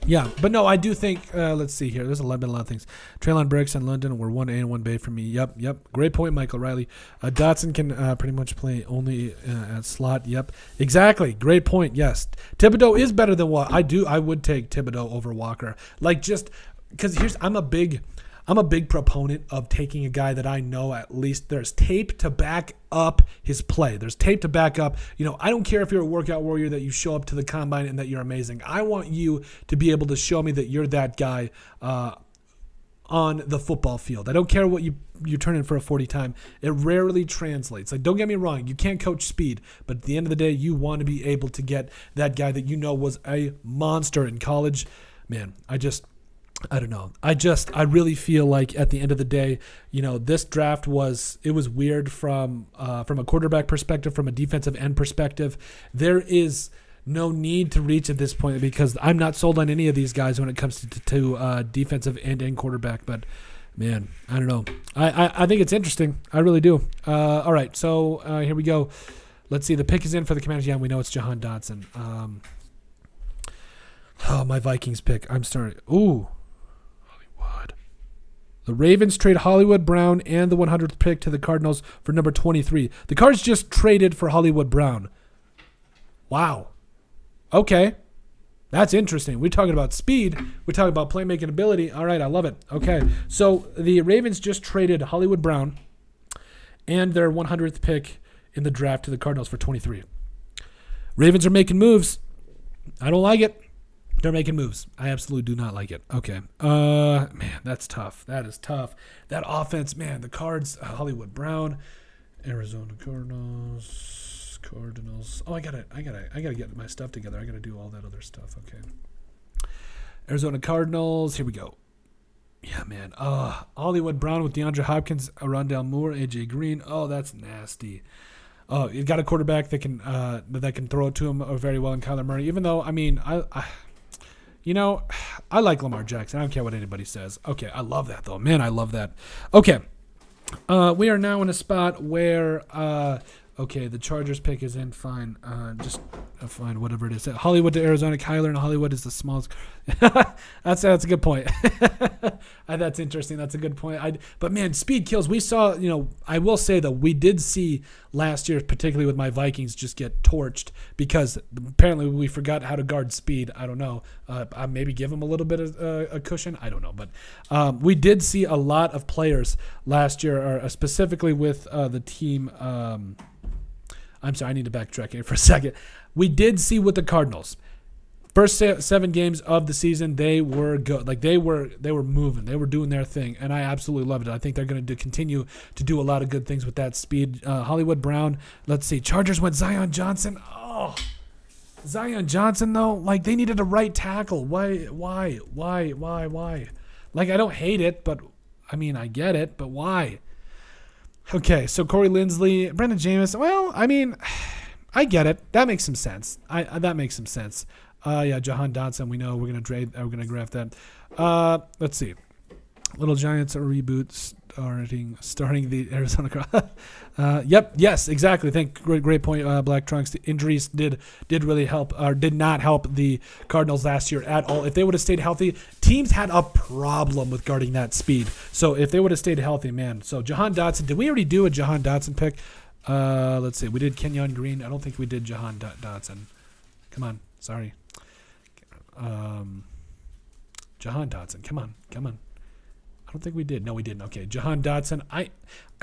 Yeah, but no, I do think, let's see here. There's been a lot of things. Treylon Burks and London were 1A and 1B for me. Yep. Great point, Michael Riley. Dotson can pretty much play only at slot. Yep. Exactly. Great point. Yes. Thibodeau is better than Walker. I would take Thibodeau over Walker. Like just because I'm a big proponent of taking a guy that I know at least there's tape to back up his play. There's tape to back up. I don't care if you're a workout warrior that you show up to the combine and that you're amazing. I want you to be able to show me that you're that guy on the football field. I don't care what you turn in for a 40 time. It rarely translates. Like, don't get me wrong. You can't coach speed, but at the end of the day, you want to be able to get that guy that was a monster in college. Man, I don't know. I really feel like at the end of the day, this draft was weird from a quarterback perspective, from a defensive end perspective. There is no need to reach at this point because I'm not sold on any of these guys when it comes to defensive end and quarterback. But man, I don't know. I think it's interesting. I really do. All right, so here we go. Let's see. The pick is in for the Commanders. Yeah, we know it's Jahan Dotson. My Vikings pick. I'm sorry. Ooh. The Ravens trade Hollywood Brown and the 100th pick to the Cardinals for number 23. The Cards just traded for Hollywood Brown. Wow. Okay. That's interesting. We're talking about speed. We're talking about playmaking ability. All right, I love it. Okay. So the Ravens just traded Hollywood Brown and their 100th pick in the draft to the Cardinals for 23. Ravens are making moves. I don't like it. They're making moves. I absolutely do not like it. Okay. Man, that's tough. That is tough. That offense, man, the Cards, Hollywood Brown, Arizona Cardinals. Oh, I gotta get my stuff together. I gotta do all that other stuff. Okay. Arizona Cardinals. Here we go. Yeah, man. Hollywood Brown with DeAndre Hopkins, Rondale Moore, AJ Green. Oh, that's nasty. Oh, you got a quarterback that can throw it to him very well in Kyler Murray. Even though, I mean, I like Lamar Jackson. I don't care what anybody says. Okay, I love that though. Man, I love that. Okay, we are now in a spot where okay, the Chargers pick is in. Fine, just fine, whatever it is. Hollywood to Arizona. Kyler and Hollywood is the smallest. That's a good point. That's interesting. That's a good point. But man, speed kills. We saw, I will say though, we did see last year, particularly with my Vikings, just get torched because apparently we forgot how to guard speed. I don't know. I maybe give them a little bit of a cushion. I don't know, but we did see a lot of players last year, or specifically with the team. I'm sorry, I need to backtrack here for a second. We did see with the Cardinals, first 7 games of the season, they were good. Like they were moving, they were doing their thing, and I absolutely loved it. I think they're going to continue to do a lot of good things with that speed. Hollywood Brown. Let's see. Chargers went Zion Johnson. Oh, Zion Johnson though, like they needed a right tackle. Why? Like I don't hate it, but I mean I get it, but why? Okay, so Corey Linsley, Brendan Jameson. Well, I mean, I get it. That makes some sense. That makes some sense. Yeah, Jahan Dotson. We know we're gonna trade. We're gonna draft that. Let's see. Little Giants reboot starting the Arizona. Yep. Yes. Exactly. Great point. Black Trunks. The injuries did really help, or did not help the Cardinals last year at all. If they would have stayed healthy, teams had a problem with guarding that speed. So if they would have stayed healthy, man. So Jahan Dotson. Did we already do a Jahan Dotson pick? Let's see. We did Kenyon Green. I don't think we did Jahan Dotson. Come on. Sorry. Jahan Dotson. Come on. I don't think we did. No, we didn't. Okay, Jahan Dotson. I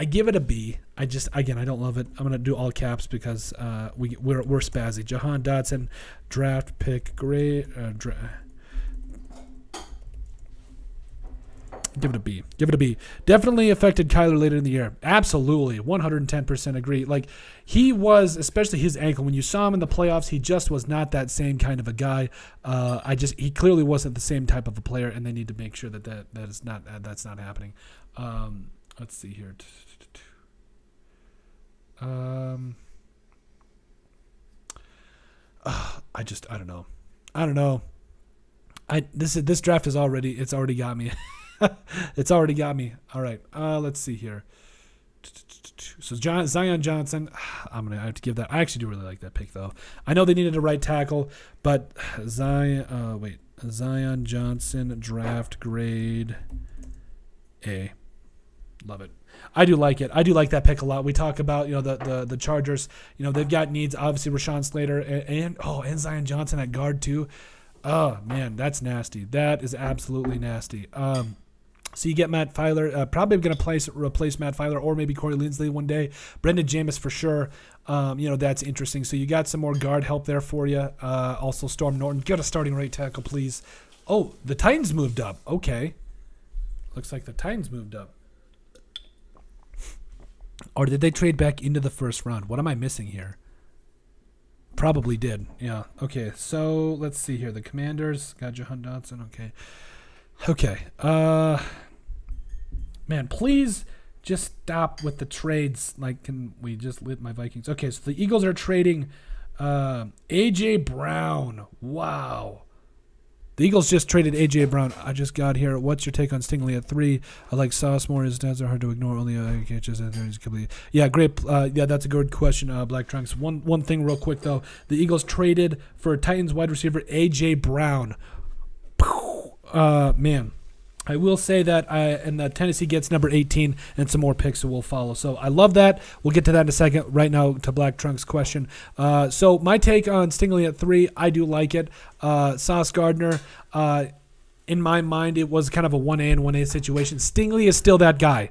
give it a B. I don't love it. I'm gonna do all caps because we're spazzy. Jahan Dotson, draft pick, great. Give it a B. Definitely affected Kyler later in the year. Absolutely, 110% agree. Like he was, especially his ankle. When you saw him in the playoffs, he just was not that same kind of a guy. He clearly wasn't the same type of a player, and they need to make sure that's not happening. Let's see here. I don't know. This draft is already got me. It's already got me. All right. Let's see here. So Zion Johnson, I'm going to have to give that. I actually do really like that pick, though. I know they needed a right tackle, but Zion Johnson, draft grade A. Love it. I do like it. I do like that pick a lot. We talk about, the Chargers. They've got needs. Obviously, Rashawn Slater and Zion Johnson at guard, too. Oh, man, that's nasty. That is absolutely nasty. So you get Matt Filer, probably going to replace Matt Filer or maybe Corey Linsley one day. Brendan Jameson for sure. That's interesting. So you got some more guard help there for you. Also Storm Norton. Get a starting right tackle, please. Oh, the Titans moved up. Okay. Looks like the Titans moved up. Or did they trade back into the first round? What am I missing here? Probably did. Yeah. Okay. So let's see here. The Commanders got Jahan Dotson. Okay. Man, please just stop with the trades. Like, can we just lit my Vikings? Okay. So the Eagles are trading AJ Brown. Wow. The Eagles just traded A.J. Brown. I just got here. What's your take on Stingley at 3? I like Sauce more. His stats are hard to ignore. Only I can't just yeah, great. Yeah, that's a good question, Black Trunks. One thing real quick, though. The Eagles traded for Titans wide receiver A.J. Brown. Man. I will say that Tennessee gets number 18 and some more picks will follow. So I love that. We'll get to that in a second. Right now to Black Trunk's question. So my take on Stingley at 3, I do like it. Sauce Gardner, in my mind, it was kind of a 1A and 1A situation. Stingley is still that guy.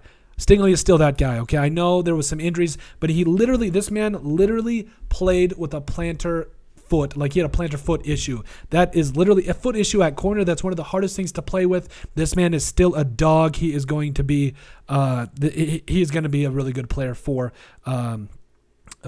Okay, I know there was some injuries, but this man literally played with a plantar foot, like he had a plantar foot issue. That is literally a foot issue at corner. That's one of the hardest things to play with. This man is still a dog. He is going to be he is going to be a really good player for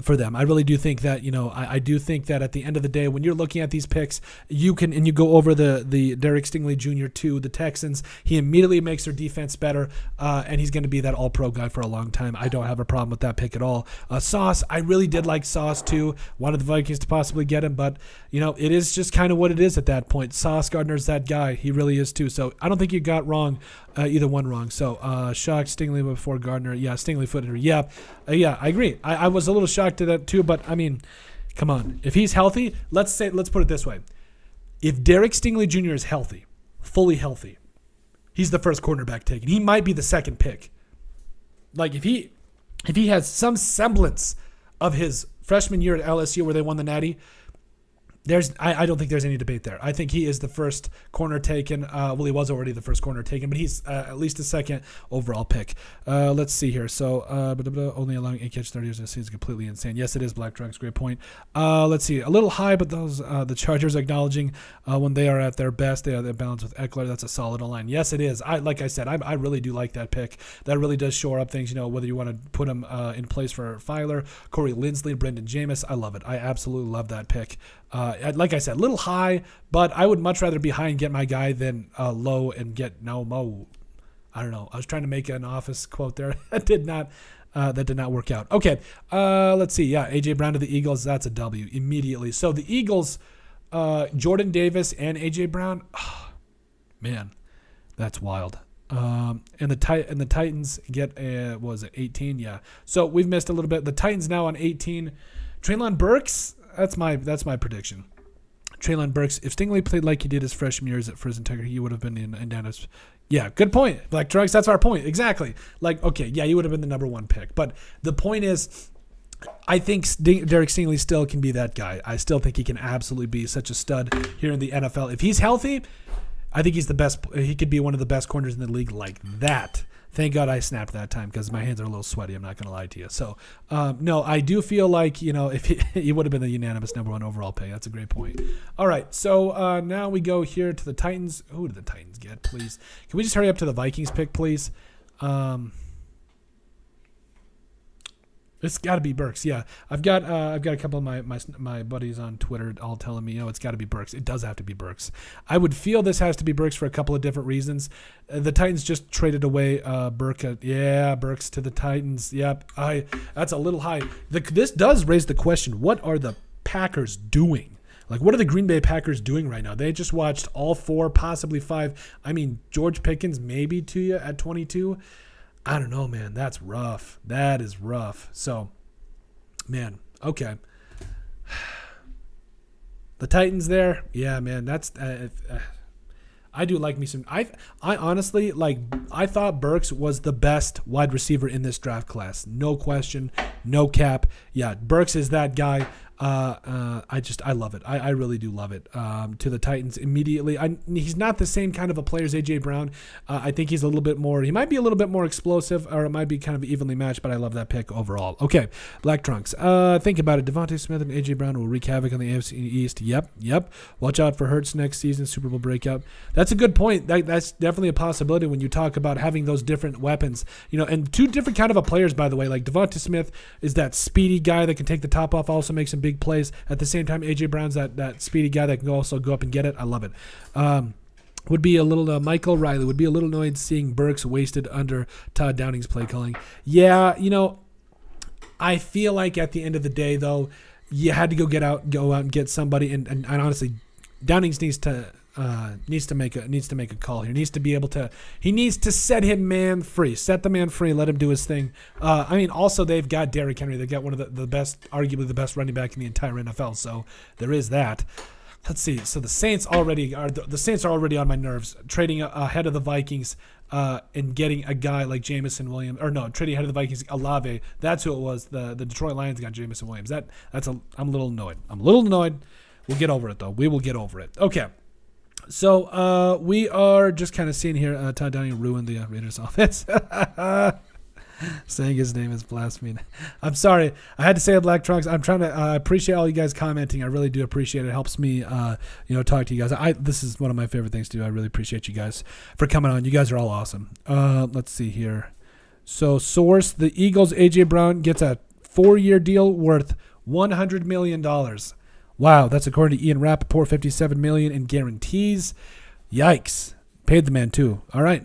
them. I really do think that, I do think that at the end of the day, when you're looking at these picks, you go over the Derek Stingley Jr. to the Texans. He immediately makes their defense better, and he's going to be that all-pro guy for a long time. I don't have a problem with that pick at all. Sauce, I really did like Sauce too. Wanted the Vikings to possibly get him, but, it is just kind of what it is at that point. Sauce Gardner's that guy. He really is too. So I don't think you got either one wrong. So shocked Stingley before Gardner. Yeah, Stingley footed her. Yeah, I agree. I was a little shocked to that too, but I mean, come on. If he's healthy, let's put it this way. If Derek Stingley Jr. is healthy, fully healthy, he's the first cornerback taken. He might be the second pick. Like if he has some semblance of his freshman year at LSU where they won the Natty, I don't think there's any debate there. I think he is the first corner taken. Well, he was already the first corner taken, but he's at least the second overall pick. Let's see here. So, only allowing 8 catches 30 yards in a season is completely insane. Yes, it is, Black Trunks. Great point. Let's see. A little high, but those the Chargers acknowledging when they are at their best, they are balanced with Eckler. That's a solid line. Yes, it is. Like I said, I really do like that pick. That really does shore up things. Whether you want to put him in place for Filer, Corey Linsley, Brendan Jameson. I love it. I absolutely love that pick. Like I said, a little high, but I would much rather be high and get my guy than low and get no mo. I don't know. I was trying to make an office quote there. That did not work out. Okay, let's see. Yeah, A.J. Brown to the Eagles. That's a W immediately. So the Eagles, Jordan Davis and A.J. Brown. Oh, man, that's wild. And the Titans get what was it, 18? Yeah. So we've missed a little bit. The Titans now on 18. Treylon Burks. That's my prediction. Treylon Burks, if Stingley played like he did his freshman years for his integrity, he would have been in Dennis. Yeah, good point. Black Trucks, that's our point. Exactly. Like, okay, yeah, he would have been the number one pick. But the point is, I think Derek Stingley still can be that guy. I still think he can absolutely be such a stud here in the NFL. If he's healthy, I think he's the best. He could be one of the best corners in the league like that. Thank God I snapped that time because my hands are a little sweaty. I'm not going to lie to you. So, no, I do feel like, if he would have been the unanimous number one overall pick. That's a great point. All right, so now we go here to the Titans. Who did the Titans get, please? Can we just hurry up to the Vikings pick, please? It's got to be Burks. Yeah, I've got a couple of my buddies on Twitter all telling me, it's got to be Burks. It does have to be Burks. I would feel this has to be Burks for a couple of different reasons. The Titans just traded away Burks to the Titans. Yep, that's a little high. This does raise the question: what are the Packers doing? Like, what are the Green Bay Packers doing right now? They just watched all 4, possibly 5. I mean, George Pickens maybe to you at 22. I don't know, man. That's rough. That is rough. So, man, okay. The Titans there, yeah, man. That's I do like me some. I honestly I thought Burks was the best wide receiver in this draft class. No question, no cap. Yeah, Burks is that guy. I love it. I really do love it. To the Titans immediately. He's not the same kind of a player as A.J. Brown. I think he's a little bit more. He might be a little bit more explosive, or it might be kind of evenly matched. But I love that pick overall. Okay, Black Trunks. Think about it. Devontae Smith and A.J. Brown will wreak havoc on the AFC East. Yep. Watch out for Hurts next season. Super Bowl breakout. That's a good point. That's definitely a possibility when you talk about having those different weapons. And two different kind of a players, by the way. Like Devontae Smith is that speedy guy that can take the top off, also make some big plays. At the same time, A.J. Brown's that speedy guy that can also go up and get it. I love it. Would be a little Michael Riley would be a little annoyed seeing Burks wasted under Todd Downing's play calling. Yeah, I feel like at the end of the day, though, you had to go out and get somebody. And honestly, Downings needs to make a call here. Needs to be able to. He needs to set the man free. Let him do his thing. Also they've got Derrick Henry. They've got one of the best, arguably the best running back in the entire NFL. So there is that. Let's see. So the Saints are already on my nerves. Trading ahead of the Vikings and getting a guy like Jameson Williams, trading ahead of the Vikings, Olave. That's who it was. The Detroit Lions got Jameson Williams. I'm a little annoyed. We'll get over it though. We will get over it. Okay. So we are just kind of seeing here. Todd Downing ruined the Raiders offense. Saying his name is blasphemy. I'm sorry. I had to say it, Black Trunks. I'm trying to appreciate all you guys commenting. I really do appreciate it. It helps me, talk to you guys. This is one of my favorite things to do. I really appreciate you guys for coming on. You guys are all awesome. Let's see here. So, source, the Eagles, A.J. Brown gets a 4-year deal worth $100 million. Wow, that's according to Ian Rappaport, $57 million in guarantees. Yikes. Paid the man, too. All right,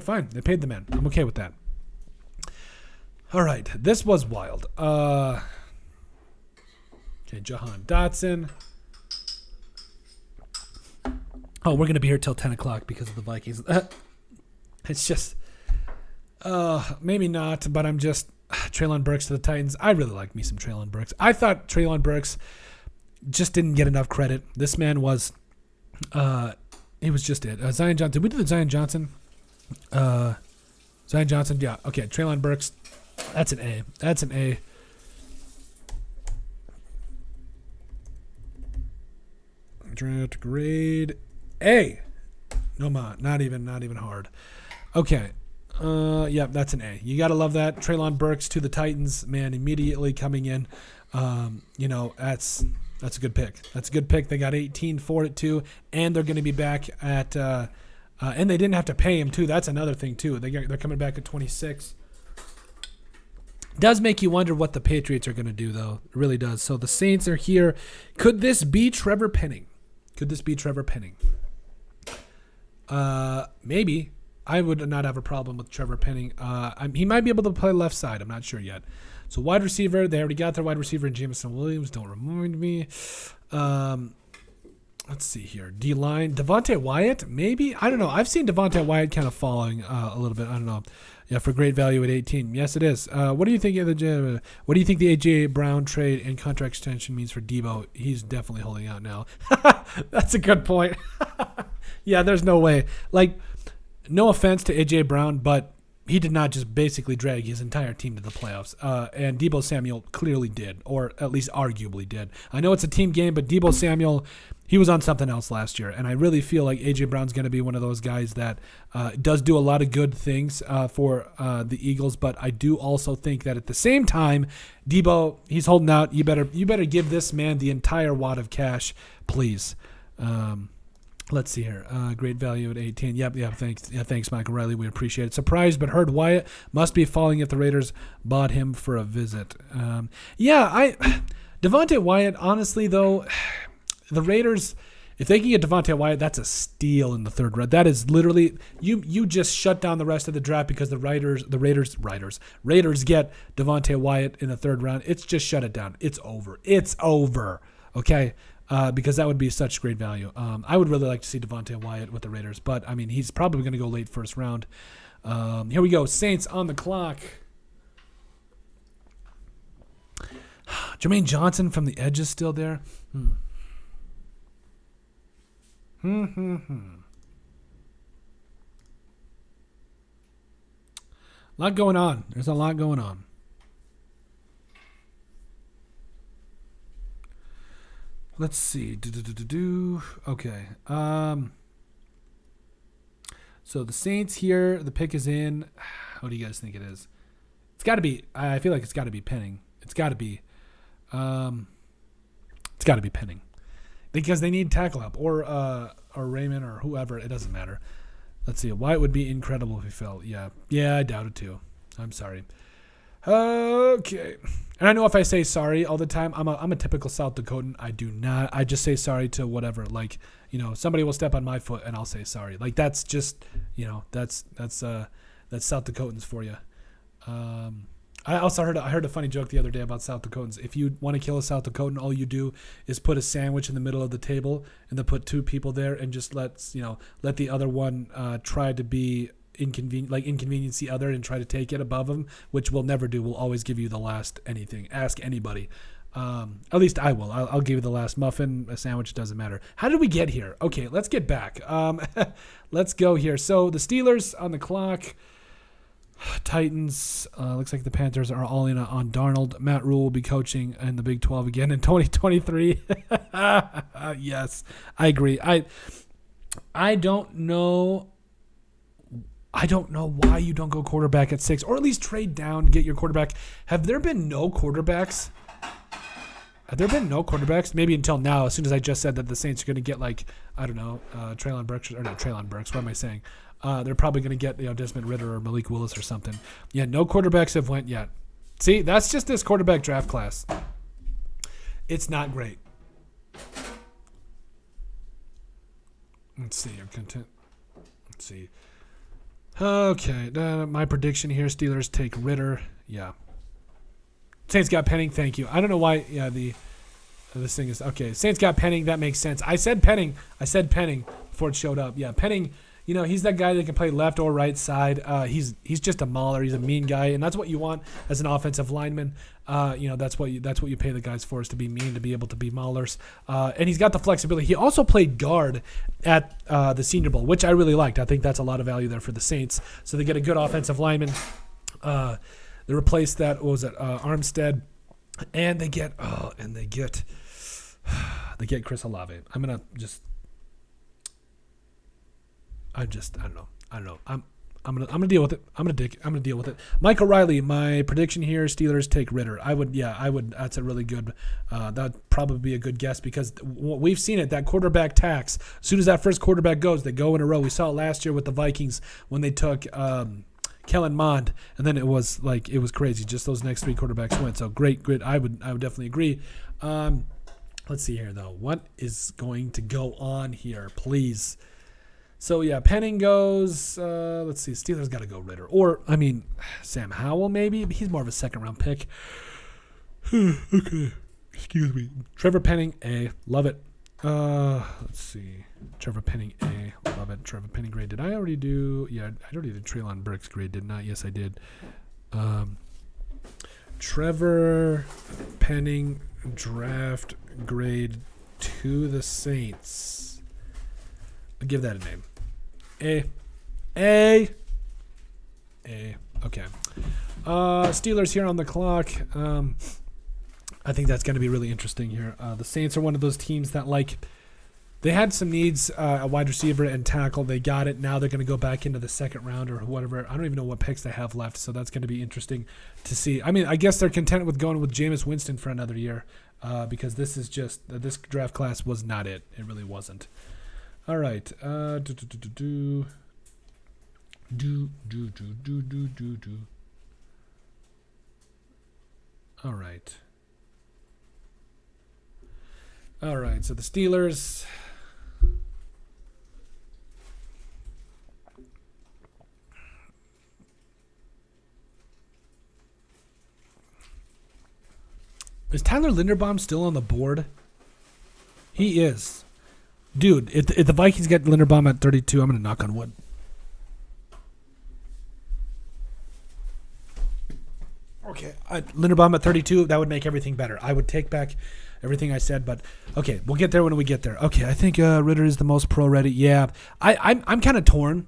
fine. They paid the man. I'm okay with that. All right, this was wild. Okay, Jahan Dotson. Oh, we're going to be here till 10 o'clock because of the Vikings. It's just, maybe not, but I'm just, Treylon Burks to the Titans. I really like me some Treylon Burks. I thought Treylon Burks just didn't get enough credit. This man was, he was just it. Zion Johnson. Did we do the Zion Johnson? Zion Johnson, yeah. Okay, Treylon Burks. That's an A. That's an A. Draft grade A. No, not even hard. Okay. Yeah, that's an A. You got to love that. Treylon Burks to the Titans, man, immediately coming in. That's a good pick. That's a good pick. They got 18 for it too, and they're going to be back at and they didn't have to pay him too. That's another thing too. They're coming back at 26. Does make you wonder what the Patriots are going to do, though. It really does. So the Saints are here. Could this be Trevor Penning? Maybe. I would not have a problem with Trevor Penning. He might be able to play left side. I'm not sure yet. So wide receiver, they already got their wide receiver in Jameson Williams. Don't remind me. Let's see here. D-line. Devontae Wyatt, maybe? I don't know. I've seen Devontae Wyatt kind of falling a little bit. I don't know. Yeah, for great value at 18. Yes, it is. What do you think of the A.J. Brown trade and contract extension means for Debo? He's definitely holding out now. That's a good point. Yeah, there's no way. Like, no offense to A.J. Brown, but he did not just basically drag his entire team to the playoffs. And Deebo Samuel clearly did, or at least arguably did. I know it's a team game, but Deebo Samuel, he was on something else last year. And I really feel like A.J. Brown's going to be one of those guys that does do a lot of good things for the Eagles. But I do also think that at the same time, Deebo, he's holding out. You better give this man the entire wad of cash, please. Let's see here. Great value at 18. Yep. Thanks. Yeah, thanks, Michael Riley. We appreciate it. Surprised, but heard Wyatt must be falling if the Raiders bought him for a visit. Devontae Wyatt, honestly, though, the Raiders, if they can get Devontae Wyatt, that's a steal in the third round. That is literally, you just shut down the rest of the draft because the Raiders get Devontae Wyatt in the third round. It's just shut it down. It's over. Okay. Because that would be such great value. I would really like to see Devontae Wyatt with the Raiders, but I mean, he's probably going to go late first round. Here we go. Saints on the clock. Jermaine Johnson from the edge is still there. Lot going on. There's a lot going on. Let's see. Okay. So the Saints here. The pick is in. What do you guys think it is? It's got to be. I feel like it's got to be Penning. It's got to be. It's got to be Penning, because they need tackle help or Raymond or whoever. It doesn't matter. Let's see. Why it would be incredible if he fell. Yeah, I doubt it too. I'm sorry. Okay. And I know if I say sorry all the time, I'm a typical South Dakotan. I do not. I just say sorry to whatever. Like, somebody will step on my foot and I'll say sorry. Like, that's just, that's South Dakotans for you. I also heard a funny joke the other day about South Dakotans. If you want to kill a South Dakotan, all you do is put a sandwich in the middle of the table and then put two people there and just let the other one try to be inconvenience the other and try to take it above them, which we'll never do. We'll always give you the last anything. Ask anybody. At least I will. I'll give you the last muffin, a sandwich, doesn't matter. How did we get here? Okay, let's get back. Let's go here. So the Steelers on the clock. Titans. Looks like the Panthers are all in on Darnold. Matt Rule will be coaching in the Big 12 again in 2023. Yes, I agree. I don't know. I don't know why you don't go quarterback at 6, or at least trade down, get your quarterback. Have there been no quarterbacks? Maybe until now, as soon as I just said that the Saints are going to get, like, I don't know, Traylon Burks, or not Traylon Burks, what am I saying? They're probably going to get, Desmond Ridder or Malik Willis or something. Yeah, no quarterbacks have went yet. See, that's just this quarterback draft class. It's not great. Let's see. I'm content. Let's see. Okay, my prediction here: Steelers take Ridder. Yeah. Saints got Penning. Thank you. I don't know why. Yeah, this thing is okay. Saints got Penning. That makes sense. I said Penning before it showed up. Yeah, Penning. He's that guy that can play left or right side. He's just a mauler. He's a mean guy, and that's what you want as an offensive lineman. That's what you pay the guys for, is to be mean, to be able to be maulers. And he's got the flexibility. He also played guard at the Senior Bowl, which I really liked. I think that's a lot of value there for the Saints. So they get a good offensive lineman. They replace that. What was it? Armstead, and they get Chris Olave. I don't know. I'm gonna deal with it. I'm gonna deal with it. Mike O'Reilly, my prediction here: Steelers take Ridder. I would. That's a really good. That'd probably be a good guess, because we've seen it. That quarterback tax. As soon as that first quarterback goes, they go in a row. We saw it last year with the Vikings when they took Kellen Mond, and then it was crazy. Just those next 3 quarterbacks went. So great. I would definitely agree. Let's see here though. What is going to go on here, please? So, yeah, Penning goes, let's see, Steelers got to go Ridder. Or, Sam Howell maybe. He's more of a second-round pick. Okay, excuse me. Trevor Penning, A. Love it. Let's see. Trevor Penning, A. Love it. Trevor Penning grade. Did I already do? Yeah, I already did Traylon Burks grade, didn't I? Yes, I did. Trevor Penning draft grade to the Saints. I'll give that a name. A. Okay. Steelers here on the clock. I think that's going to be really interesting here. The Saints are one of those teams that, they had some needs, a wide receiver and tackle. They got it. Now they're going to go back into the second round or whatever. I don't even know what picks they have left, so that's going to be interesting to see. I guess they're content with going with Jameis Winston for another year, because this draft class was not it. It really wasn't. All right. All right. All right. So the Steelers. Is Tyler Linderbaum still on the board? He is. Dude, if the Vikings get Linderbaum at 32, I'm going to knock on wood. Okay, Linderbaum at 32, that would make everything better. I would take back everything I said, but okay, we'll get there when we get there. Okay, I think Ridder is the most pro-ready. Yeah, I'm kind of torn.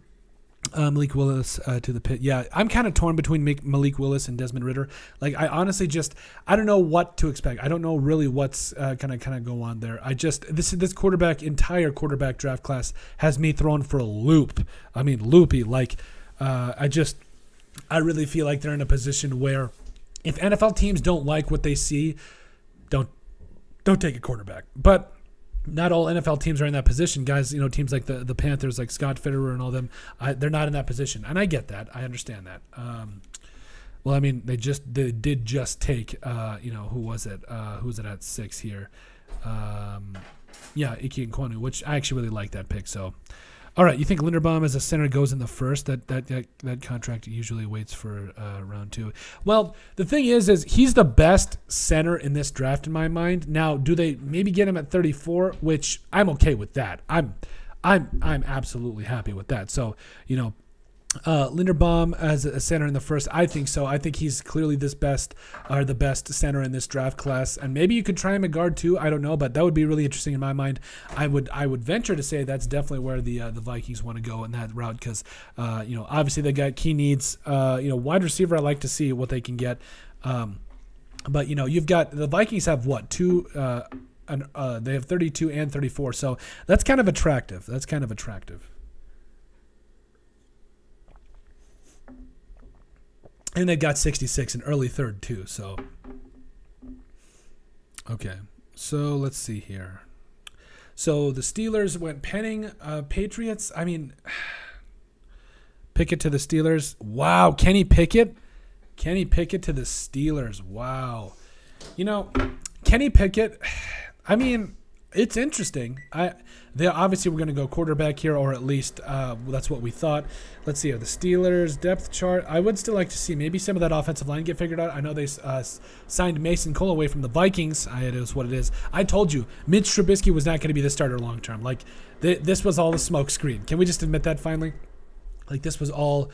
Malik Willis to the pit. Yeah, I'm kind of torn between Malik Willis and Desmond Ridder. I honestly I don't know what to expect. I don't know really what's kind of go on there. This entire quarterback draft class has me thrown for a loop. Loopy. I really feel like they're in a position where if NFL teams don't like what they see, don't take a quarterback. But not all NFL teams are in that position, guys. Teams like the Panthers, like Scott Fitterer and all them, they're not in that position, and I get that. I understand that. They did just take, who was it? Who was it at 6 here? Ike Nkwonu, which I actually really like that pick. So, all right, you think Linderbaum as a center goes in the first? That contract usually waits for round 2. Well, the thing is he's the best center in this draft in my mind. Now, do they maybe get him at 34? Which I'm okay with that. I'm absolutely happy with that. So, Linderbaum as a center in the first, I think so. I think he's clearly the best center in this draft class, and maybe you could try him at guard too. I don't know, but that would be really interesting in my mind. I would venture to say that's definitely where the Vikings want to go in that route, because obviously they got key needs. Wide receiver, I like to see what they can get, but you've got the Vikings have what two. They have 32 and 34, so that's kind of attractive. And they got 66 in early third too. So, okay. So let's see here. So the Steelers went Penning, Patriots. I mean, Pickett to the Steelers. Wow, Kenny Pickett. Kenny Pickett to the Steelers. Wow. You know, Kenny Pickett, I mean, it's interesting. They obviously were going to go quarterback here, or at least that's what we thought. Let's see, the Steelers depth chart. I would still like to see maybe some of that offensive line get figured out. I know they signed Mason Cole away from the Vikings. It is what it is. I told you, Mitch Trubisky was not going to be the starter long term. Like, this was all a smoke screen. Can we just admit that finally? Like, this was all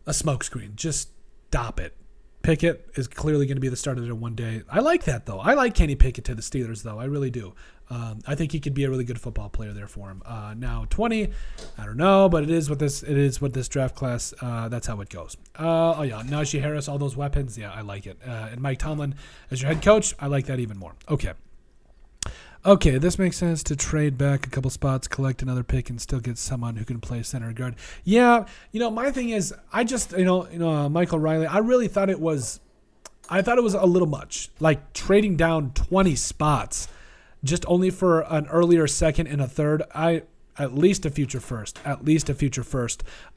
a smoke screen. Just stop it. Pickett is clearly going to be the starter there one day. I like that, though. I like Kenny Pickett to the Steelers, though. I really do. I think he could be a really good football player there for him. Now 20, I don't know, but it is what this draft class. That's how it goes. Oh yeah, Najee Harris, all those weapons. Yeah, I like it. And Mike Tomlin as your head coach, I like that even more. Okay, this makes sense to trade back a couple spots, collect another pick, and still get someone who can play center guard. Yeah, my thing is, I just, Michael Riley, I really thought it was a little much. Like, trading down 20 spots just only for an earlier second and a third. At least a future first.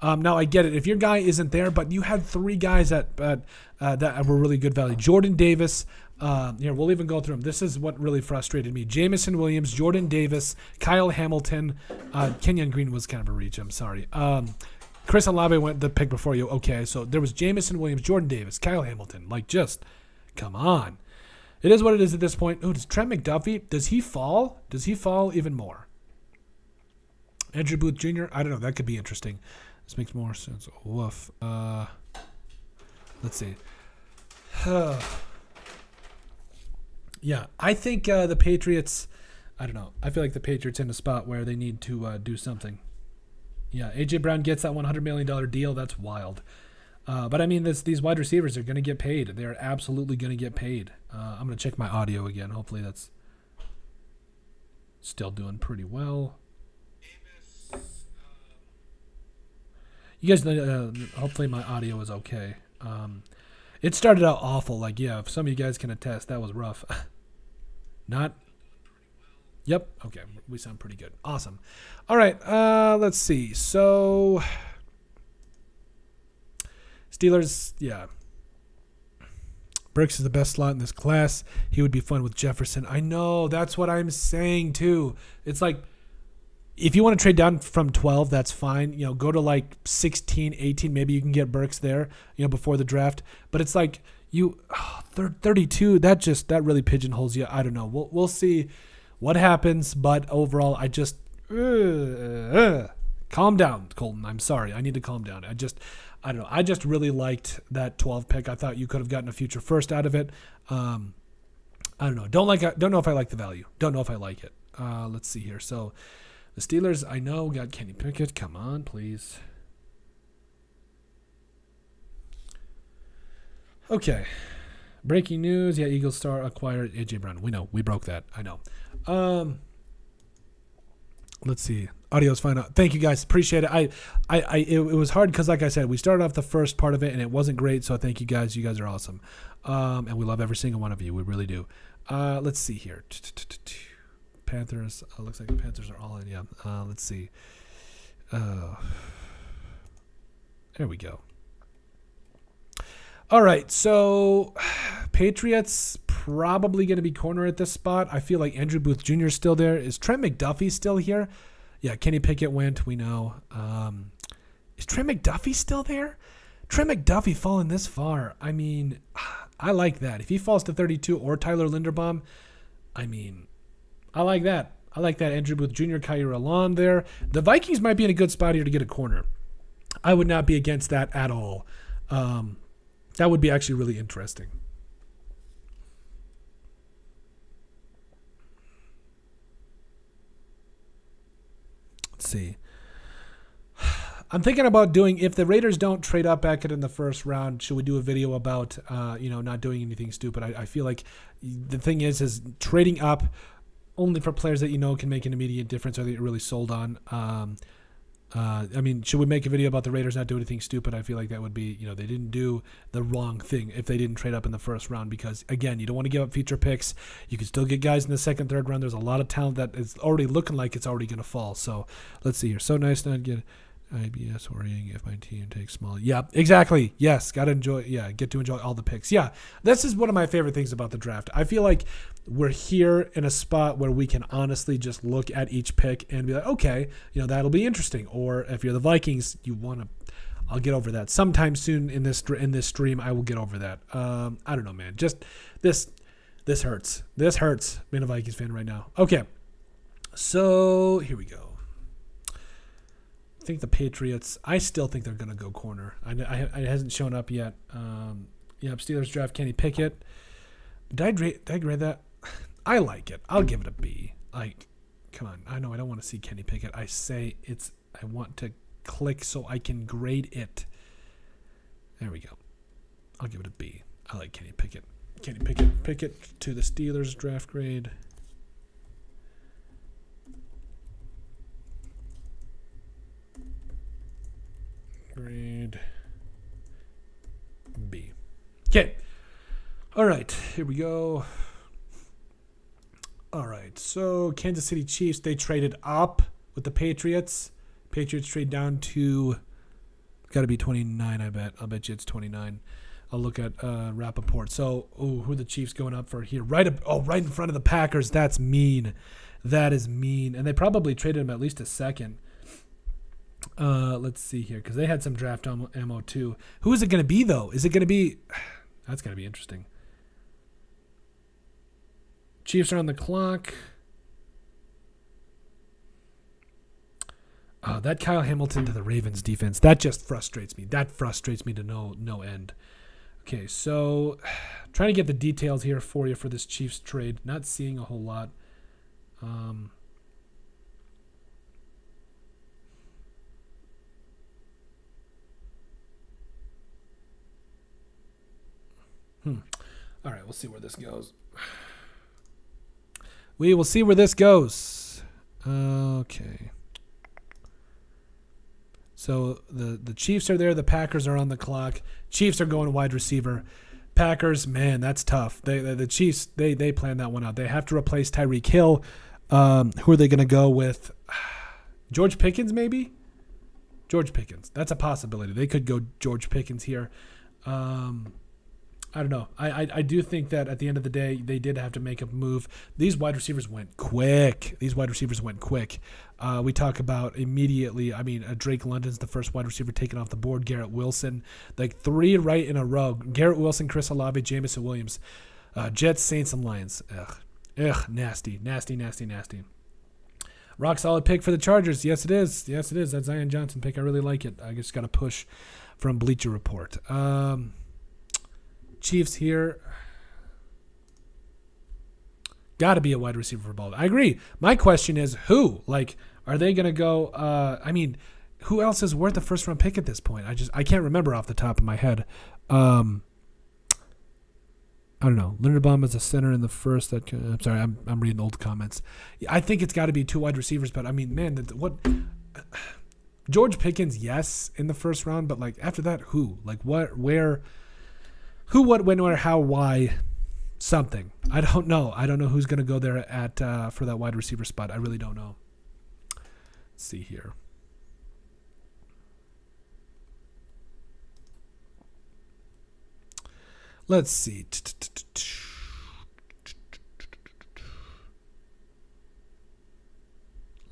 Now, I get it. If your guy isn't there, but you had three guys that were really good value. Jordan Davis. Here, we'll even go through them. This is what really frustrated me. Jameson Williams, Jordan Davis, Kyle Hamilton. Kenyon Green was kind of a reach. I'm sorry. Chris Olave went the pick before you. Okay, so there was Jameson Williams, Jordan Davis, Kyle Hamilton. Like, just come on. It is what it is at this point. Oh, does Trent McDuffie, does he fall? Does he fall even more? Andrew Booth Jr., I don't know. That could be interesting. This makes more sense. Woof. Let's see. Yeah, I think the Patriots, I don't know. I feel like the Patriots in a spot where they need to do something. Yeah, A.J. Brown gets that $100 million deal. That's wild. But, I mean, these wide receivers are going to get paid. They're absolutely going to get paid. I'm going to check my audio again. Hopefully that's still doing pretty well. You guys, hopefully my audio is okay. It started out awful. Like, yeah, if some of you guys can attest, that was rough. Not? Yep. Okay. We sound pretty good. Awesome. All right. Let's see. So, Steelers, yeah. Burks is the best slot in this class. He would be fun with Jefferson. I know. That's what I'm saying, too. It's like, if you want to trade down from 12, that's fine. Go to like 16, 18. Maybe you can get Burks there, before the draft. But it's like 32. That really pigeonholes you. I don't know. We'll see what happens. But overall, I just calm down, Colton. I'm sorry. I need to calm down. I don't know. I just really liked that 12 pick. I thought you could have gotten a future first out of it. I don't know. Don't know if I like the value. Don't know if I like it. Let's see here. So. The Steelers, I know, got Kenny Pickett. Come on, please. Okay. Breaking news. Yeah, Eagles star acquired A.J. Brown. We know. We broke that. I know. Let's see. Audio's fine. Thank you, guys. Appreciate it. It was hard because, like I said, we started off the first part of it, and it wasn't great, so thank you, guys. You guys are awesome. And we love every single one of you. We really do. Let's see here. Panthers. Looks like the Panthers are all in. Yeah. Let's see. There we go. All right. So, Patriots probably going to be corner at this spot. I feel like Andrew Booth Jr. is still there. Is Trent McDuffie still here? Yeah. Kenny Pickett went. We know. Is Trent McDuffie still there? Trent McDuffie falling this far. I mean, I like that. If he falls to 32 or Tyler Linderbaum, I mean, I like that. I like that. Andrew Booth Jr., Kyer Alon there. The Vikings might be in a good spot here to get a corner. I would not be against that at all. That would be actually really interesting. Let's see. I'm thinking about doing, if the Raiders don't trade up back in the first round, should we do a video about, not doing anything stupid? I feel like the thing is trading up only for players that can make an immediate difference or that you're really sold on. I mean, should we make a video about the Raiders not doing anything stupid? I feel like that would be, they didn't do the wrong thing if they didn't trade up in the first round because, again, you don't want to give up future picks. You can still get guys in the second, third round. There's a lot of talent that is already looking like it's already going to fall. So let's see here. So nice not get IBS worrying if my team takes small. Yeah, exactly. Yes, got to enjoy. Yeah, get to enjoy all the picks. Yeah, this is one of my favorite things about the draft. I feel like we're here in a spot where we can honestly just look at each pick and be like, okay, that'll be interesting. Or if you're the Vikings, I'll get over that sometime soon in this stream. I will get over that. I don't know, man. Just this hurts. This hurts being a Vikings fan right now. Okay, so here we go. I think the Patriots, I still think they're going to go corner. It hasn't shown up yet. Steelers draft Kenny Pickett. Did I grade that? I like it. I'll give it a B. Like, come on. I know I don't want to see Kenny Pickett. I want to click so I can grade it. There we go. I'll give it a B. I like Kenny Pickett. Pickett to the Steelers draft grade. Grade B. Okay. All right. Here we go. All right. So Kansas City Chiefs, they traded up with the Patriots. Patriots trade down to, got to be 29, I bet. I'll bet you it's 29. I'll look at Rappaport. So, who are the Chiefs going up for here? Right in front of the Packers. That's mean. That is mean. And they probably traded him at least a second. Let's see here, because they had some draft ammo too. Who is it going to be, though? Is it going to be... That's going to be interesting. Chiefs are on the clock. That Kyle Hamilton to the Ravens defense, that just frustrates me. That frustrates me to no end. Okay, so trying to get the details here for you for this Chiefs trade. Not seeing a whole lot. All right, we'll see where this goes. We will see where this goes. Okay. So the Chiefs are there. The Packers are on the clock. Chiefs are going wide receiver. Packers, man, that's tough. The Chiefs, they planned that one out. They have to replace Tyreek Hill. Who are they going to go with? George Pickens, maybe? George Pickens. That's a possibility. They could go George Pickens here. I don't know. I do think that at the end of the day, they did have to make a move. These wide receivers went quick. We talk about immediately. I mean, Drake London's the first wide receiver taken off the board. Garrett Wilson, like 3 right in a row. Garrett Wilson, Chris Olave, Jameson Williams. Jets, Saints, and Lions. Ugh, nasty. Rock solid pick for the Chargers. Yes, it is. That Zion Johnson pick. I really like it. I just got a push from Bleacher Report. Chiefs here. Got to be a wide receiver for Baltimore. I agree. My question is who? Like, are they going to go? I mean, who else is worth a first round pick at this point? I can't remember off the top of my head. I don't know. Linderbaum is a center in the first. I'm sorry. I'm reading old comments. I think it's got to be 2 wide receivers. But I mean, man, what? George Pickens, yes, in the first round. But like after that, who? Like what? Where? Who, what, when, where, how, why, something. I don't know. I don't know who's going to go there for that wide receiver spot. I really don't know. Let's see here. Let's see.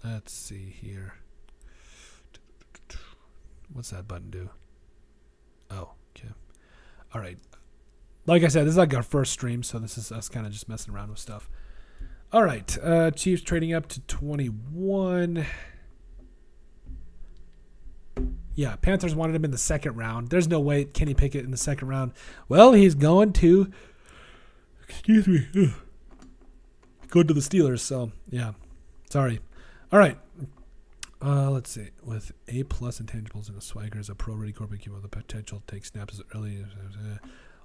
Let's see here. What's that button do? Oh, okay. All right. Like I said, this is like our first stream, so this is us kind of just messing around with stuff. All right. Chiefs trading up to 21. Yeah, Panthers wanted him in the second round. There's no way Kenny Pickett in the second round. Well, he's going to, go to the Steelers, so yeah. Sorry. All right. Let's see. With A+ intangibles and a swagger as a pro-ready corporate with the potential to take snaps as early as...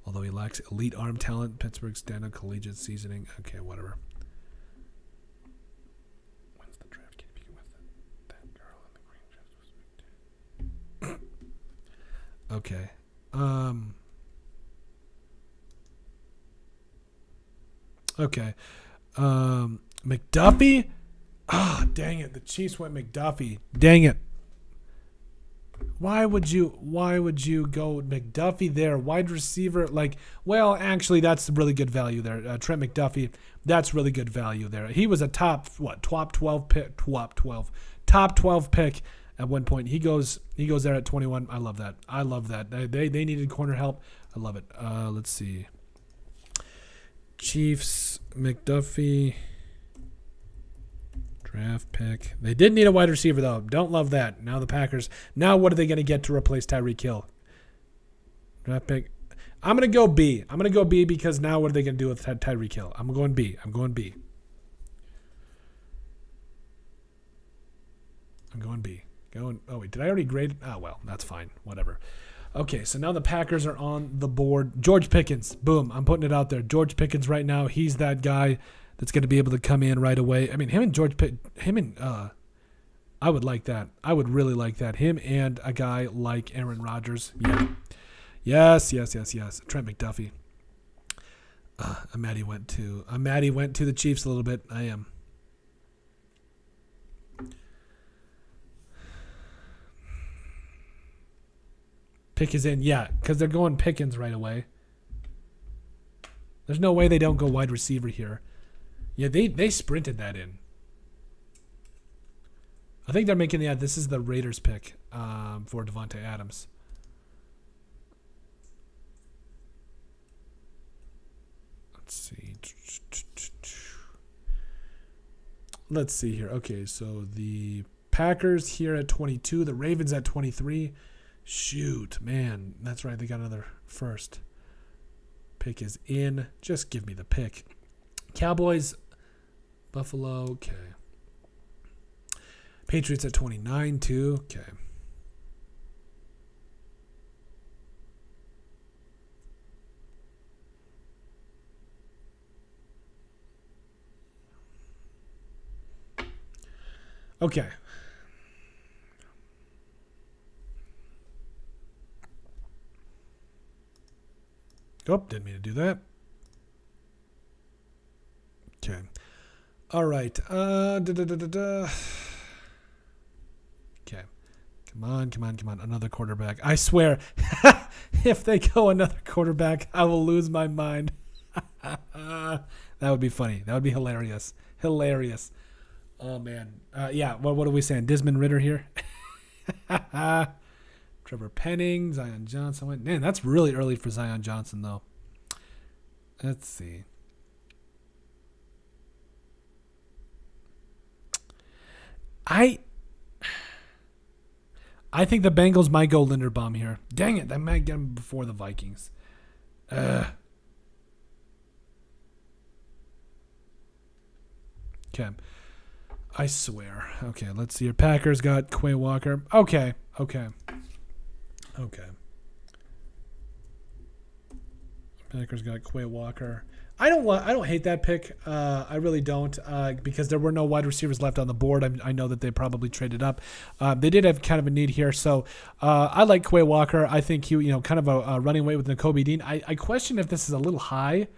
although he lacks elite arm talent, Pittsburgh's standard collegiate seasoning. Okay, whatever. When's the draft? Can you begin with that girl in the green dress? Okay. Okay. McDuffie? Ah, dang it. The Chiefs went McDuffie. Dang it. Why would you go McDuffie there? Wide receiver, actually, that's really good value there. Trent McDuffie, that's really good value there. He was a top 12 pick at one point. He goes there at 21. I love that. They needed corner help. I love it. Let's see. Chiefs, McDuffie, draft pick. They did need a wide receiver, though. Don't love that. Now the Packers. Now what are they going to get to replace Tyreek Hill? Draft pick. I'm going to go B. Because now what are they going to do with Tyreek Hill? I'm going B. Oh, wait. Did I already grade? Oh, well, that's fine. Whatever. Okay, so now the Packers are on the board. George Pickens. Boom. I'm putting it out there. George Pickens right now. He's that guy that's going to be able to come in right away. I mean, I would like that. I would really like that. Him and a guy like Aaron Rodgers. Yeah. Yes. Trent McDuffie. Maddie went to the Chiefs a little bit. I am. Pick is in, yeah, because they're going Pickens right away. There's no way they don't go wide receiver here. Yeah, they sprinted that in. I think they're making this is the Raiders pick for Devontae Adams. Let's see here. Okay, so the Packers here at 22, the Ravens at 23. Shoot, man. That's right. They got another first. Pick is in. Just give me the pick. Cowboys, Buffalo. Okay. Patriots at 29, too. Okay. Okay. Oh, didn't mean to do that. Okay. All right. Okay. Come on. Another quarterback. I swear, if they go another quarterback, I will lose my mind. That would be funny. That would be hilarious. Oh, man. Yeah, what are we saying? Desmond Ridder here? Trevor Penning, Zion Johnson. Man, that's really early for Zion Johnson, though. Let's see. I think the Bengals might go Linderbaum here. Dang it, that might get him before the Vikings. Okay. I swear. Okay, let's see. Your Packers got Quay Walker. Okay. Packers got Quay Walker. I don't hate that pick. I really don't, because there were no wide receivers left on the board. I know that they probably traded up. They did have kind of a need here, so I like Quay Walker. I think he, kind of a running away with Nakobe Dean. I question if this is a little high.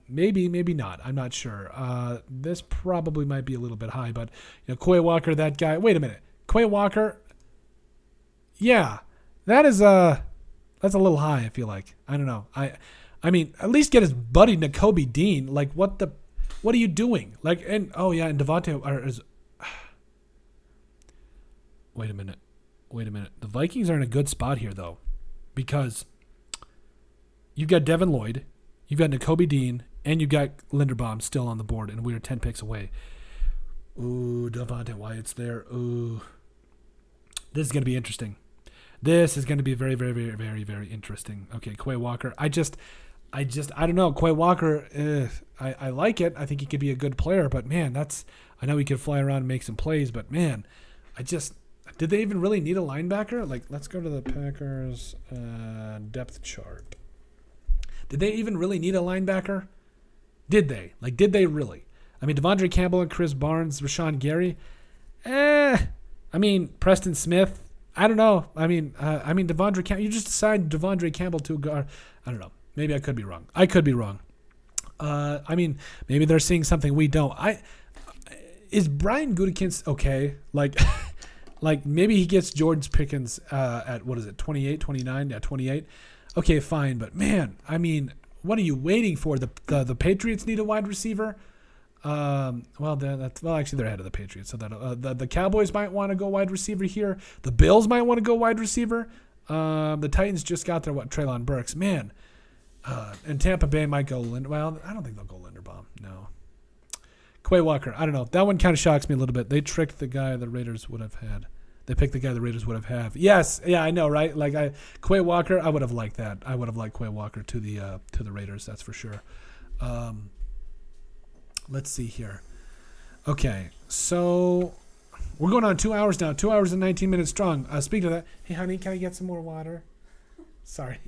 Maybe not. I'm not sure. This probably might be a little bit high, but Quay Walker, that guy. Wait a minute, Quay Walker. Yeah, that's a little high. I feel like. I don't know. I mean, at least get his buddy Nakobe Dean. Like, what are you doing? And Devontae is. Wait a minute. The Vikings are in a good spot here, though, because you've got Devin Lloyd, you've got Nakobe Dean, and you've got Linderbaum still on the board, and we are 10 picks away. Ooh, Devontae Wyatt's there. Ooh, this is going to be interesting. This is going to be very, very, very, very, very interesting. Okay, Quay Walker. I don't know. Quay Walker, I like it. I think he could be a good player, but man, I know he could fly around and make some plays, but man, did they even really need a linebacker? Let's go to the Packers depth chart. Did they even really need a linebacker? Did they? Did they really? I mean, Devondre Campbell and Chris Barnes, Rashawn Gary. I mean, Preston Smith. I don't know. I mean, Devondre Campbell. You just assigned Devondre Campbell to a guard. I don't know. Maybe I could be wrong. I mean, maybe they're seeing something we don't. Is Brian Gutekunst okay? Like, like maybe he gets George Pickens at 28, 29? Yeah, 28. Okay, fine. But man, I mean, what are you waiting for? The Patriots need a wide receiver. Well, actually, they're ahead of the Patriots, so that the Cowboys might want to go wide receiver here. The Bills might want to go wide receiver. The Titans just got their Treylon Burks, man, and Tampa Bay might go. Well, I don't think they'll go Linderbaum. No, Quay Walker. I don't know. That one kind of shocks me a little bit. They tricked the guy the Raiders would have had. They picked the guy the Raiders would have had. Yes, yeah, I know, right? Like Quay Walker, I would have liked that. I would have liked Quay Walker to the Raiders. That's for sure. Let's see here. Okay, so we're going on 2 hours now. 2 hours and 19 minutes strong. Speaking of that, hey, honey, can I get some more water? Sorry.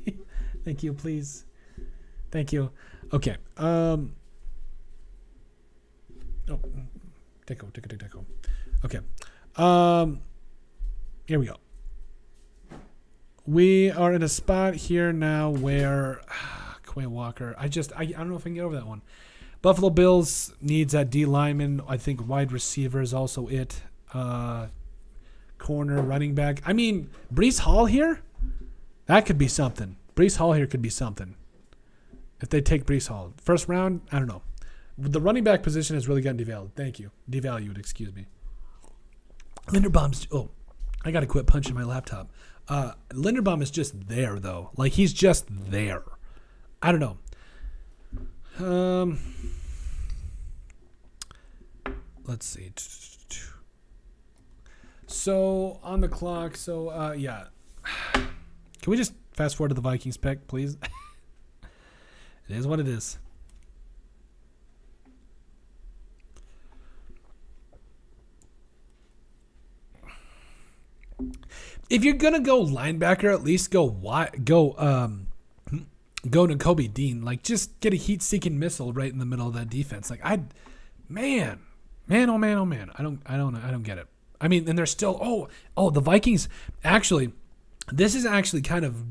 Thank you, please. Thank you. Okay. Oh, Deco. Okay. Here we go. We are in a spot here now where Quay Walker. I don't know if I can get over that one. Buffalo Bills needs a D lineman. I think wide receiver is also it. Corner, running back. I mean, Breece Hall here? That could be something. Breece Hall here could be something. If they take Breece Hall. First round, I don't know. The running back position has really gotten devalued. Thank you. Excuse me. Linderbaum's... Oh, I got to quit punching my laptop. Linderbaum is just there, though. Like, he's just there. I don't know. Let's see. So on the clock. So yeah. Can we just fast forward to the Vikings pick, please? It is what it is. If you're gonna go linebacker, at least go Nakobe Dean. Like, just get a heat-seeking missile right in the middle of that defense. Like, man, oh man. I don't get it. I mean, and they're still. The Vikings. Actually, this is actually kind of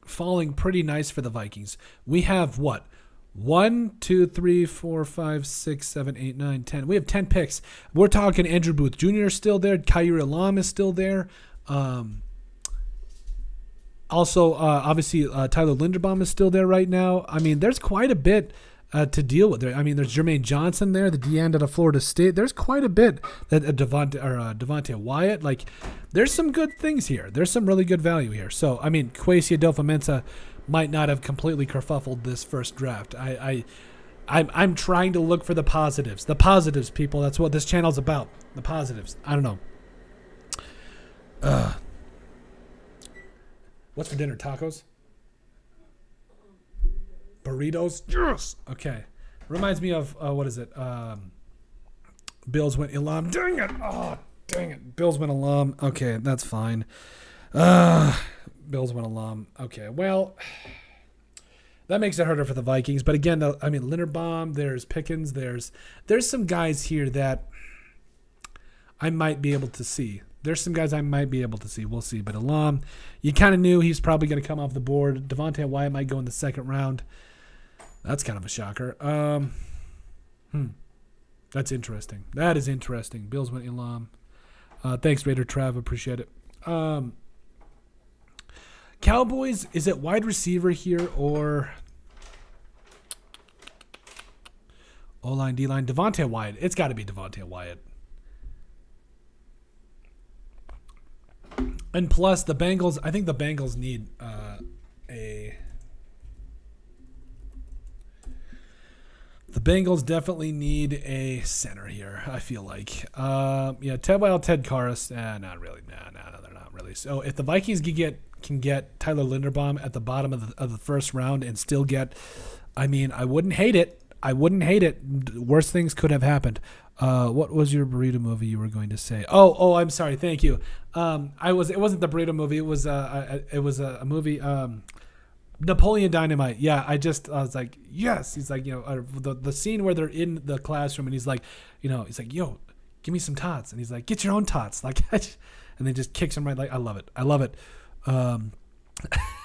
falling pretty nice for the Vikings. We have what? 1, 2, 3, 4, 5, 6, 7, 8, 9, 10. We have 10 picks. We're talking Andrew Booth Jr. is still there. Kaiir Elam is still there. Also, obviously, Tyler Linderbaum is still there right now. I mean, there's quite a bit to deal with there. I mean, there's Jermaine Johnson there, the D-end out of Florida State. There's quite a bit that Devontae Wyatt. Like, there's some good things here. There's some really good value here. So, I mean, Kwesi Adolfo-Mensah might not have completely kerfuffled this first draft. I'm trying to look for the positives. The positives, people. That's what this channel's about. The positives. I don't know. What's for dinner? Tacos? Burritos? Yes! Okay. Reminds me of, what is it? Bills went Elam. Dang it! Oh, dang it. Bills went Elam. Okay, that's fine. Bills went Elam. Okay, well, that makes it harder for the Vikings. But again, I mean, Linderbaum, there's Pickens, there's some guys here that I might be able to see. There's some guys I might be able to see. We'll see. But Elam, you kind of knew he's probably going to come off the board. Devontae Wyatt might go in the second round. That's kind of a shocker. That's interesting. That is interesting. Bills went Elam. Thanks, Raider Trav. Appreciate it. Cowboys, is it wide receiver here or O-line, D-line? Devontae Wyatt. It's got to be Devontae Wyatt. And plus, the Bengals, I think the Bengals need the Bengals definitely need a center here, I feel like. Ted Karras, not really. No, they're not really. So if the Vikings can get Tyler Linderbaum at the bottom of the first round and still get, I mean, I wouldn't hate it. Worse things could have happened. What was your burrito movie you were going to say? Oh, I'm sorry. Thank you. It wasn't the burrito movie. It was a movie, Napoleon Dynamite. Yeah. I was like, yes. He's like, the scene where they're in the classroom and he's like, yo, give me some tots. And he's like, get your own tots. Like, and then just kicks him right. Like I love it.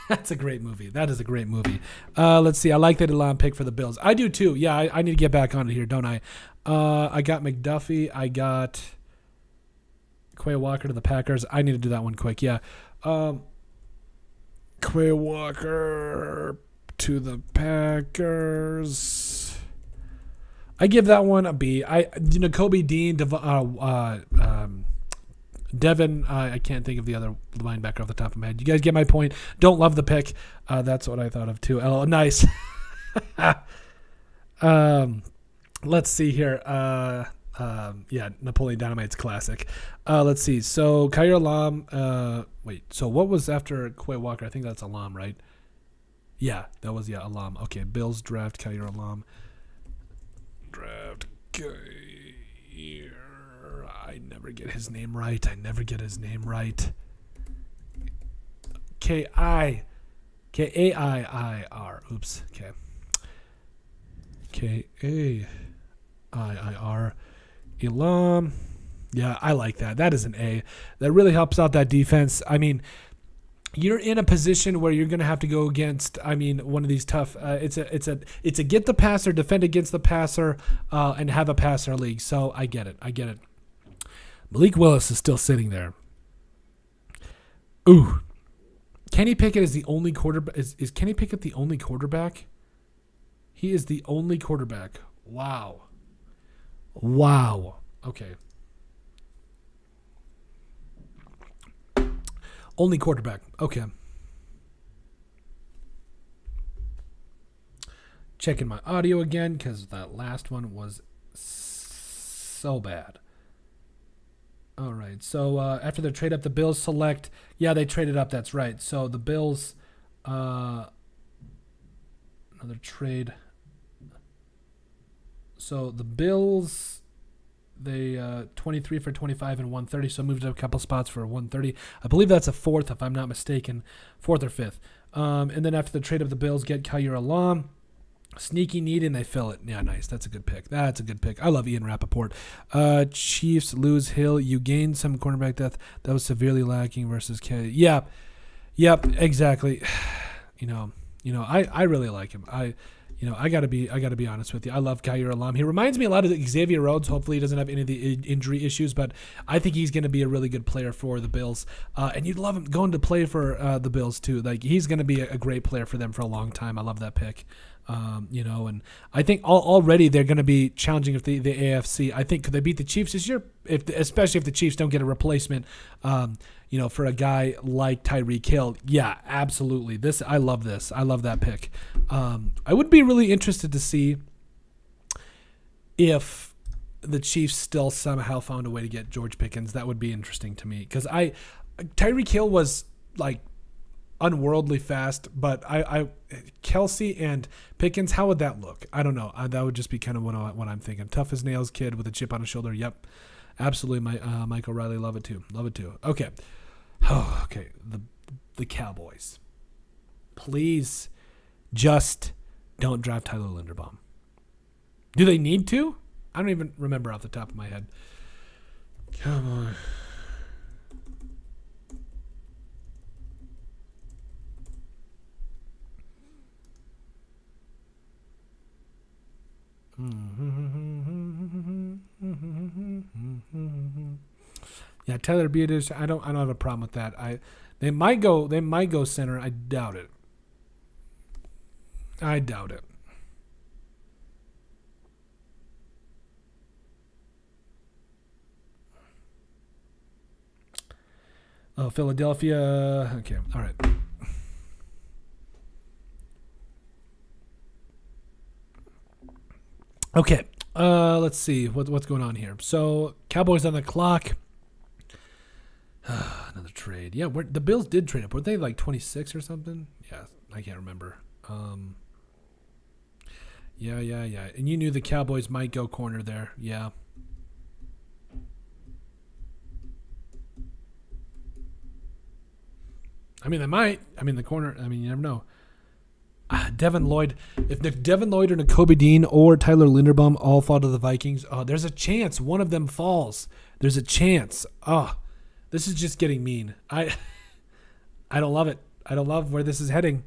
That's a great movie. That is a great movie. Let's see. I like that Elam pick for the Bills. I do too. Yeah, I need to get back on it here, don't I? I got McDuffie. I got Quay Walker to the Packers. I need to do that one quick. Yeah. Quay Walker to the Packers. I give that one a B. Kobe Dean, Devin, I can't think of the other linebacker off the top of my head. You guys get my point. Don't love the pick. That's what I thought of too. Oh, nice. Let's see here. Napoleon Dynamite's classic. Let's see. So Khair Elam. So what was after Quay Walker? I think that's Elam, right? Yeah, that was Elam. Okay, Bills draft Khair Elam. Draft Khair. I never get his name right. K-A-I-I-R. Oops. Okay. K-A-I-I-R. Elam. Yeah, I like that. That is an A. That really helps out that defense. I mean, you're in a position where you're going to have to go against, one of these tough, it's a get the passer, defend against the passer, and have a passer league. So I get it. Malik Willis is still sitting there. Ooh. Kenny Pickett is the only quarterback. Is Kenny Pickett the only quarterback? He is the only quarterback. Wow. Okay. Only quarterback. Okay. Checking my audio again because that last one was so bad. All right. So after the trade up, the Bills select. Yeah, they traded up. That's right. So the Bills, another trade. So the Bills, they 23 for 25 and 130. So moved up a couple spots for 130. I believe that's a fourth, if I'm not mistaken, fourth or fifth. And then after the trade up, the Bills get Khair Elam. Sneaky need, and they fill it. Yeah, nice. That's a good pick. I love Ian Rappaport. Chiefs lose Hill. You gained some cornerback depth that was severely lacking versus Kelly. Yeah. Yep, exactly. I really like him. I gotta be honest with you. I love Khair Elam. He reminds me a lot of Xavier Rhodes. Hopefully he doesn't have any of the injury issues, but I think he's gonna be a really good player for the Bills. And you'd love him going to play for the Bills too. Like he's gonna be a great player for them for a long time. I love that pick. And I think already they're going to be challenging if the AFC. I think could they beat the Chiefs this year? Especially if the Chiefs don't get a replacement, for a guy like Tyreek Hill. Yeah, absolutely. I love this. I love that pick. I would be really interested to see if the Chiefs still somehow found a way to get George Pickens. That would be interesting to me because Tyreek Hill was like unworldly fast, but Kelsey and Pickens, how would that look? I don't know. That would just be kind of what I'm thinking. Tough as nails kid with a chip on his shoulder. Yep, absolutely. Mike O'Reilly, love it too. Okay, okay. The Cowboys, please, just don't draft Tyler Linderbaum. Do they need to? I don't even remember off the top of my head. Come on. Yeah, Tyler Beatrice. I don't have a problem with that. They might go center. I doubt it. Oh, Philadelphia. Okay, all right. Okay, let's see what's going on here. So Cowboys on the clock. Another trade. Yeah, the Bills did trade up. Were they like 26 or something? Yeah, I can't remember. Yeah. And you knew the Cowboys might go corner there. Yeah. I mean, they might. I mean, the corner. I mean, you never know. Devin Lloyd. If Devin Lloyd or Nakobe Dean or Tyler Linderbaum all fall to the Vikings, there's a chance one of them falls. There's a chance. This is just getting mean. I don't love it. I don't love where this is heading.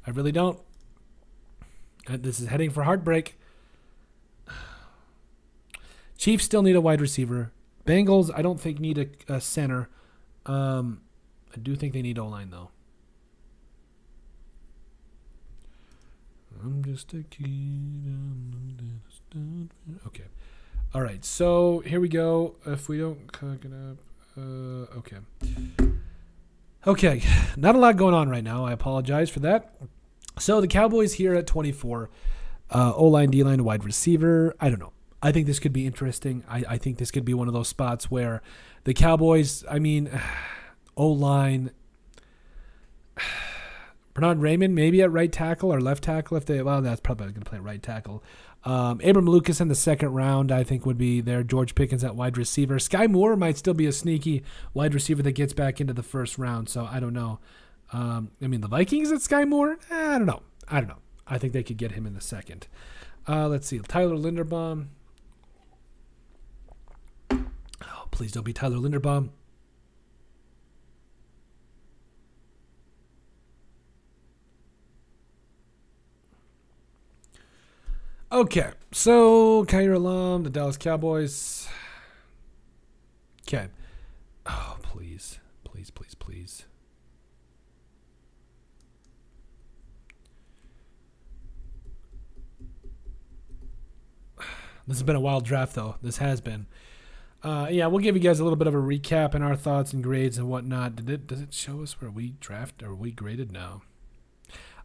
I really don't. This is heading for heartbreak. Chiefs still need a wide receiver. Bengals, I don't think need a center. I do think they need O-line, though. I'm just a kid. Okay. All right. So here we go. If we don't cook it up. Okay. Okay. Not a lot going on right now. I apologize for that. So the Cowboys here at 24. O-line, D-line, wide receiver. I don't know. I think this could be interesting. I think this could be one of those spots where the Cowboys, O-line, Bernard Raymond maybe at right tackle or left tackle that's probably going to play right tackle. Abram Lucas in the second round I think would be there. George Pickens at wide receiver. Sky Moore might still be a sneaky wide receiver that gets back into the first round, so I don't know. The Vikings at Sky Moore? I don't know. I think they could get him in the second. Let's see. Tyler Linderbaum. Oh, please don't be Tyler Linderbaum. Okay, so Kyrie alum, the Dallas Cowboys. Okay. Oh, please. Please, please, please. This has been a wild draft, though. This has been. We'll give you guys a little bit of a recap and our thoughts and grades and whatnot. Does it show us where we drafted or we graded? No.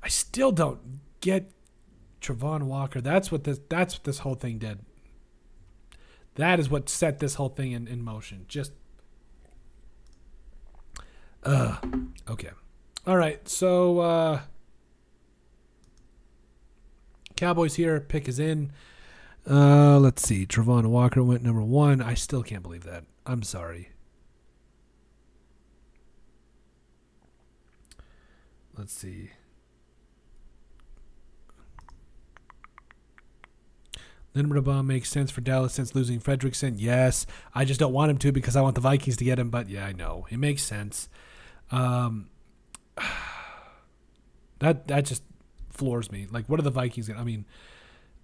I still don't get Travon Walker. That's what this whole thing did. That is what set this whole thing in motion. Just okay. All right. So Cowboys here. Pick is in. Let's see. Travon Walker went number 1. I still can't believe that. I'm sorry. Let's see. Linderbaum makes sense for Dallas since losing Fredrickson. Yes. I just don't want him to because I want the Vikings to get him. But, yeah, I know. It makes sense. That just floors me. Like, what are the Vikings going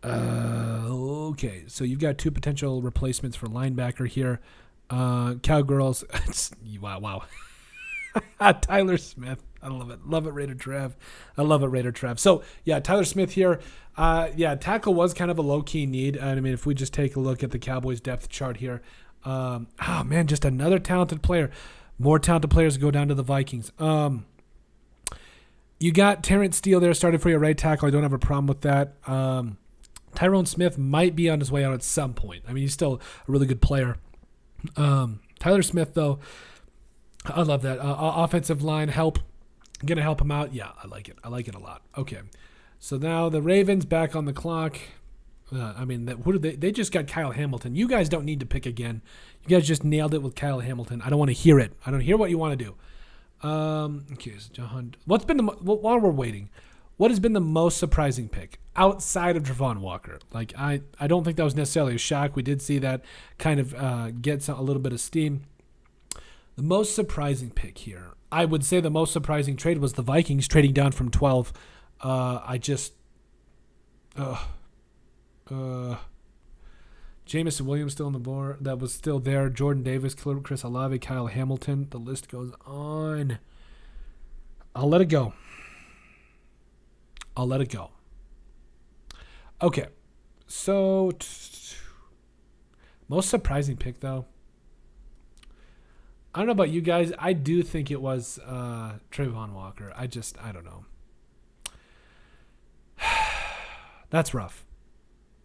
to... okay. So you've got 2 potential replacements for linebacker here. Cowgirls. Wow. Tyler Smith. I love it. Love it, Raider Trav. I love it, Raider Trav. So, yeah, Tyler Smith here. Tackle was kind of a low-key need. If we just take a look at the Cowboys depth chart here. Just another talented player. More talented players go down to the Vikings. You got Terrence Steele there started for your right tackle. I don't have a problem with that. Tyrone Smith might be on his way out at some point. He's still a really good player. Tyler Smith, though, I love that. Offensive line help. Going to help him out. Yeah, I like it. I like it a lot. Okay. So now the Ravens back on the clock. They just got Kyle Hamilton. You guys don't need to pick again. You guys just nailed it with Kyle Hamilton. I don't want to hear it. I don't hear what you want to do. Okay, so John, while we're waiting, what has been the most surprising pick outside of Travon Walker? Like, I don't think that was necessarily a shock. We did see that kind of get a little bit of steam. The most surprising pick here, I would say the most surprising trade was the Vikings trading down from 12. Jameson Williams still on the board. That was still there. Jordan Davis, Chris Olave, Kyle Hamilton. The list goes on. I'll let it go. Okay. So, most surprising pick, though. I don't know about you guys. I do think it was Travon Walker. I don't know. That's rough.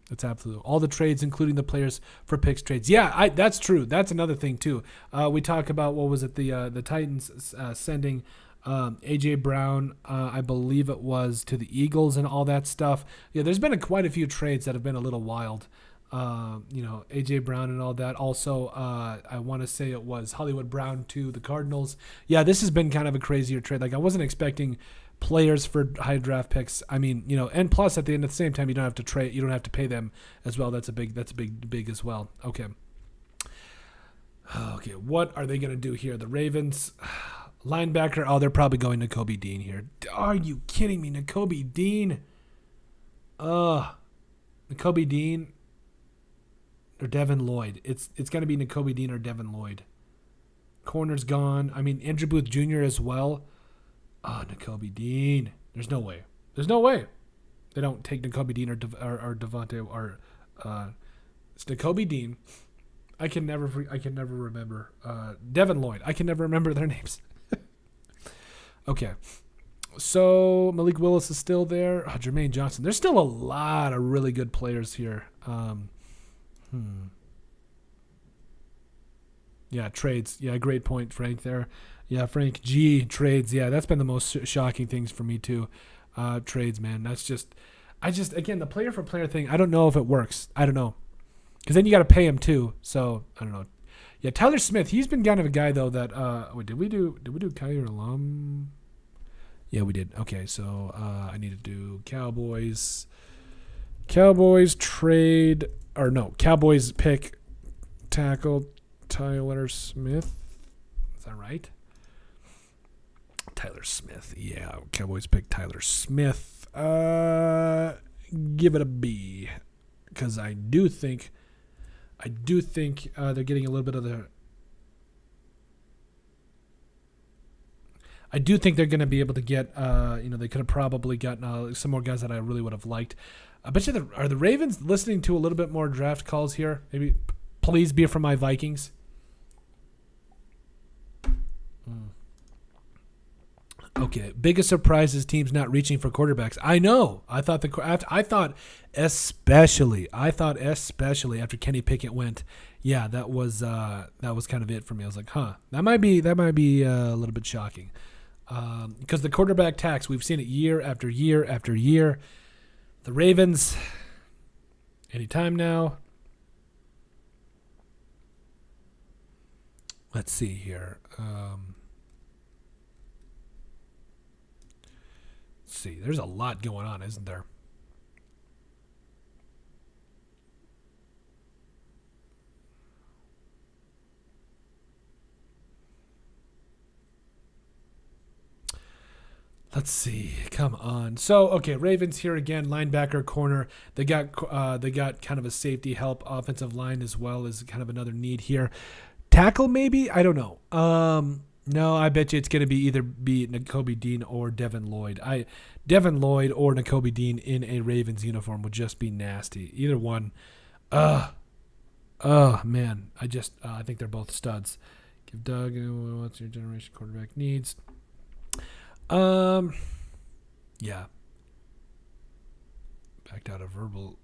That's absolute. All the trades, including the players for picks trades. Yeah, that's true. That's another thing, too. We talk about, what was it, the Titans sending A.J. Brown, I believe it was, to the Eagles and all that stuff. Yeah, there's been quite a few trades that have been a little wild. A.J. Brown and all that. Also, I want to say it was Hollywood Brown to the Cardinals. Yeah, this has been kind of a crazier trade. Like, I wasn't expecting players for high draft picks. And plus at the end of the same time, you don't have to trade. You don't have to pay them as well. That's a big as well. Okay. Okay, what are they going to do here? The Ravens, linebacker. Oh, they're probably going Nakobe Dean here. Are you kidding me? Nakobe Dean? Nakobe Dean or Devin Lloyd. It's going to be Nakobe Dean or Devin Lloyd. Corner's gone. I mean, Andrew Booth Jr. as well. Nakobe Dean. There's no way. There's no way they don't take Nakobe Dean or Devontae or it's Nakobe Dean. I can never remember Devin Lloyd. I can never remember their names. Okay, so Malik Willis is still there. Jermaine Johnson. There's still a lot of really good players here. Yeah, trades. Yeah, great point, Frank. There. Yeah, Frank G. Trades. Yeah, that's been the most shocking things for me too. Trades, man. Again, the player for player thing. I don't know if it works. I don't know. Because then you got to pay him too. So I don't know. Yeah, Tyler Smith. He's been kind of a guy though that. Did we do Kaiser alum? Yeah, we did. Okay, so I need to do Cowboys. Cowboys trade or no? Cowboys pick tackle Tyler Smith. Is that right? Tyler Smith. Yeah, Cowboys pick Tyler Smith. Give it a B, because I do think they're getting a little bit of the. I do think they're going to be able to get. They could have probably gotten some more guys that I really would have liked. I bet you are the Ravens listening to a little bit more draft calls here? Maybe please be from my Vikings. Okay, biggest surprise is teams not reaching for quarterbacks. I know. I thought especially after Kenny Pickett went, yeah, that was kind of it for me. I was like, that might be a little bit shocking, because the quarterback tax, we've seen it year after year after year. The Ravens, anytime now. Let's see here. See, there's a lot going on, isn't there? Let's see. Come on. So, okay, Ravens here again, linebacker, corner. They got kind of a safety help, offensive line as well as kind of another need here. Tackle maybe? I don't know. No, I bet you it's going to either be Nakobe Dean or Devin Lloyd. Devin Lloyd or Nakobe Dean in a Ravens uniform would just be nasty. Either one. Man. I think they're both studs. Give Doug, what's your generation quarterback needs? Yeah. Backed out of verbal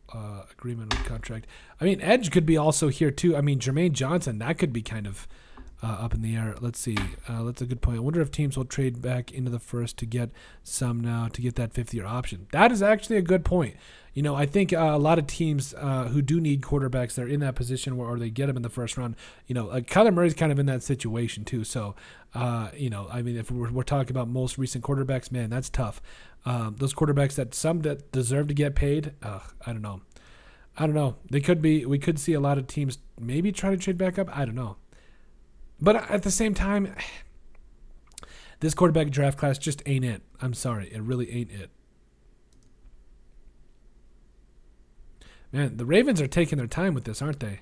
agreement with contract. I mean, edge could be also here too. I mean, Jermaine Johnson, that could be kind of up in the air. Let's see. That's a good point. I wonder if teams will trade back into the first to get some now to get that fifth-year option. That is actually a good point. I think a lot of teams who do need quarterbacks, they're in that position where or they get them in the first round. Kyler Murray's kind of in that situation too. So, I mean, if we're talking about most recent quarterbacks, man, that's tough. Those quarterbacks that deserve to get paid, I don't know. We could see a lot of teams maybe try to trade back up. I don't know. But at the same time, this quarterback draft class just ain't it. I'm sorry. It really ain't it. Man, the Ravens are taking their time with this, aren't they?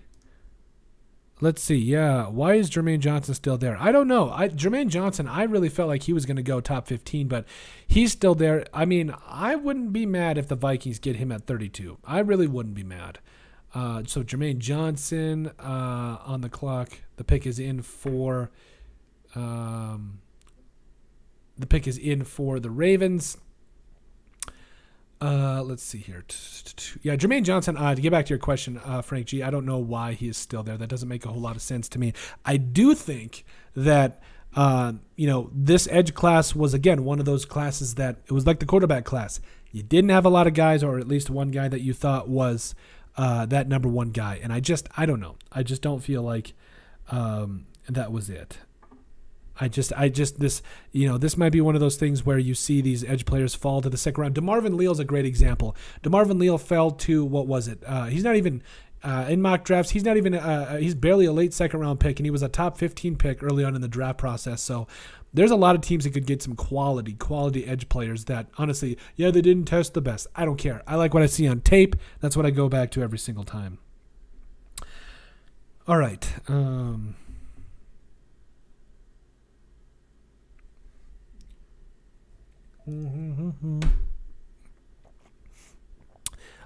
Let's see. Yeah. Why is Jermaine Johnson still there? I don't know. Jermaine Johnson, I really felt like he was going to go top 15, but he's still there. I mean, I wouldn't be mad if the Vikings get him at 32. I really wouldn't be mad. So Jermaine Johnson on the clock. The pick is in for the Ravens. Let's see here. Yeah, Jermaine Johnson. To get back to your question, Frank G, I don't know why he is still there. That doesn't make a whole lot of sense to me. I do think that this edge class was again one of those classes that it was like the quarterback class. You didn't have a lot of guys, or at least one guy that you thought was that number one guy, and I don't know. I just don't feel like that was it. This might be one of those things where you see these edge players fall to the second round. DeMarvin Leal's a great example. DeMarvin Leal fell to, what was it? He's not even In mock drafts, he's not even he's barely a late second round pick, and he was a top 15 pick early on in the draft process. So there's a lot of teams that could get some quality edge players that honestly, yeah, they didn't test the best. I don't care. I like what I see on tape. That's what I go back to every single time. All right.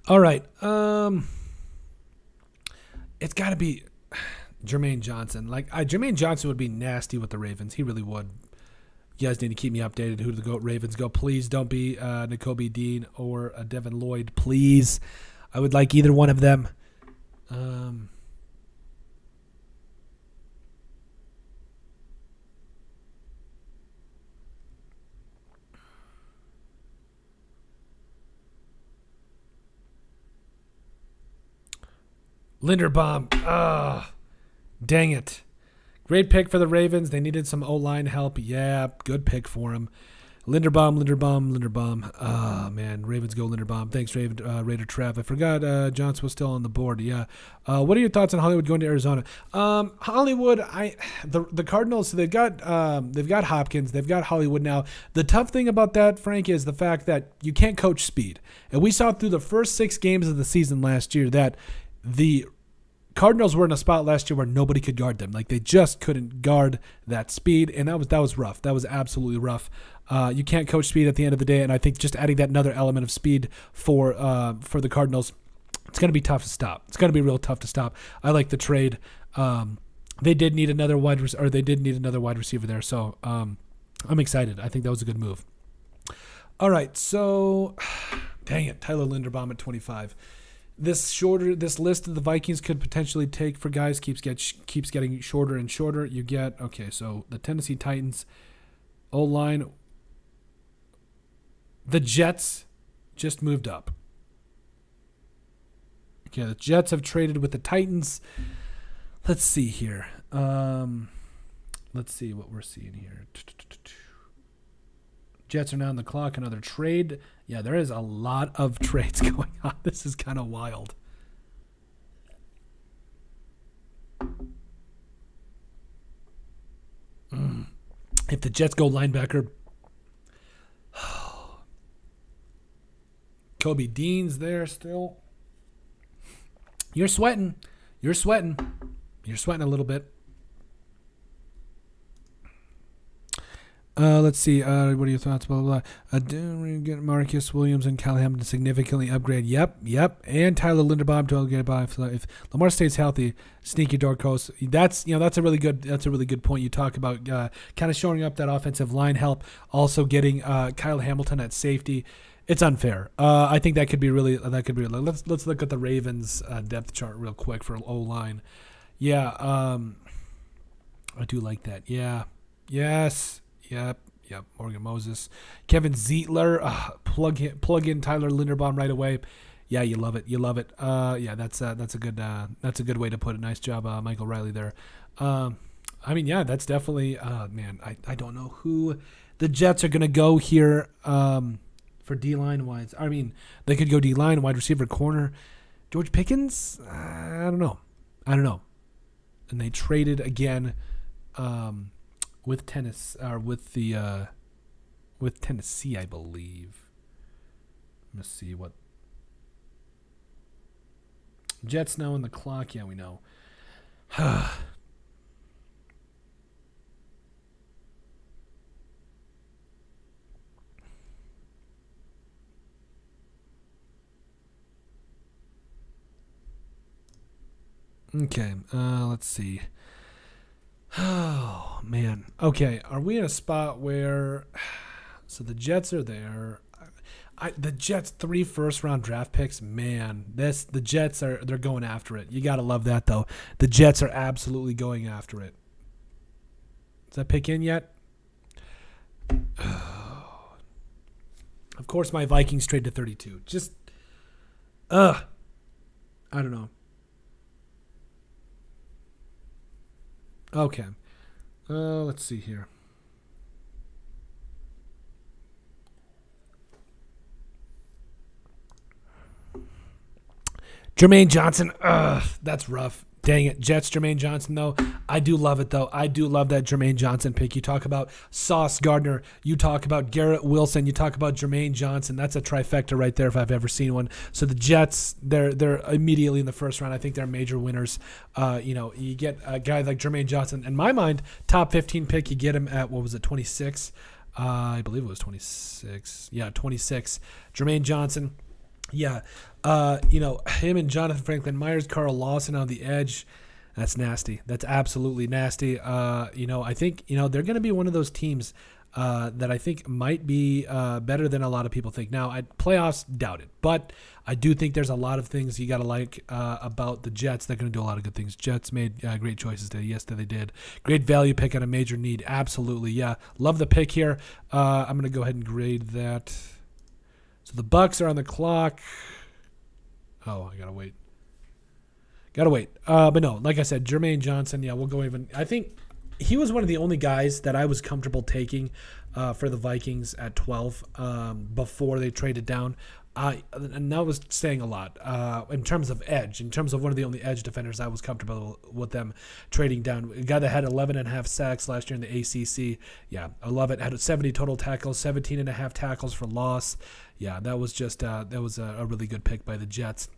All right. It's got to be Jermaine Johnson. Jermaine Johnson would be nasty with the Ravens. He really would. You guys need to keep me updated. Who do the Ravens go? Please don't be Nakobe Dean or Devin Lloyd. Please. I would like either one of them. Linderbaum. Dang it. Great pick for the Ravens. They needed some O-line help. Yeah, good pick for him. Linderbaum. Man, Ravens go Linderbaum. Thanks, Raider Trav. I forgot Johnson was still on the board. Yeah. What are your thoughts on Hollywood going to Arizona? Hollywood, the Cardinals, they've got Hopkins. They've got Hollywood now. The tough thing about that, Frank, is the fact that you can't coach speed. And we saw through the first 6 games of the season last year that the Cardinals were in a spot last year where nobody could guard them. Like, they just couldn't guard that speed, and that was rough. That was absolutely rough. You can't coach speed at the end of the day, and I think just adding that another element of speed for the Cardinals, it's going to be tough to stop. It's going to be real tough to stop. I like the trade. They did need another wide receiver there, so I'm excited. I think that was a good move. All right, so dang it, Tyler Linderbaum at 25. This list of the Vikings could potentially take for guys keeps getting shorter and shorter. You get so the Tennessee Titans, O-line, the Jets just moved up. Okay, the Jets have traded with the Titans. Let's see here. Let's see what we're seeing here. Jets are now on the clock. Another trade. Yeah, there is a lot of trades going on. This is kind of wild. If the Jets go linebacker, Kobe Dean's there still. You're sweating. You're sweating a little bit. Let's see. What are your thoughts? Blah, blah, blah. Do get Marcus Williams and Kyle Hamilton significantly upgrade? Yep. And Tyler Linderbaum to get by. If Lamar stays healthy, sneaky dark horse. That's a really good point. You talk about kind of showing up that offensive line help, also getting Kyle Hamilton at safety. It's unfair. I think that could be really. Let's look at the Ravens depth chart real quick for O-line. Yeah. I do like that. Yeah. Yes. Yep. Morgan Moses, Kevin Zietler, plug in Tyler Linderbaum right away. Yeah, you love it. Yeah, that's a good way to put it. Nice job, Michael Riley there. That's definitely. Man, I don't know who the Jets are gonna go here for D-line wise. I mean, they could go D-line, wide receiver, corner. George Pickens. I don't know. And they traded again. With Tennessee, I believe. Let's see what Jets now on the clock. Yeah, we know. Okay, let's see. Oh, man. Okay, are we in a spot where... So the Jets are there. The Jets 3 first-round draft picks, man. The Jets they're going after it. You got to love that, though. The Jets are absolutely going after it. Is that pick in yet? Of course, my Vikings trade to 32. Just, I don't know. Okay. Let's see here. Jermaine Johnson. That's rough. Dang it. Jets, Jermaine Johnson, though. I do love it, though. I do love that Jermaine Johnson pick. You talk about Sauce Gardner. You talk about Garrett Wilson. You talk about Jermaine Johnson. That's a trifecta right there if I've ever seen one. So the Jets, they're immediately in the first round. I think they're major winners. You get a guy like Jermaine Johnson. In my mind, top 15 pick, you get him at, 26? I believe it was 26. Yeah, 26. Jermaine Johnson. Yeah, him and Jonathan Franklin Myers, Carl Lawson on the edge. That's nasty. That's absolutely nasty. I think, they're going to be one of those teams that I think might be better than a lot of people think. Now, playoffs, doubt it. But I do think there's a lot of things you got to like about the Jets. They're going to do a lot of good things. Jets made great choices today. Yes, they did. Great value pick on a major need. Absolutely, yeah. Love the pick here. I'm going to go ahead and grade that. So the Bucks are on the clock. Oh, I gotta wait. But no, like I said, Jermaine Johnson. Yeah, we'll go even. I think he was one of the only guys that I was comfortable taking for the Vikings at 12 before they traded down. And that was saying a lot in terms of edge. In terms of one of the only edge defenders, I was comfortable with them trading down. A guy that had 11.5 sacks last year in the ACC. Yeah, I love it. Had 70 total tackles, 17.5 tackles for loss. Yeah, that was just a really good pick by the Jets.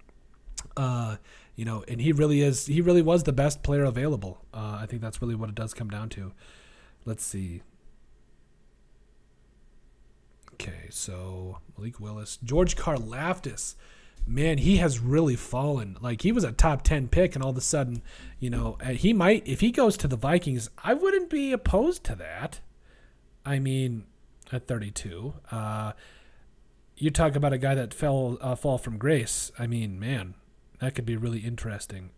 And he really was the best player available. I think that's really what it does come down to. Let's see. Okay, so Malik Willis, George Karlaftis, man, he has really fallen. Like, he was a top 10 pick, and all of a sudden, he might, if he goes to the Vikings, I wouldn't be opposed to that. I mean, at 32, you talk about a guy that fall from grace. I mean, man, that could be really interesting.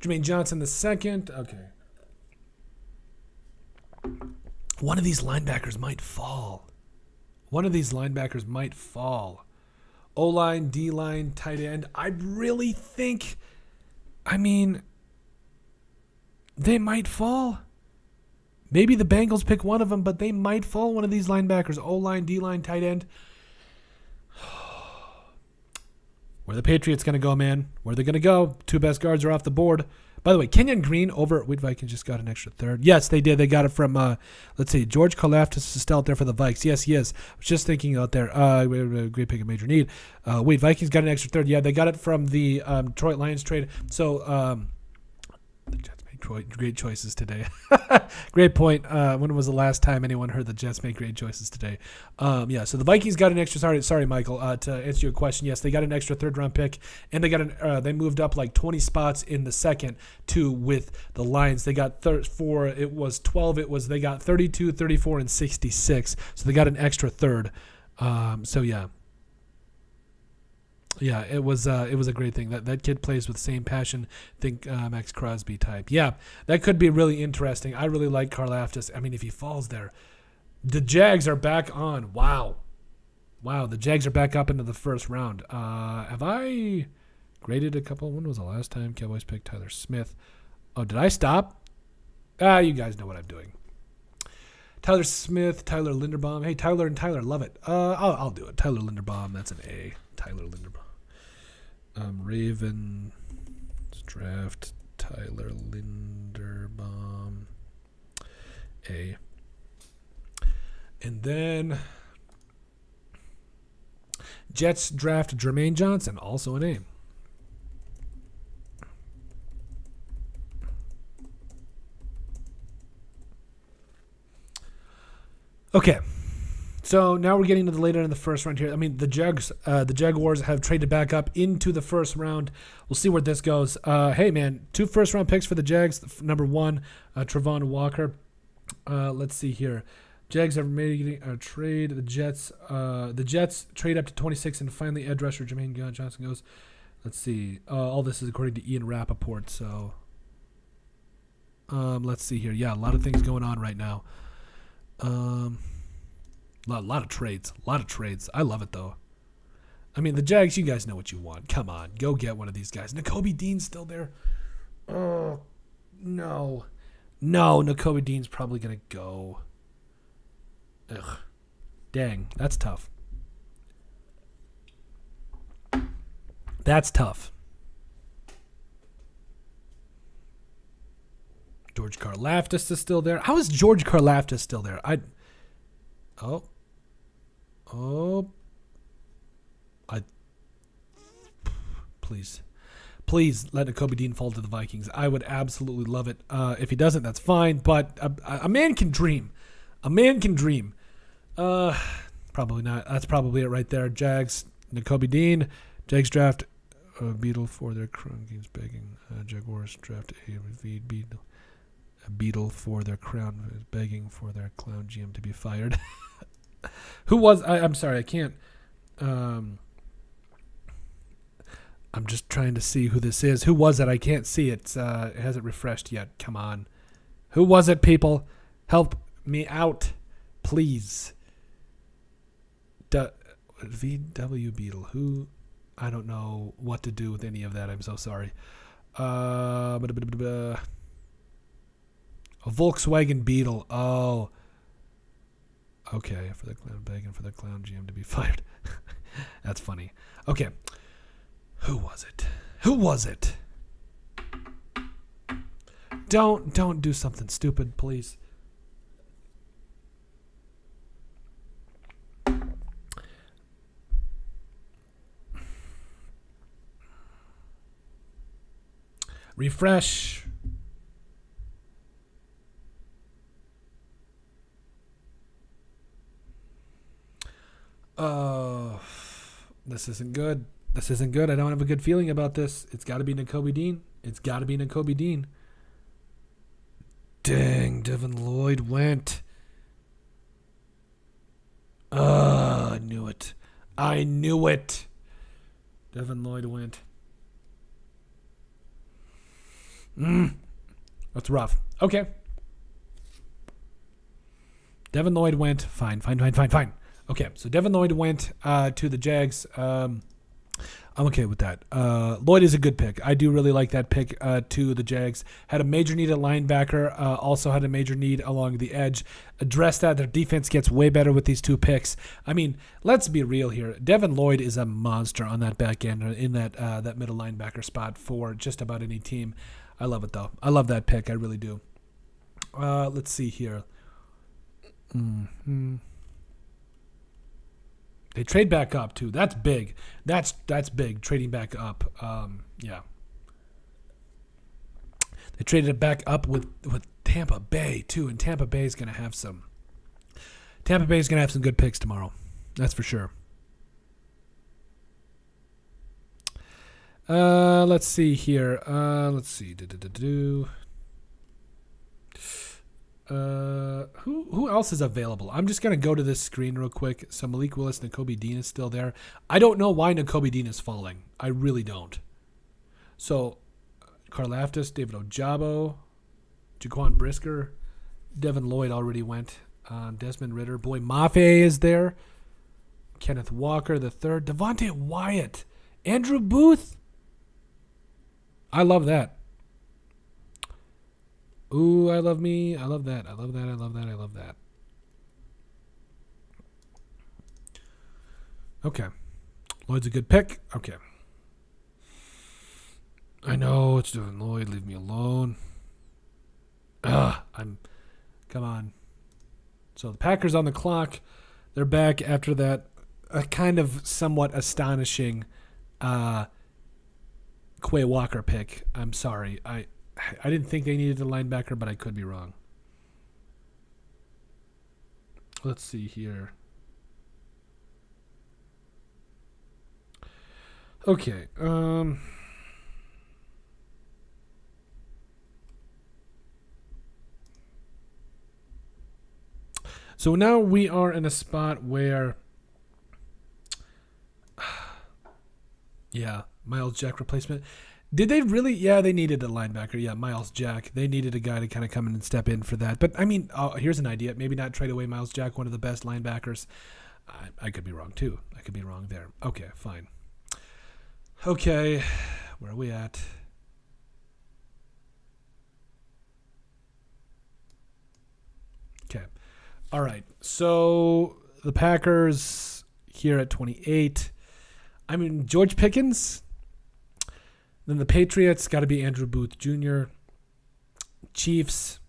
Jermaine Johnson the second. Okay. One of these linebackers might fall. O-line, D-line, tight end. I really think, they might fall. Maybe the Bengals pick one of them, but they might fall one of these linebackers. O-line, D-line, tight end. Where the Patriots going to go, man? Where they're going to go? Two best guards are off the board. By the way, Kenyon Green over at Vikings just got an extra third. Yes, they did. They got it from, let's see, George Karlaftis is still out there for the Vikes. Yes, he is. I was just thinking out there. Great pick of major need. Vikings got an extra third. Yeah, they got it from the Detroit Lions trade. So, the Jets made great choices today. Great point. When was the last time anyone heard the Jets make great choices today? So the Vikings got an extra. Sorry, Michael. To answer your question, yes, they got an extra third-round pick, and they moved up like 20 spots in the second too with the Lions. They got 4. It was 12. They got 32, 34, and 66. So they got an extra third. Yeah, it was a great thing. That kid plays with the same passion. Think Max Crosby type. Yeah, that could be really interesting. I really like Karlaftis. I mean, if he falls there, the Jags are back on. Wow, the Jags are back up into the first round. Have I graded a couple? When was the last time Cowboys picked Tyler Smith? Oh, did I stop? You guys know what I'm doing. Tyler Smith, Tyler Linderbaum. Hey, Tyler and Tyler, love it. I'll do it. Tyler Linderbaum, that's an A. Tyler Linderbaum. Ravens draft Tyler Linderbaum. A. And then Jets draft Jermaine Johnson, also an A. Okay. So now we're getting to the later in the first round here. I mean, the Jaguars have traded back up into the first round. We'll see where this goes. Hey, man, 2 first-round picks for the Jags. Number 1, Travon Walker. Let's see here. Jags are making a trade. The Jets trade up to 26, and finally edge rusher Jermaine Johnson goes. Let's see. All this is according to Ian Rappaport. So let's see here. Yeah, a lot of things going on right now. A lot of trades. I love it, though. I mean, the Jags, you guys know what you want. Come on. Go get one of these guys. Nakobe Dean's still there. Oh, no. No, Nakobe Dean's probably going to go. Ugh. Dang, that's tough. That's tough. George Karlaftis is still there. How is George Karlaftis still there? Please let Nakobe Dean fall to the Vikings. I would absolutely love it. If he doesn't, that's fine. But a man can dream. A man can dream. Probably not. That's probably it right there. Jags, Nakobe Dean. Jags draft Beetle for their crown games begging. Jaguars draft a Beetle for their crown begging for their clown GM to be fired. Who was? I'm sorry. I can't. I'm just trying to see who this is. Who was it? I can't see it. It hasn't refreshed yet. Come on. Who was it, people? Help me out, please. VW Beetle. Who? I don't know what to do with any of that. I'm so sorry. A Volkswagen Beetle. Oh. Okay. For the clown begging for the clown GM to be fired. That's funny. Okay. Who was it? Who was it? Don't do something stupid, please. Refresh. This isn't good. This isn't good. I don't have a good feeling about this. It's got to be Nakobe Dean. It's got to be Nakobe Dean. Dang, Devin Lloyd went. I knew it. I knew it. Devin Lloyd went. That's rough. Okay. Devin Lloyd went. Fine. Okay, so Devin Lloyd went to the Jags. I'm okay with that. Lloyd is a good pick. I do really like that pick to the Jags. Had a major need at linebacker. Also had a major need along the edge. Address that. Their defense gets way better with these two picks. I mean, let's be real here. Devin Lloyd is a monster on that back end in that middle linebacker spot for just about any team. I love it, though. I love that pick. I really do. Let's see here. They trade back up, too. That's big. That's big, trading back up. Yeah. They traded it back up with Tampa Bay, too, and Tampa Bay is going to have some good picks tomorrow. That's for sure. Let's see here. Let's see. Who else is available? I'm just going to go to this screen real quick. So Malik Willis, Nakobe Dean is still there. I don't know why Nakobe Dean is falling. I really don't. So Karlaftis, David Ojabo, Jaquan Brisker, Devin Lloyd already went. Desmond Ridder. Boy Mafe is there. Kenneth Walker the third. Devontae Wyatt. Andrew Booth. I love that. Ooh, I love me. I love that. I love that. I love that. I love that. Okay. Lloyd's a good pick. Okay. I know it's Devin Lloyd. Leave me alone. Come on. So the Packers on the clock. They're back after that kind of somewhat astonishing Quay Walker pick. I'm sorry. I didn't think they needed a linebacker, but I could be wrong. Let's see here. Okay. So now we are in a spot where, Miles Jack replacement. Did they really? Yeah, they needed a linebacker. Yeah, Miles Jack. They needed a guy to kind of come in and step in for that. But, I mean, here's an idea. Maybe not trade away Miles Jack, one of the best linebackers. I could be wrong, too. I could be wrong there. Okay, fine. Okay, where are we at? All right. So the Packers here at 28. I mean, George Pickens. Then the Patriots got to be Andrew Booth Jr. Chiefs.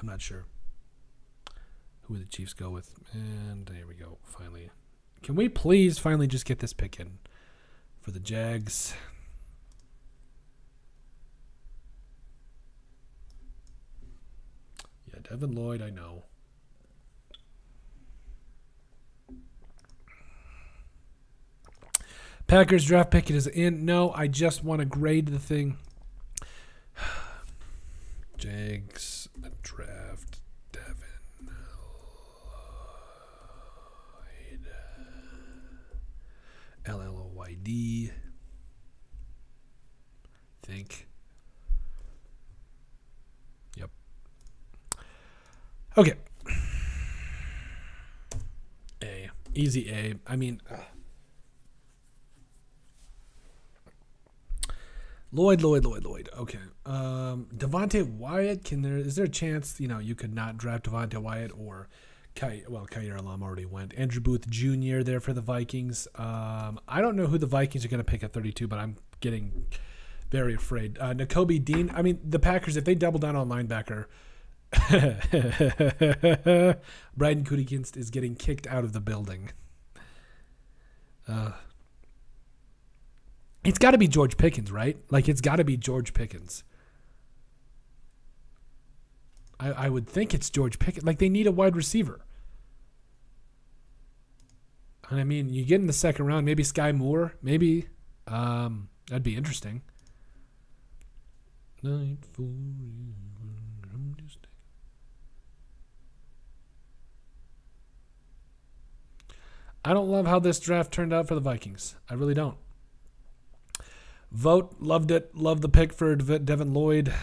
I'm not sure who the Chiefs go with. And there we go. Finally. Can we please finally just get this pick in for the Jags? Yeah, Devin Lloyd, I know. Packers draft pick, it is in. No, I just want to grade the thing. Jags draft Devin Lloyd. LLOYD. Think. Yep. Okay. A. Easy A. I mean... Lloyd. Okay. Devontae Wyatt, is there a chance, you could not draft Devontae Wyatt or Kyer Alam already went. Andrew Booth Jr. there for the Vikings. I don't know who the Vikings are going to pick at 32, but I'm getting very afraid. Nakobe Dean. I mean, the Packers, if they double down on linebacker, Brian Gutekunst is getting kicked out of the building. It's got to be George Pickens, right? Like, it's got to be George Pickens. I would think it's George Pickens. Like, they need a wide receiver. And I mean, you get in the second round, maybe Sky Moore, maybe. That'd be interesting. I don't love how this draft turned out for the Vikings. I really don't. Vote, loved it. Loved the pick for Devin Lloyd.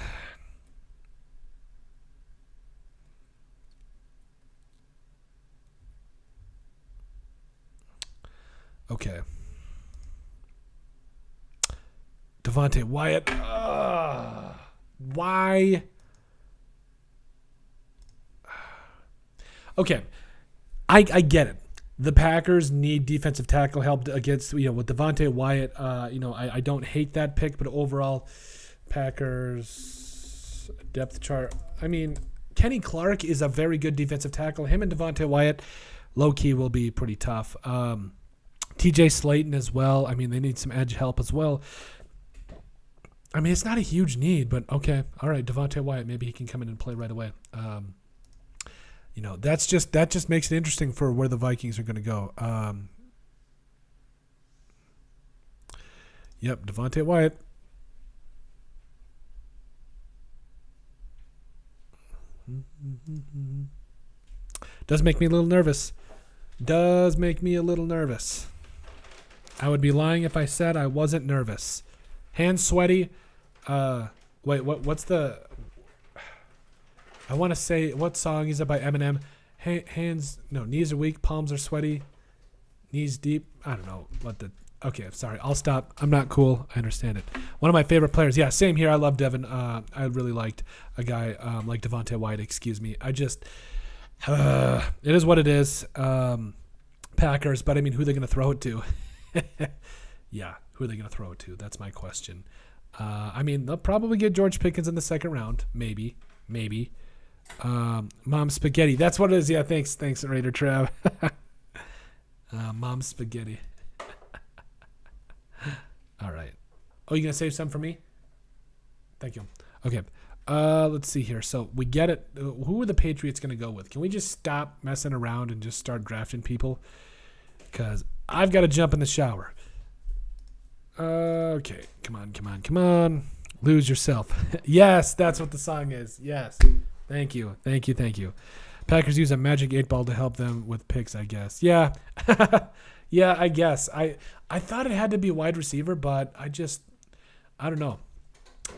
Okay. Devontae Wyatt. Why? Okay. I get it. The Packers need defensive tackle help against, with Devontae Wyatt. I don't hate that pick, but overall, Packers depth chart. I mean, Kenny Clark is a very good defensive tackle. Him and Devontae Wyatt, low key, will be pretty tough. TJ Slayton as well. I mean, they need some edge help as well. I mean, it's not a huge need, but okay. All right, Devontae Wyatt, maybe he can come in and play right away. That just makes it interesting for where the Vikings are going to go. Yep, Devontae Wyatt. Does make me a little nervous. I would be lying if I said I wasn't nervous. Hands sweaty. What's the... I want to say, what song is it by Eminem? Knees are weak, palms are sweaty, knees deep. I don't know okay, sorry, I'll stop. I'm not cool. I understand it. One of my favorite players. Yeah, same here. I love Devin. I really liked a guy like Devontae Wyatt, excuse me. I just, it is what it is. Packers, but I mean, who are they going to throw it to? Yeah, who are they going to throw it to? That's my question. I mean, they'll probably get George Pickens in the second round. Maybe. Mom Spaghetti. That's what it is. Yeah, thanks, Raider Trav. Mom Spaghetti. All right. Oh, you gonna save some for me? Thank you. Okay. Let's see here. So we get it. Who are the Patriots gonna go with? Can we just stop messing around and just start drafting people? Because I've got to jump in the shower. Okay. Come on. Lose yourself. Yes, that's what the song is. Yes. Thank you. Packers use a magic 8-ball to help them with picks, I guess. Yeah. Yeah, I guess. I thought it had to be wide receiver, but I don't know.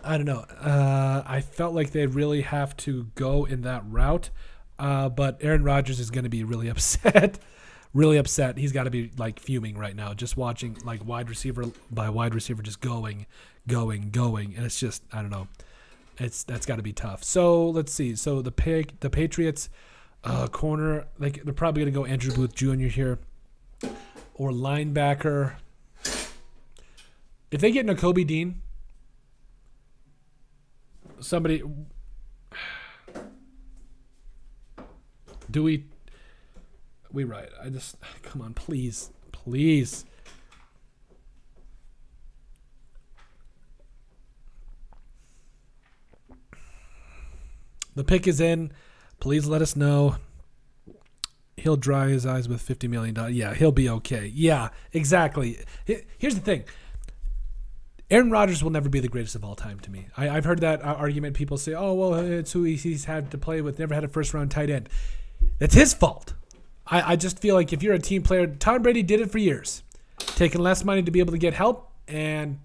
I felt like they really have to go in that route. But Aaron Rodgers is going to be really upset. He's got to be like fuming right now, just watching like wide receiver by wide receiver just going. And it's just, I don't know. That's got to be tough. So let's see. So the Patriots corner, like they're probably gonna go Andrew Booth Jr. here, or linebacker. If they get Nakobe Dean, somebody. Do we right? I just come on, please. The pick is in. Please let us know. He'll dry his eyes with $50 million. Yeah, he'll be okay. Yeah, exactly. Here's the thing. Aaron Rodgers will never be the greatest of all time to me. I've heard that argument. People say, oh, well, it's who he's had to play with. Never had a first-round tight end. That's his fault. I just feel like if you're a team player, Tom Brady did it for years. Taking less money to be able to get help. And,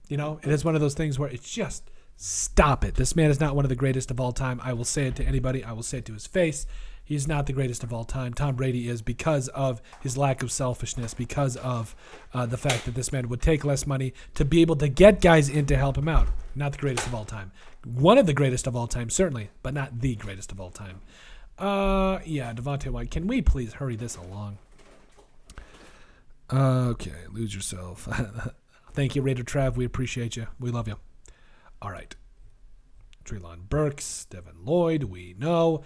it is one of those things where it's just... Stop it. This man is not one of the greatest of all time. I will say it to anybody. I will say it to his face. He's not the greatest of all time. Tom Brady is, because of his lack of selfishness, because of the fact that this man would take less money to be able to get guys in to help him out. Not the greatest of all time. One of the greatest of all time, certainly, but not the greatest of all time. Yeah, Devontae White. Can we please hurry this along? Okay, lose yourself. Thank you, Raider Trav. We appreciate you. We love you. All right. Treylon Burks, Devin Lloyd, we know.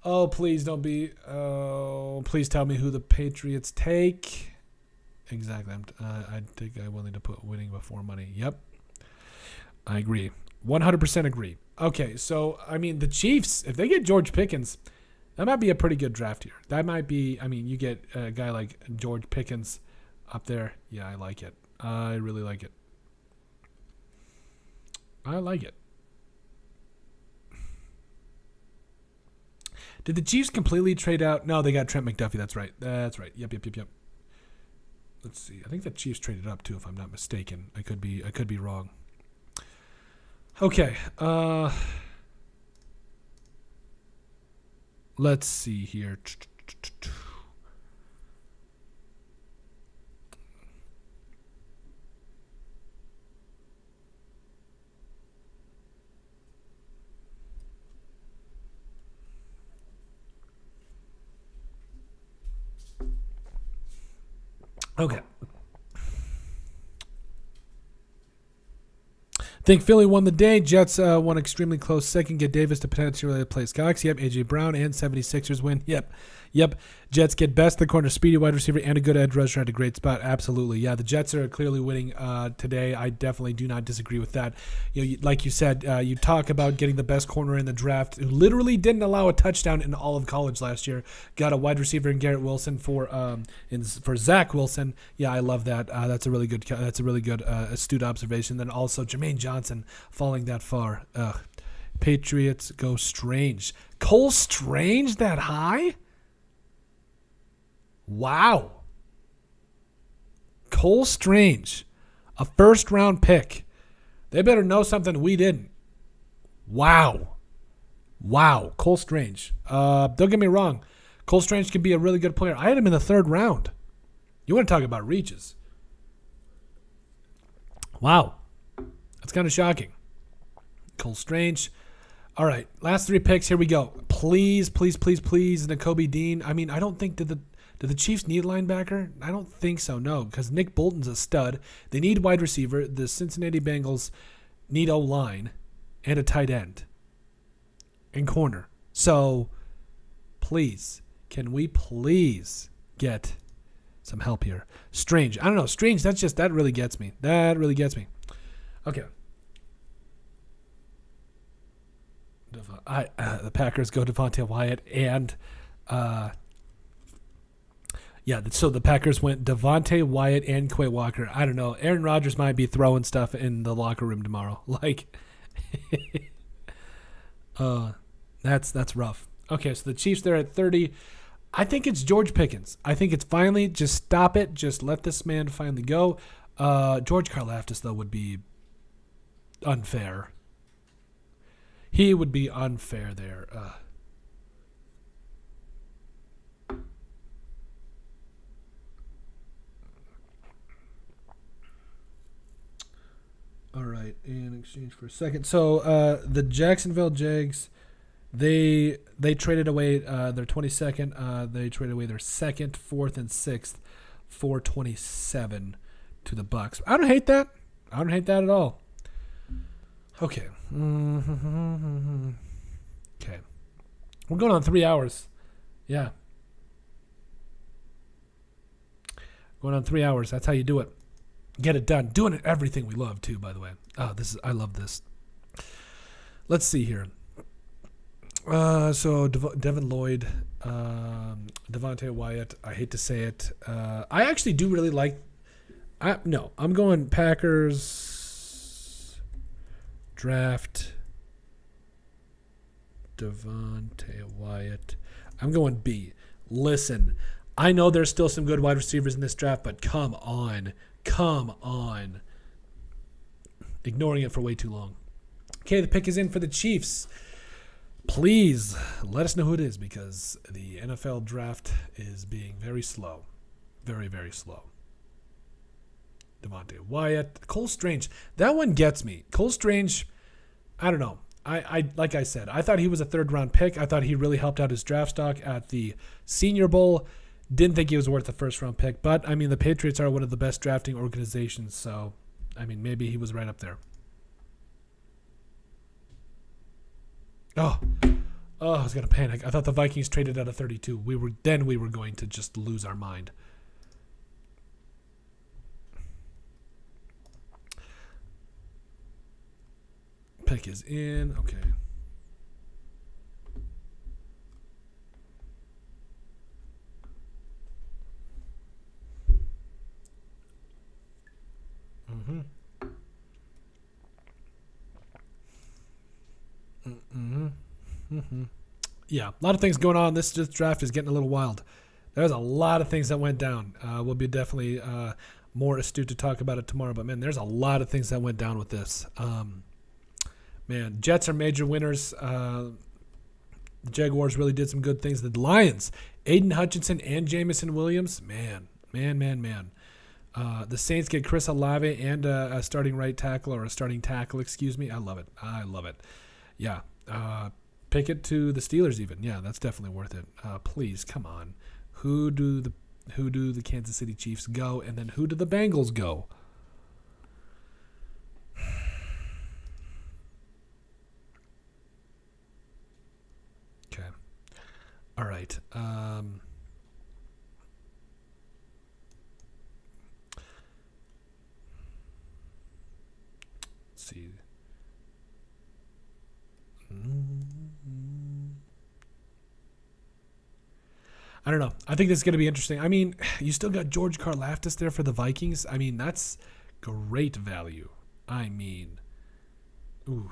Oh, please don't be... Oh, please tell me who the Patriots take. Exactly. I think I'm willing to put winning before money. Yep. I agree. 100% agree. Okay, so, the Chiefs, if they get George Pickens, that might be a pretty good draft here. That might be... you get a guy like George Pickens up there. Yeah, I like it. I really like it. I like it. Did the Chiefs completely trade out? No, they got Trent McDuffie. That's right. Yep. Let's see. I think the Chiefs traded up too, if I'm not mistaken. I could be wrong. Okay. Let's see here. Okay. Think Philly won the day. Jets won extremely close second. Get Davis to potentially replace Cox. Yep. A.J. Brown and 76ers win. Yep. Jets get best the corner, speedy wide receiver, and a good edge rusher at a great spot. Absolutely. Yeah, the Jets are clearly winning today. I definitely do not disagree with that. Like you said, you talk about getting the best corner in the draft, who literally didn't allow a touchdown in all of college last year. Got a wide receiver in Garrett Wilson for Zach Wilson. Yeah, I love that. That's a really good astute observation. Then also Jermaine Johnson falling that far. Patriots go Strange. Cole Strange that high? Wow. Cole Strange, a first-round pick. They better know something we didn't. Wow. Cole Strange. Don't get me wrong. Cole Strange can be a really good player. I had him in the 3rd round. You want to talk about reaches. Wow. That's kind of shocking. Cole Strange. All right, last 3 picks. Here we go. Please, Nakobe Dean. I don't think do the Chiefs need linebacker? I don't think so, no, because Nick Bolton's a stud. They need wide receiver. The Cincinnati Bengals need O-line and a tight end and corner. So, please, can we please get some help here? Strange. I don't know. Strange, that really gets me. Okay. The Packers go Devontae Wyatt and so the Packers went Devontae Wyatt and Quay Walker. I don't know. Aaron Rodgers might be throwing stuff in the locker room tomorrow. That's rough. Okay, so the Chiefs, they're at 30. I think it's George Pickens. I think it's finally, just stop it. Just let this man finally go. George Karlaftis, though, would be unfair. He would be unfair there. All right, in exchange for a second. So the Jacksonville Jags, they traded away their 22nd. They traded away their 2nd, 4th, and 6th for 27 to the Bucks. I don't hate that. I don't hate that at all. Okay. Okay. We're going on 3 hours. Yeah. Going on 3 hours. That's how you do it. Get it done. Doing it everything we love too, by the way. I love this. Let's see here. So Devin Lloyd, Devontae Wyatt. I hate to say it. I actually do really like. I'm going Packers draft Devontae Wyatt. I'm going B. Listen, I know there's still some good wide receivers in this draft, but come on. Ignoring it for way too long. Okay, the pick is in for the Chiefs. Please let us know who it is because the NFL draft is being very slow. Very, very slow. Devontae Wyatt. Cole Strange. That one gets me. Cole Strange, I don't know. I like I said, I thought he was a 3rd-round pick. I thought he really helped out his draft stock at the Senior Bowl. Didn't think he was worth a 1st-round pick. But, I mean, the Patriots are one of the best drafting organizations. So, I mean, maybe he was right up there. Oh, I was going to panic. I thought the Vikings traded out of 32. We were going to just lose our mind. Pick is in. Okay. Yeah, a lot of things going on. This draft is getting a little wild. There's a lot of things that went down. We'll be definitely more astute to talk about it tomorrow. But, man, there's a lot of things that went down with this. Man, Jets are major winners. The Jaguars really did some good things. The Lions, Aiden Hutchinson and Jameson Williams, man. The Saints get Chris Olave and a starting right tackle or a starting tackle, excuse me. I love it. Yeah. Pick it to the Steelers even. Yeah, that's definitely worth it. Please, come on. Who do the Kansas City Chiefs go, and then who do the Bengals go? Okay. All right. Let's see. I don't know. I think this is going to be interesting. I mean, you still got George Karlaftis there for the Vikings. I mean, that's great value. I mean, ooh.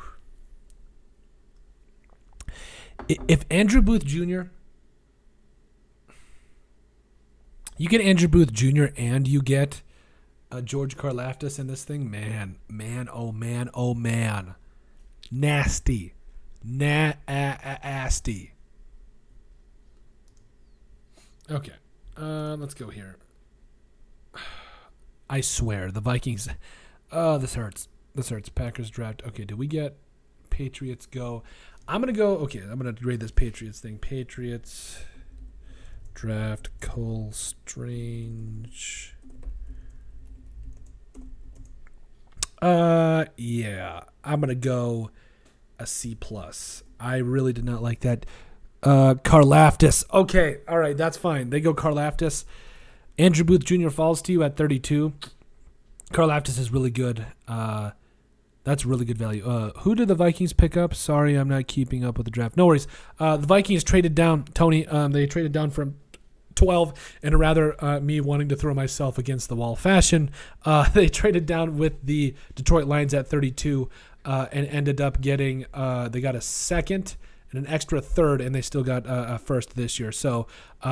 If Andrew Booth Jr., you get Andrew Booth Jr. and you get George Karlaftis in this thing, man, oh man. Nasty. Nasty. Okay, let's go here. I swear, the Vikings. Oh, this hurts. Packers draft. Okay, did we get Patriots go? I'm going to go. Okay, I'm going to grade this Patriots thing. Patriots draft Cole Strange. Yeah, I'm going to go a C+. I really did not like that. Karlaftis. Okay, all right, that's fine. They go Karlaftis. Andrew Booth Jr. falls to you at 32. Karlaftis is really good. That's really good value. Who did the Vikings pick up? Sorry, I'm not keeping up with the draft. No worries. The Vikings traded down, Tony. They traded down from 12, and rather me wanting to throw myself against the wall fashion, they traded down with the Detroit Lions at 32 and ended up getting, they got a 2nd and an extra 3rd, and they still got a 1st this year. So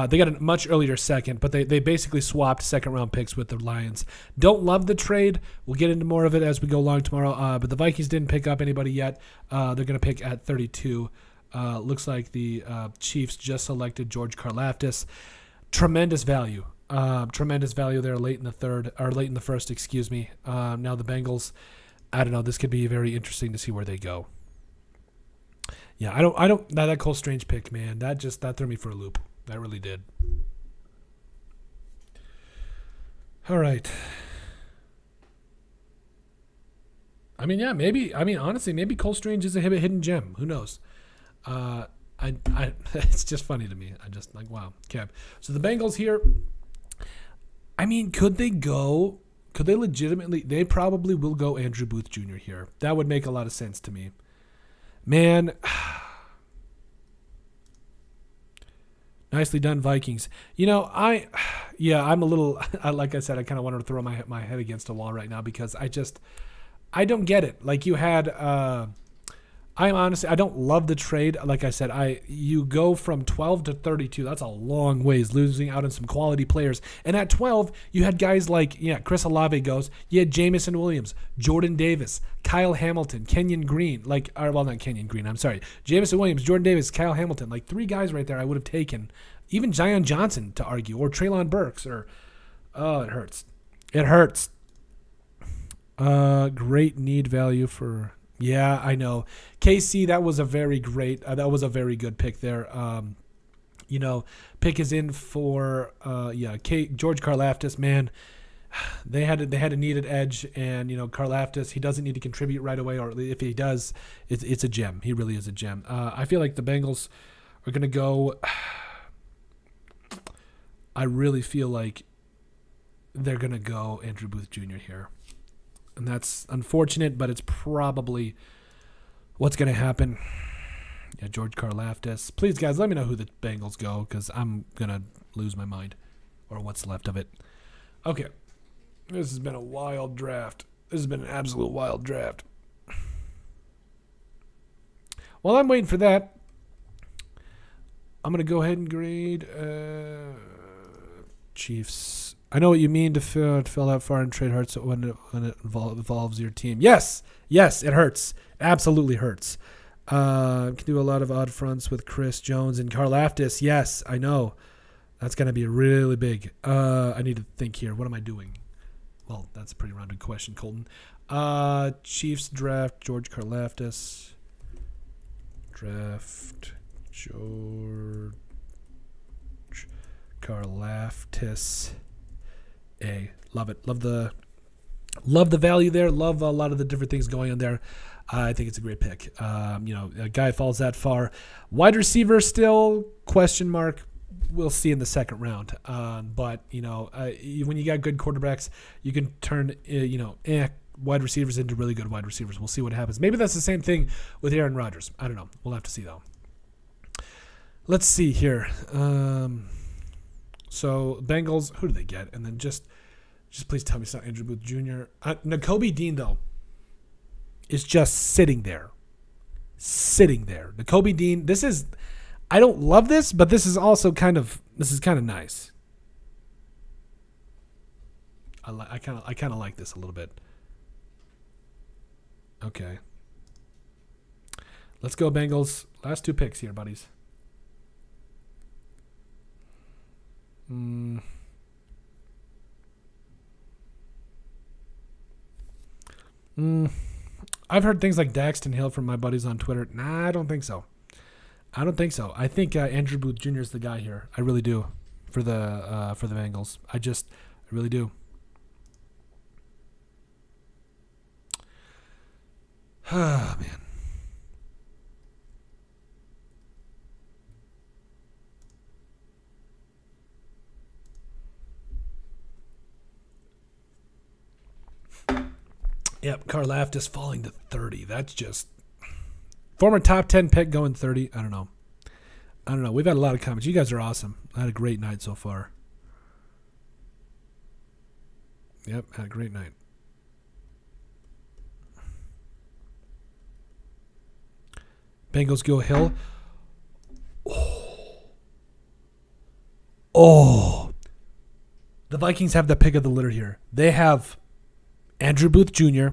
they got a much earlier 2nd, but they basically swapped 2nd-round picks with the Lions. Don't love the trade. We'll get into more of it as we go along tomorrow. But the Vikings didn't pick up anybody yet. They're going to pick at 32. Looks like the Chiefs just selected George Karlaftis. Tremendous value. Tremendous value there late in the 1st, excuse me. Now the Bengals. I don't know. This could be very interesting to see where they go. Yeah, I don't. That Cole Strange pick, man. That threw me for a loop. That really did. All right. I mean, yeah, maybe. I mean, honestly, maybe Cole Strange is a hidden gem. Who knows? It's just funny to me. I just like, wow. Okay. So the Bengals here. I mean, could they legitimately? They probably will go Andrew Booth Jr. here. That would make a lot of sense to me. Man. Nicely done, Vikings. You know, I'm a little, like I said, I kind of wanted to throw my head against a wall right now because I don't get it. Like you had, I don't love the trade. Like I said, you go from 12 to 32. That's a long ways, losing out on some quality players. And at 12, you had guys like, Chris Olave goes. You had Jameson Williams, Jordan Davis, Kyle Hamilton, Kenyon Green. Not Kenyon Green, I'm sorry. Jameson Williams, Jordan Davis, Kyle Hamilton. Like 3 guys right there I would have taken. Even Zion Johnson to argue, or Treylon Burks, or, it hurts. It hurts. Great need value for... Yeah, I know. KC, that was a very good pick there. Pick is in for George Karlaftis, man. They had a needed edge, and Karlaftis, he doesn't need to contribute right away, or if he does, it's a gem. He really is a gem. I feel like the Bengals are going to go. I really feel like they're going to go Andrew Booth Jr. here. And that's unfortunate, but it's probably what's going to happen. Yeah, George Karlaftis. Please, guys, let me know who the Bengals go because I'm going to lose my mind or what's left of it. Okay. This has been a wild draft. This has been an absolute wild draft. While I'm waiting for that, I'm going to go ahead and grade Chiefs. I know what you mean to fill out far and trade hurts when it involves your team. Yes, it hurts. It absolutely hurts. Can do a lot of odd fronts with Chris Jones and Karlaftis. Yes, I know. That's going to be really big. I need to think here. What am I doing? Well, that's a pretty rounded question, Colton. Chiefs draft George Karlaftis. Draft George Karlaftis. Love it. Love the value there. Love a lot of the different things going on there. I think it's a great pick. A guy falls that far. Wide receiver still question mark. We'll see in the second round. But when you got good quarterbacks, you can turn wide receivers into really good wide receivers. We'll see what happens. Maybe that's the same thing with Aaron Rodgers. I don't know. We'll have to see though. Let's see here. So Bengals, who do they get? And then just please tell me it's not Andrew Booth Jr. Nakobe Dean, though, is just sitting there. Nakobe Dean, I don't love this, but this is kind of nice. I kind of like this a little bit. Okay. Let's go Bengals. Last 2 picks here, buddies. I've heard things like Daxton Hill from my buddies on Twitter. Nah, I don't think so. I think Andrew Booth Jr. is the guy here. I really do for the Bengals. I really do. Ah, man. Yep, Karlaftis falling to 30. That's just former top 10 pick going 30. I don't know. We've had a lot of comments. You guys are awesome. I had a great night so far. Yep, had a great night. Bengals go Hill. Oh. The Vikings have the pick of the litter here. They have Andrew Booth Jr.,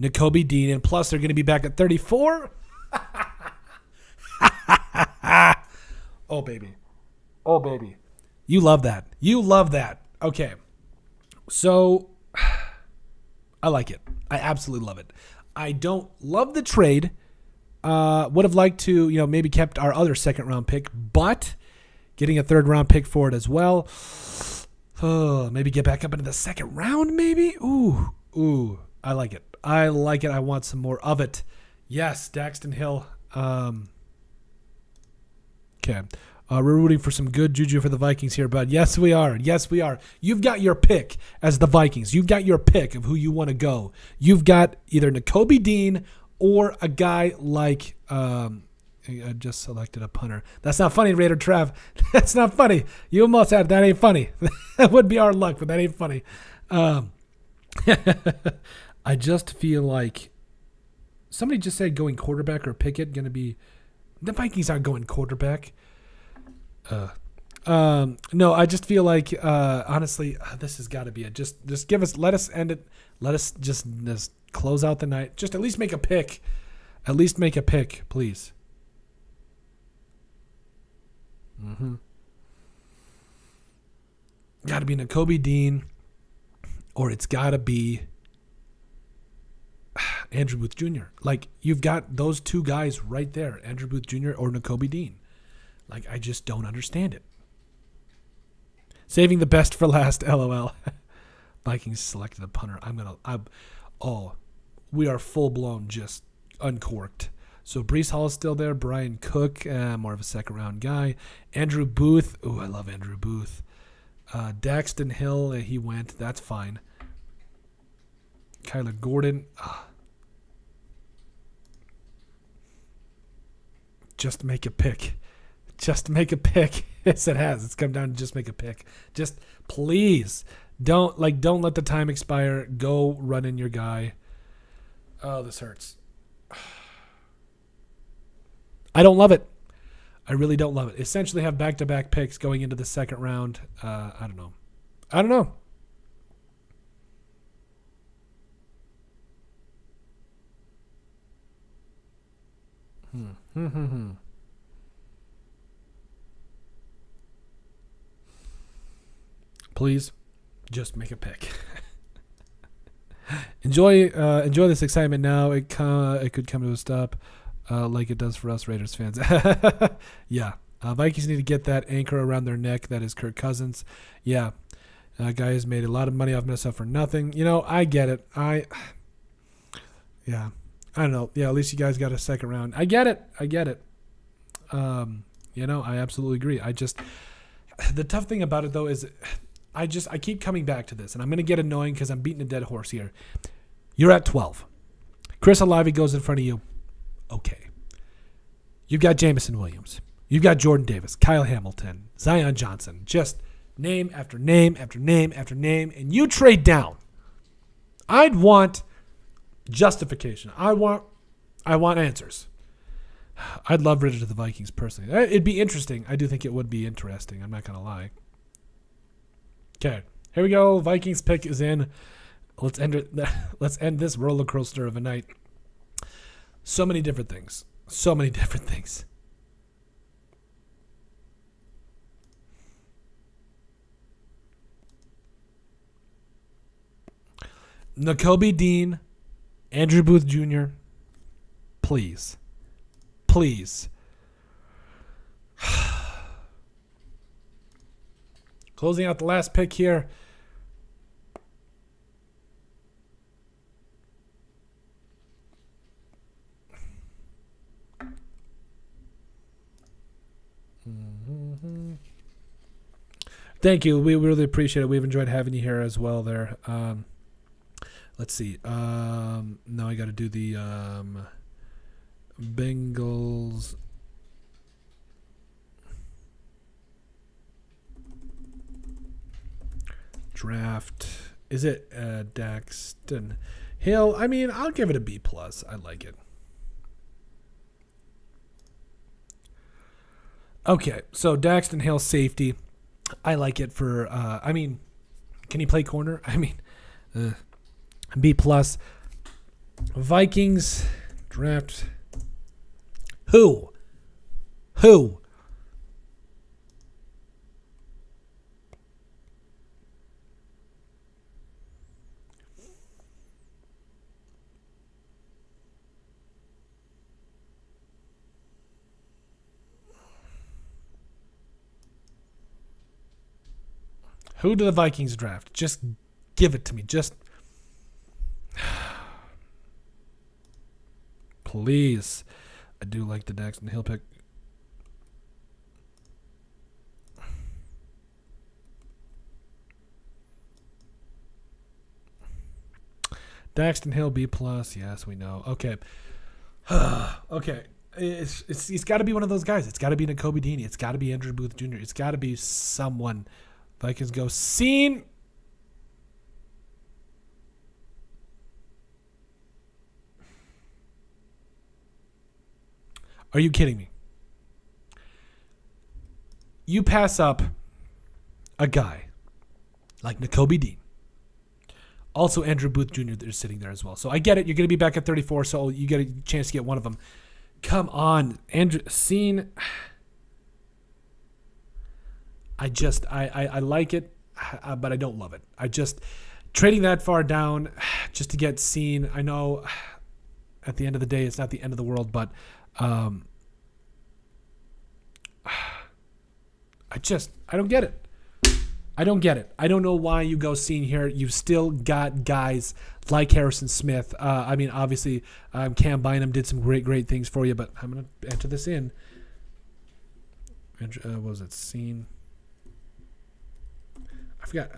Nakobe Dean, and plus they're going to be back at 34. Oh, baby. You love that. Okay. So, I like it. I absolutely love it. I don't love the trade. Would have liked to, maybe kept our other second round pick, but getting a third round pick for it as well. Maybe get back up into the second round, maybe? Ooh. I like it. I want some more of it. Yes, Daxton Hill. Okay. We're rooting for some good juju for the Vikings here, bud. Yes, we are. You've got your pick as the Vikings. You've got your pick of who you want to go. You've got either Nakobe Dean or a guy like I just selected a punter. That's not funny, Raider Trav. That's not funny. You almost had that. Ain't funny. That would be our luck, but that ain't funny. I just feel like somebody just said going quarterback or Pickett going to be the Vikings aren't going quarterback. No, I just feel like honestly, this has got to be it. Just give us. Let us end it. Let us just close out the night. Just at least make a pick. At least make a pick, please. Got to be Nakobe Dean, or it's got to be Andrew Booth Jr. Like, you've got those two guys right there, Andrew Booth Jr. or Nakobe Dean. Like, I just don't understand it. Saving the best for last, LOL. Vikings selected a punter. We are full-blown just uncorked. So Breece Hall is still there. Brian Cook, more of a second-round guy. Andrew Booth. Ooh, I love Andrew Booth. Daxton Hill, he went. That's fine. Kyler Gordon. Just make a pick. Just make a pick. Yes, it has. It's come down to just make a pick. Just please don't let the time expire. Go run in your guy. Oh, this hurts. I don't love it. I really don't love it. Essentially have back-to-back picks going into the second round. I don't know. Please, just make a pick. Enjoy this excitement now. It could come to a stop, like it does for us Raiders fans. Yeah, Vikings need to get that anchor around their neck. That is Kirk Cousins. Yeah, guy has made a lot of money off Minnesota for nothing. I get it. I don't know. Yeah, at least you guys got a second round. I get it. I absolutely agree. The tough thing about it though is I keep coming back to this, and I'm going to get annoying because I'm beating a dead horse here. You're at 12. Chris Olave goes in front of you. Okay. You've got Jameson Williams. You've got Jordan Davis, Kyle Hamilton, Zion Johnson. Just name after name after name after name, and you trade down. I'd want justification. I want answers. I'd love Ritter to the Vikings personally. It'd be interesting. I do think it would be interesting. I'm not going to lie. Okay, here we go. Vikings pick is in. Let's end it. Let's end this roller coaster of a night. So many different things. Nakobe Dean, Andrew Booth Jr. Please. Closing out the last pick here. Thank you. We really appreciate it. We've enjoyed having you here as well there. Let's see. Now I got to do the Bengals. Draft. Is it Daxton Hill? I mean, I'll give it a B+. I like it. Okay, so Daxton Hill safety. I like it for, can he play corner? B+. Vikings draft. Who? Who do the Vikings draft? Just give it to me. Just please. I do like the Daxton Hill pick. Daxton Hill B+. Yes, we know. Okay. Okay. It's got to be one of those guys. It's got to be Nakobe Dean. It's got to be Andrew Booth Jr. It's got to be someone. Vikings go scene. Are you kidding me? You pass up a guy like Nakobe Dean. Also, Andrew Booth Jr. is sitting there as well. So I get it. You're going to be back at 34, so you get a chance to get one of them. Come on, Andrew. Scene. I like it, but I don't love it. I just trading that far down just to get Scene. I know at the end of the day, it's not the end of the world, but I don't get it. I don't get it. I don't know why you go Scene here. You've still got guys like Harrison Smith. I mean, obviously, Cam Bynum did some great things for you, but I'm going to enter this in. What was it? Scene. I forgot.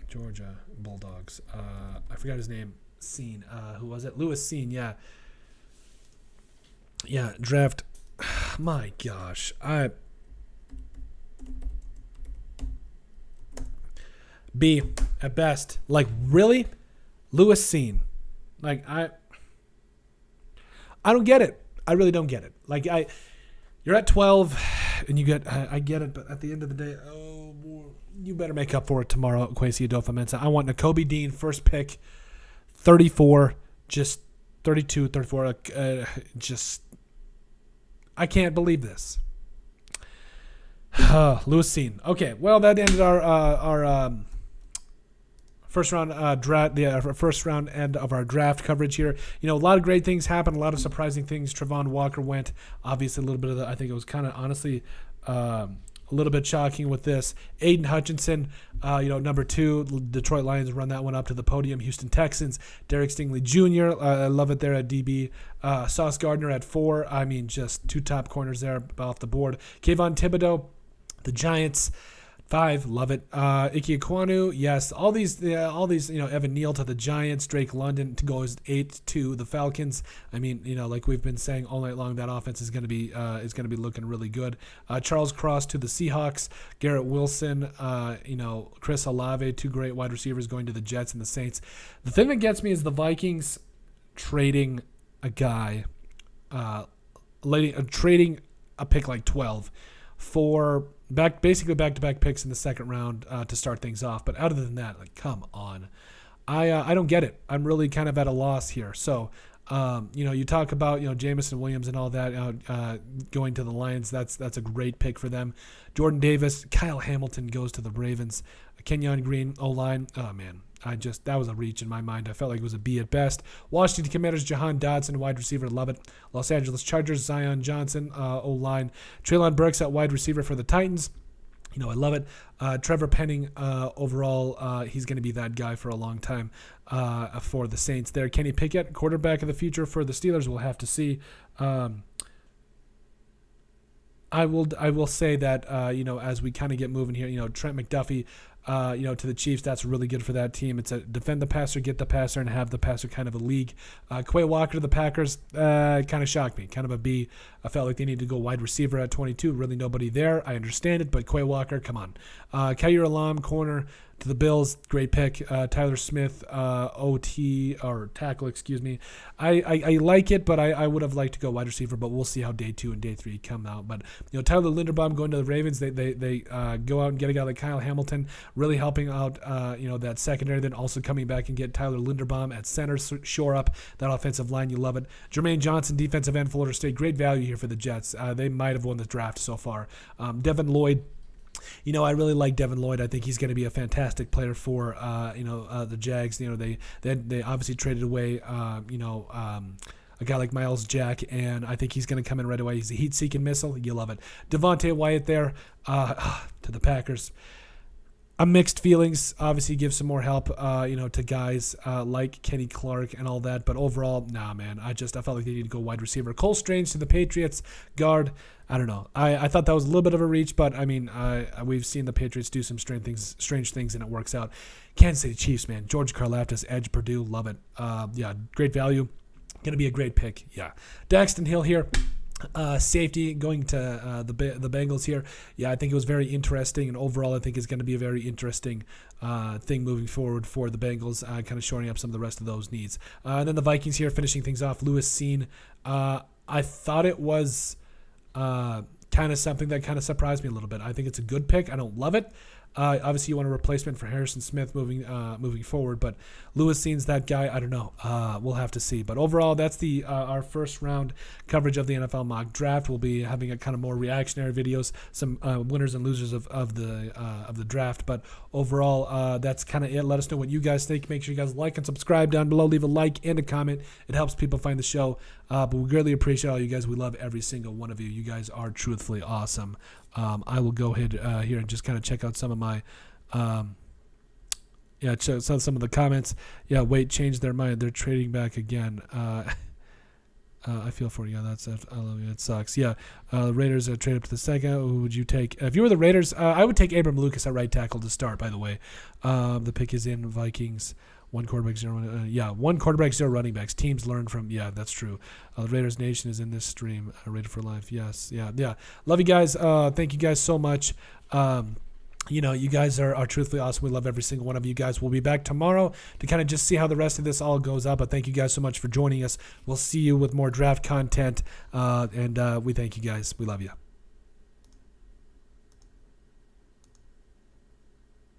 Georgia Bulldogs. I forgot his name. Scene. Who was it? Lewis Scene. Yeah. Yeah. Draft. My gosh. B at best. Like, really? Lewis Scene. Like, I don't get it. I really don't get it. Like, you're at 12 and you get, I get it, but at the end of the day, you better make up for it tomorrow, Kwesi Adolfo-Mensah. I want Nakobe Dean, first pick, 34, just 32, 34, I can't believe this. Lewis Scene. Okay, well, that ended our first round draft, the first round end of our draft coverage here. You know, a lot of great things happened, a lot of surprising things. Travon Walker went, obviously a little bit of I think it was kind of honestly a little bit shocking with this. Aiden Hutchinson, number 2, Detroit Lions run that one up to the podium. Houston Texans, Derek Stingley Jr., I love it there at DB. Sauce Gardner at 4. I mean, just 2 top corners there off the board. Kayvon Thibodeau, the Giants. 5, love it. Ike Ekwonu, yes. All these, Evan Neal to the Giants, Drake London goes 8 to the Falcons. I mean, like we've been saying all night long, that offense is going to be looking really good. Charles Cross to the Seahawks, Garrett Wilson, Chris Olave, 2 great wide receivers going to the Jets and the Saints. The thing that gets me is the Vikings trading a guy, trading a pick like 12 for basically back-to-back picks in the second round to start things off. But other than that, like, come on. I don't get it. I'm really kind of at a loss here. So, you talk about, Jameson Williams and all that going to the Lions. That's a great pick for them. Jordan Davis, Kyle Hamilton goes to the Ravens. Kenyon Green, O-line. Oh, man. That was a reach in my mind. I felt like it was a B at best. Washington Commanders, Jahan Dodson, wide receiver, love it. Los Angeles Chargers, Zion Johnson, O-line. Treylon Burks at wide receiver for the Titans. I love it. Trevor Penning, overall, he's going to be that guy for a long time for the Saints there. Kenny Pickett, quarterback of the future for the Steelers. We'll have to see. I will say that, as we kind of get moving here, Trent McDuffie, to the Chiefs, that's really good for that team. It's a defend the passer, get the passer, and have the passer kind of a league. Quay Walker to the Packers, kind of shocked me. Kind of a B. I felt like they needed to go wide receiver at 22. Really nobody there. I understand it, but Quay Walker, come on. Kaiir Elam, corner to the Bills, great pick. Tyler Smith, OT, or tackle, excuse me. I like it, but I would have liked to go wide receiver, but we'll see how day 2 and day 3 come out. But, Tyler Linderbaum going to the Ravens, they go out and get a guy like Kyle Hamilton, really helping out, that secondary, then also coming back and get Tyler Linderbaum at center, shore up that offensive line. You love it. Jermaine Johnson, defensive end, Florida State, great value here for the Jets. They might have won the draft so far. Devin Lloyd, I really like Devin Lloyd. I think he's going to be a fantastic player for, the Jags. They obviously traded away, a a guy like Miles Jack, and I think he's going to come in right away. He's a heat-seeking missile. You love it. Devontae Wyatt there to the Packers. Mixed feelings. Obviously, give some more help, to guys like Kenny Clark and all that. But overall, nah, man. I felt like they need to go wide receiver. Cole Strange to the Patriots. Guard. I don't know. I thought that was a little bit of a reach, but I mean, we've seen the Patriots do some strange things, and it works out. Kansas City Chiefs, man. George Karlaftis, edge, Purdue, love it. Great value. Going to be a great pick. Yeah. Daxton Hill here. Safety going to the Bengals here. Yeah, I think it was very interesting, and overall I think it's going to be a very interesting thing moving forward for the Bengals, kind of shoring up some of the rest of those needs. And then the Vikings here finishing things off. Lewis Seen. I thought it was kind of something that kind of surprised me a little bit. I think it's a good pick. I don't love it. Obviously, you want a replacement for Harrison Smith moving forward, but Lewis Seen's that guy. I don't know. We'll have to see. But overall, that's our first round coverage of the NFL mock draft. We'll be having a kind of more reactionary videos, some winners and losers of the draft. But overall, that's kind of it. Let us know what you guys think. Make sure you guys like and subscribe down below. Leave a like and a comment. It helps people find the show. But we greatly appreciate all you guys. We love every single one of you. You guys are truthfully awesome. I will go ahead here and just kind of check out some of my, some of the comments. Yeah, wait, change their mind. They're trading back again. I feel for you. Yeah, that's it. I love you. It sucks. Yeah, the Raiders trade up to the second. Who would you take? If you were the Raiders, I would take Abram Lucas at right tackle to start, by the way. The pick is in Vikings. One quarterback, one quarterback, 0 running backs. Teams learn from, that's true. The Raiders Nation is in this stream. Rated for life, yes, yeah. Love you guys. Thank you guys so much. You guys are truthfully awesome. We love every single one of you guys. We'll be back tomorrow to kind of just see how the rest of this all goes up. But thank you guys so much for joining us. We'll see you with more draft content. And we thank you guys. We love you.